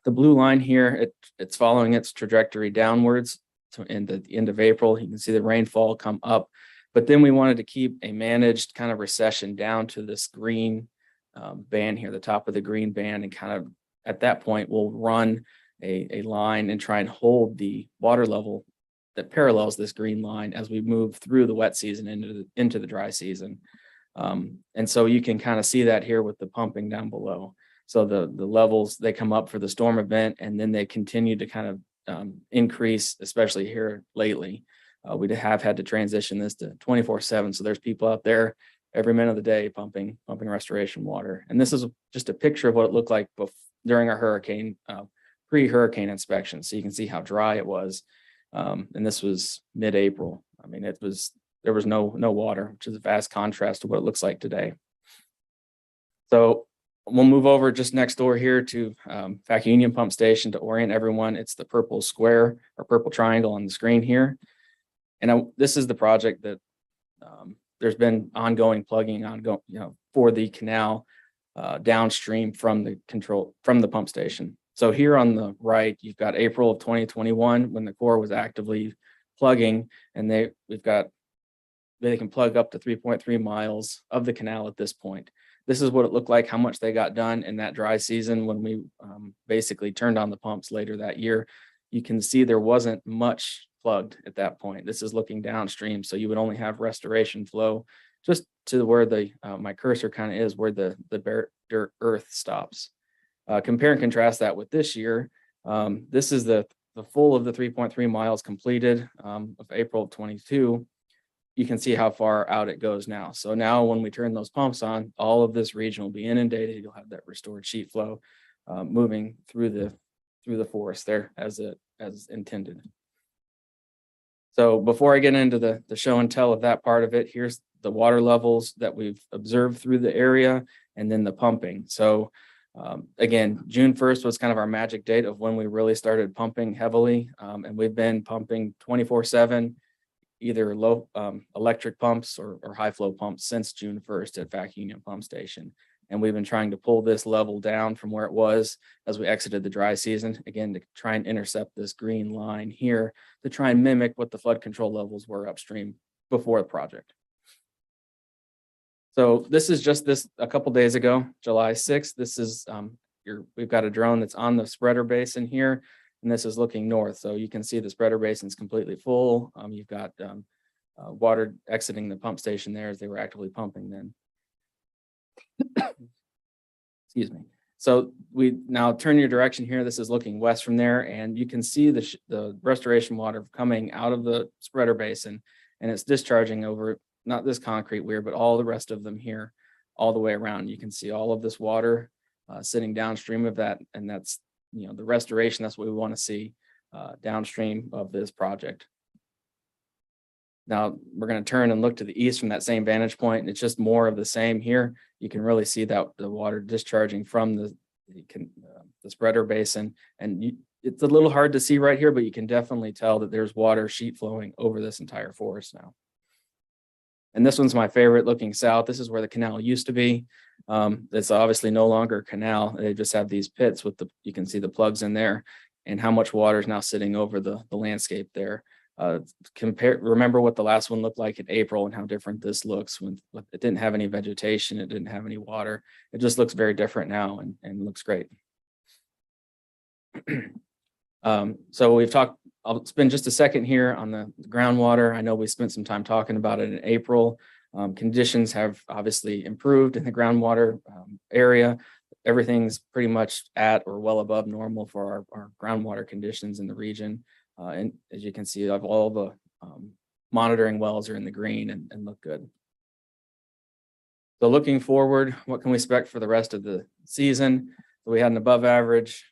the blue line here, it's following its trajectory downwards to the end of April. You can see the rainfall come up, but then we wanted to keep a managed kind of recession down to this green band here, the top of the green band, and kind of at that point we'll run a line and try and hold the water level that parallels this green line as we move through the wet season into the dry season. And so you can kind of see that here with the pumping down below. So the levels, they come up for the storm event and then they continue to kind of increase, especially here lately. We have had to transition this to 24/7. So there's people out there every minute of the day pumping restoration water. And this is just a picture of what it looked like during our hurricane, pre-hurricane inspection. So you can see how dry it was. And this was mid-April. I mean, there was no water, which is a vast contrast to what it looks like today. So we'll move over just next door here to Vac Union Pump Station to orient everyone. It's the purple square or purple triangle on the screen here. And this is the project that there's been ongoing plugging for the canal downstream from the pump station. So here on the right, you've got April of 2021 when the Corps was actively plugging, and they can plug up to 3.3 miles of the canal at this point. This is what it looked like, how much they got done in that dry season when we basically turned on the pumps later that year. You can see there wasn't much plugged at that point. This is looking downstream, so you would only have restoration flow just to where my cursor kind of is, where the bare dirt earth stops. Compare and contrast that with this year. This is the full of the 3.3 miles completed of April of 22. You can see how far out it goes now. So now when we turn those pumps on, all of this region will be inundated. You'll have that restored sheet flow moving through the forest there as intended. So before I get into the show and tell of that part of it, here's the water levels that we've observed through the area and then the pumping. So again, June 1st was kind of our magic date of when we really started pumping heavily. And we've been pumping 24/7, either low electric pumps or high flow pumps since June 1st at Vac Union Pump Station. And we've been trying to pull this level down from where it was as we exited the dry season, again, to try and intercept this green line here to try and mimic what the flood control levels were upstream before the project. So this is just a couple days ago, July 6th. This is we've got a drone that's on the spreader basin here, and this is looking north. So you can see the spreader basin is completely full. You've got water exiting the pump station there as they were actively pumping then. Excuse me. So we now turn your direction here. This is looking west from there, and you can see the restoration water coming out of the spreader basin, and it's discharging over not this concrete weir, but all the rest of them here, all the way around. You can see all of this water sitting downstream of that, and that's the restoration. That's what we want to see downstream of this project. Now we're going to turn and look to the east from that same vantage point, and it's just more of the same here. You can really see that the water discharging from the spreader basin, and it's a little hard to see right here, but you can definitely tell that there's water sheet flowing over this entire forest now. And this one's my favorite, looking south. This is where the canal used to be. It's obviously no longer a canal. They just have these pits with you can see the plugs in there, and how much water is now sitting over the landscape there. Remember what the last one looked like in April and how different this looks when it didn't have any vegetation, it didn't have any water. It just looks very different now and looks great. So we've talked, I'll spend just a second here on the groundwater. I know we spent some time talking about it in April. Conditions have obviously improved in the groundwater area. Everything's pretty much at or well above normal for our groundwater conditions in the region. And as you can see, all the monitoring wells are in the green and look good. So looking forward, what can we expect for the rest of the season? So we had an above average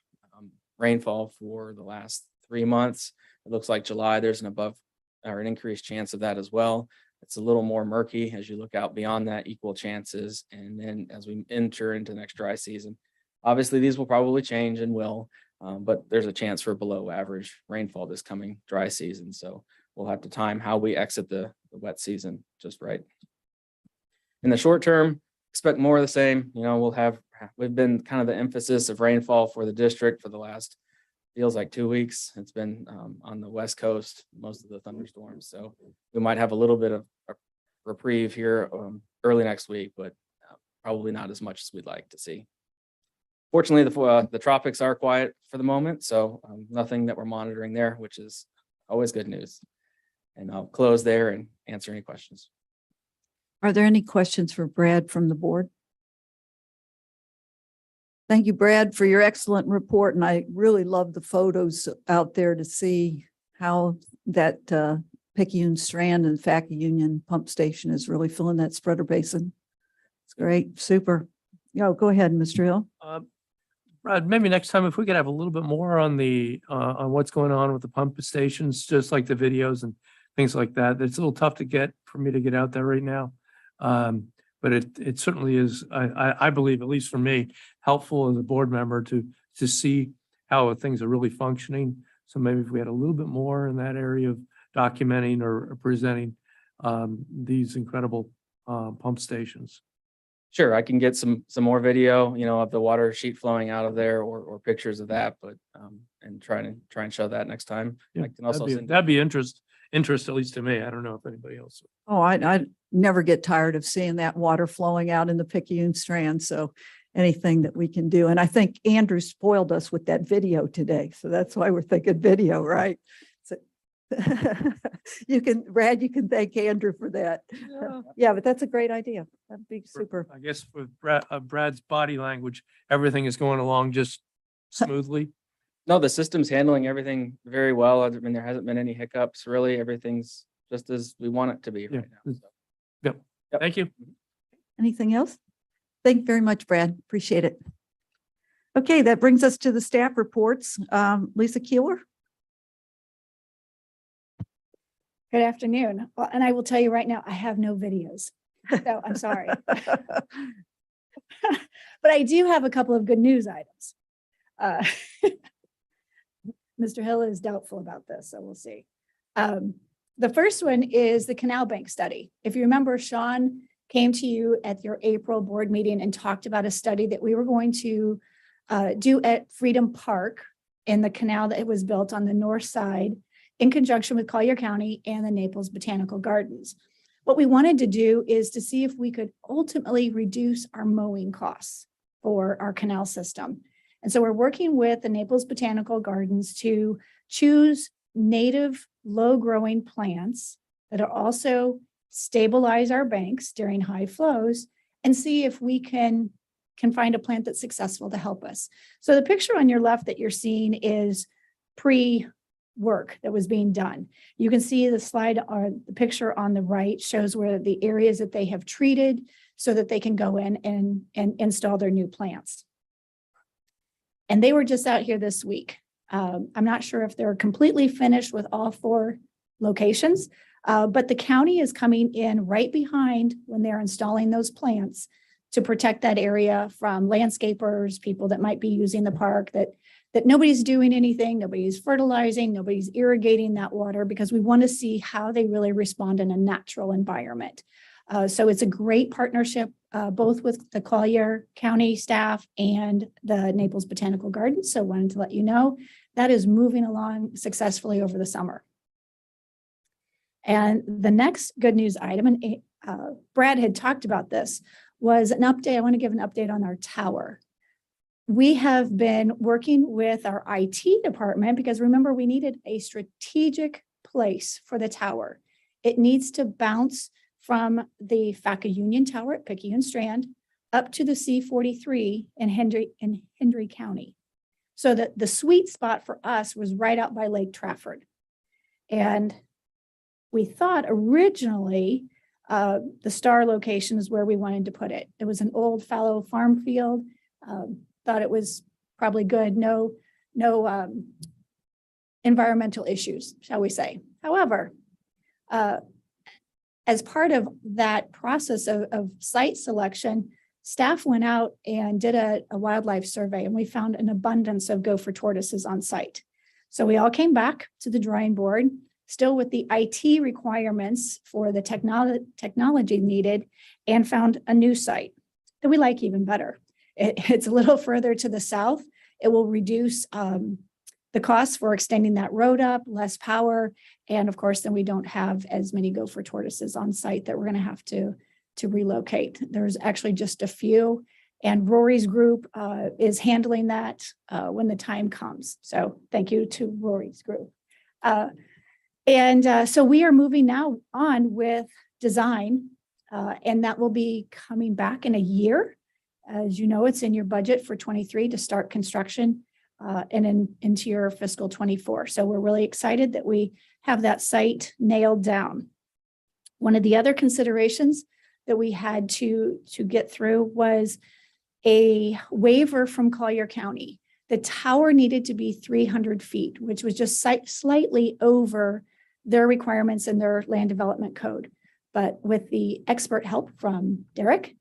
rainfall for the last 3 months. It looks like July, there's an increased chance of that as well. It's a little more murky as you look out beyond that, equal chances. And then as we enter into the next dry season, obviously these will probably change and will. But there's a chance for below average rainfall this coming dry season. So we'll have to time how we exit the wet season just right. In the short term, expect more of the same. We've been kind of the emphasis of rainfall for the district for the last, feels like 2 weeks. It's been on the West Coast, most of the thunderstorms. So we might have a little bit of a reprieve here early next week, but probably not as much as we'd like to see. Fortunately, the tropics are quiet for the moment, so nothing that we're monitoring there, which is always good news. And I'll close there and answer any questions. Are there any questions for Brad from the board? Thank you, Brad, for your excellent report. And I really love the photos out there to see how that Picayune Strand and Vac Union pump station is really filling that spreader basin. It's great. Super. Go ahead, Mr. Hill. Brad, maybe next time if we could have a little bit more on on what's going on with the pump stations, just like the videos and things like that. It's a little tough for me to get out there right now. but it certainly is, I believe, at least for me, helpful as a board member to see how things are really functioning. So maybe if we had a little bit more in that area of documenting or presenting these incredible pump stations. Sure, I can get some more video, of the water sheet flowing out of there or pictures of that, but and try and show that next time. Yeah, I can also send. that'd be interest, at least to me. I don't know if anybody else. Oh, I never get tired of seeing that water flowing out in the Picayune Strand. So anything that we can do. And I think Andrew spoiled us with that video today. So that's why we're thinking video, right? So Brad, you can thank Andrew for that. Yeah, but that's a great idea. That'd be super. I guess with Brad's body language, everything is going along just smoothly. No, the system's handling everything very well. I mean, there hasn't been any hiccups, really. Everything's just as we want it to be right now. So. Yep. Thank you. Anything else? Thank you very much, Brad. Appreciate it. Okay, that brings us to the staff reports. Lisa Keeler. Good afternoon. Well, and I will tell you right now, I have no videos. So I'm sorry. But I do have a couple of good news items. Mr. Hill is doubtful about this, so we'll see. The first one is the Canal Bank study. If you remember, Sean came to you at your April board meeting and talked about a study that we were going to do at Freedom Park in the canal that was built on the north side in conjunction with Collier County and the Naples Botanical Gardens. What we wanted to do is to see if we could ultimately reduce our mowing costs for our canal system. And so we're working with the Naples Botanical Gardens to choose native low-growing plants that are also stabilize our banks during high flows and see if we can find a plant that's successful to help us. So the picture on your left that you're seeing is pre-work that was being done. You can see the slide or the picture on the right shows where the areas that they have treated so that they can go in and install their new plants. And they were just out here this week. I'm not sure if they're completely finished with all 4 locations, but the county is coming in right behind when they're installing those plants to protect that area from landscapers, people that might be using the park, that nobody's doing anything, nobody's fertilizing, nobody's irrigating that water, because we want to see how they really respond in a natural environment. So it's a great partnership, both with the Collier County staff and the Naples Botanical Gardens. So wanted to let you know that is moving along successfully over the summer. And the next good news item, and Brad had talked about this, was an update. I want to give an update on our tower. We have been working with our IT department because remember, we needed a strategic place for the tower. It needs to bounce from the FACA Union Tower at Picayune Strand up to the C-43 in Hendry County. So that the sweet spot for us was right out by Lake Trafford. And we thought originally the star location is where we wanted to put it. It was an old fallow farm field. Thought it was probably good. No environmental issues, shall we say. However, as part of that process of site selection, staff went out and did a wildlife survey, and we found an abundance of gopher tortoises on site. So we all came back to the drawing board, still with the IT requirements for the technology needed, and found a new site that we like even better. It's a little further to the south. It will reduce the costs for extending that road up, less power, and of course, then we don't have as many gopher tortoises on site that we're going to have to relocate. There's actually just a few, and Rory's group is handling that when the time comes. So thank you to Rory's group. So we are moving now on with design, and that will be coming back in a year. As you know, it's in your budget for 23 to start construction and into your fiscal 24. So we're really excited that we have that site nailed down. One of the other considerations that we had to get through was a waiver from Collier County. The tower needed to be 300 feet, which was just slightly over their requirements in their land development code. But with the expert help from Derek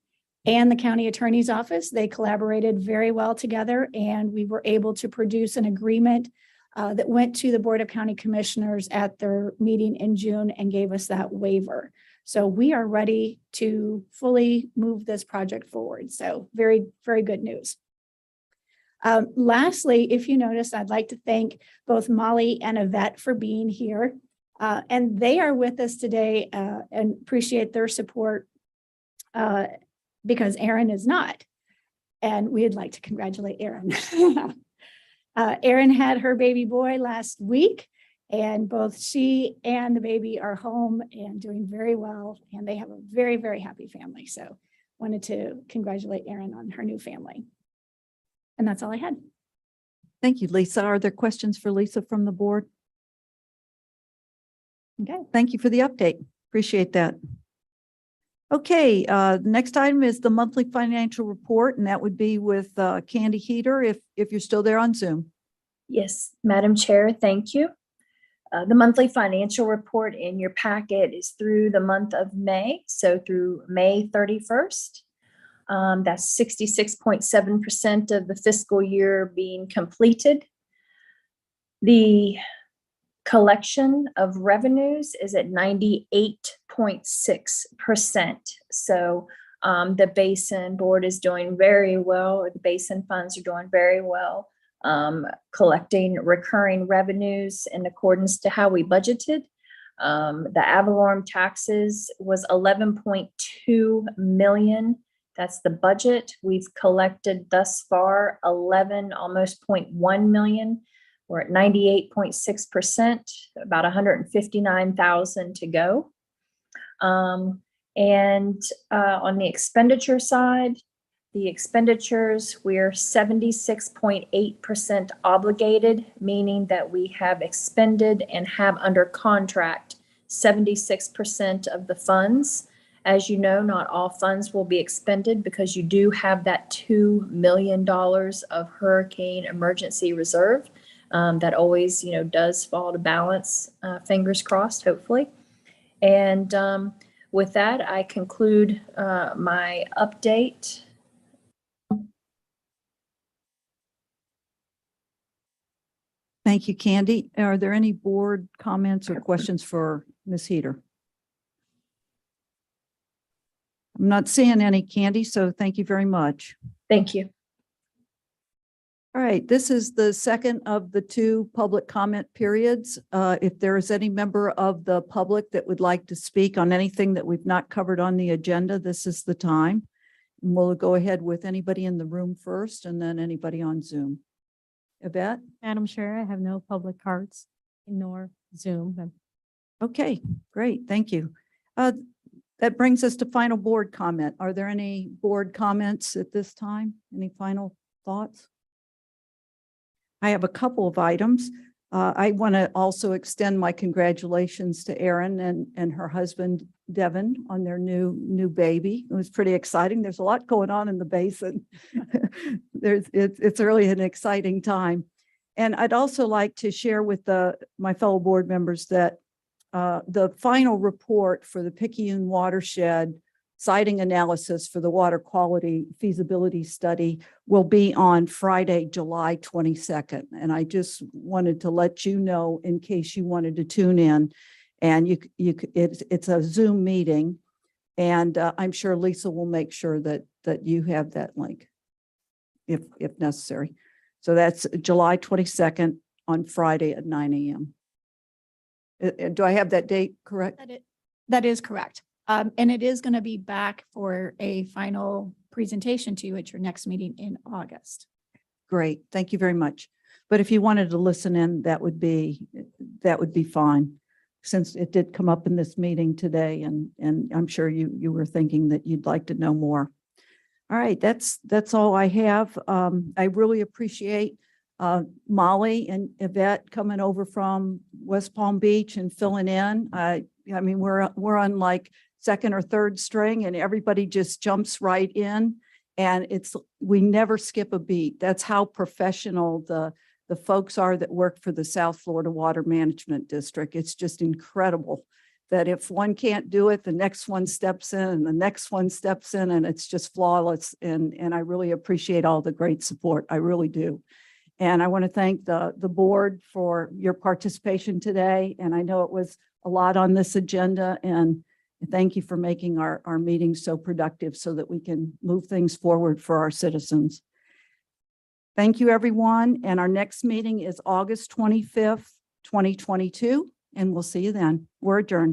and the county attorney's office, they collaborated very well together, and we were able to produce an agreement that went to the Board of County Commissioners at their meeting in June and gave us that waiver. So we are ready to fully move this project forward. So very, very good news. Lastly, if you notice, I'd like to thank both Molly and Yvette for being here. And they are with us today and appreciate their support because Erin is not. And we'd like to congratulate Erin. Erin had her baby boy last week, and both she and the baby are home and doing very well. And they have a very, very happy family. So wanted to congratulate Erin on her new family. And that's all I had. Thank you, Lisa. Are there questions for Lisa from the board? Okay, thank you for the update. Appreciate that. Okay, the next item is the monthly financial report, and that would be with Candy Heater, if you're still there on Zoom. Yes, Madam Chair, thank you. The monthly financial report in your packet is through the month of May, so through May 31st. That's 66.7% of the fiscal year being completed. The collection of revenues is at 98.6%. So the Basin Board is doing very well, or the Basin funds are doing very well, collecting recurring revenues in accordance to how we budgeted. The ad valorem taxes was 11.2 million. That's the budget. We've collected thus far almost 0.1 million. We're at 98.6%, about 159,000 to go. And on the expenditure side, the expenditures, we're 76.8% obligated, meaning that we have expended and have under contract 76% of the funds. As you know, not all funds will be expended because you do have that $2 million of hurricane emergency reserve. That always, does fall to balance, fingers crossed, hopefully. And with that, I conclude my update. Thank you, Candy. Are there any board comments or questions for Ms. Heater? I'm not seeing any, Candy, so thank you very much. Thank you. All right, this is the second of the two public comment periods. If there is any member of the public that would like to speak on anything that we've not covered on the agenda, this is the time. And we'll go ahead with anybody in the room first and then anybody on Zoom. Yvette? Madam Chair, I have no public cards nor Zoom. Okay, great. Thank you. That brings us to final board comment. Are there any board comments at this time? Any final thoughts? I have a couple of items. I want to also extend my congratulations to Erin and her husband, Devin, on their new baby. It was pretty exciting. There's a lot going on in the Basin. It's really an exciting time. And I'd also like to share with my fellow board members that the final report for the Picayune watershed siting analysis for the water quality feasibility study will be on Friday, July 22nd. And I just wanted to let you know in case you wanted to tune in. And it's a Zoom meeting, and I'm sure Lisa will make sure that you have that link if necessary. So that's July 22nd on Friday at 9 a.m. Do I have that date correct? That is correct. And it is going to be back for a final presentation to you at your next meeting in August. Great. Thank you very much. But if you wanted to listen in, that would be fine, since it did come up in this meeting today, and I'm sure you were thinking that you'd like to know more. All right, that's all I have. I really appreciate Molly and Yvette coming over from West Palm Beach and filling in. I mean, we're on like second or third string, and everybody just jumps right in, and we never skip a beat. That's how professional the folks are that work for the South Florida Water Management District. It's just incredible. that if one can't do it, the next one steps in and the next one steps in, and it's just flawless. And I really appreciate all the great support. I really do. And I want to thank the board for your participation today. And I know it was a lot on this agenda, and thank you for making our meetings so productive so that we can move things forward for our citizens. Thank you, everyone. And our next meeting is August 25th, 2022, and we'll see you then. We're adjourned.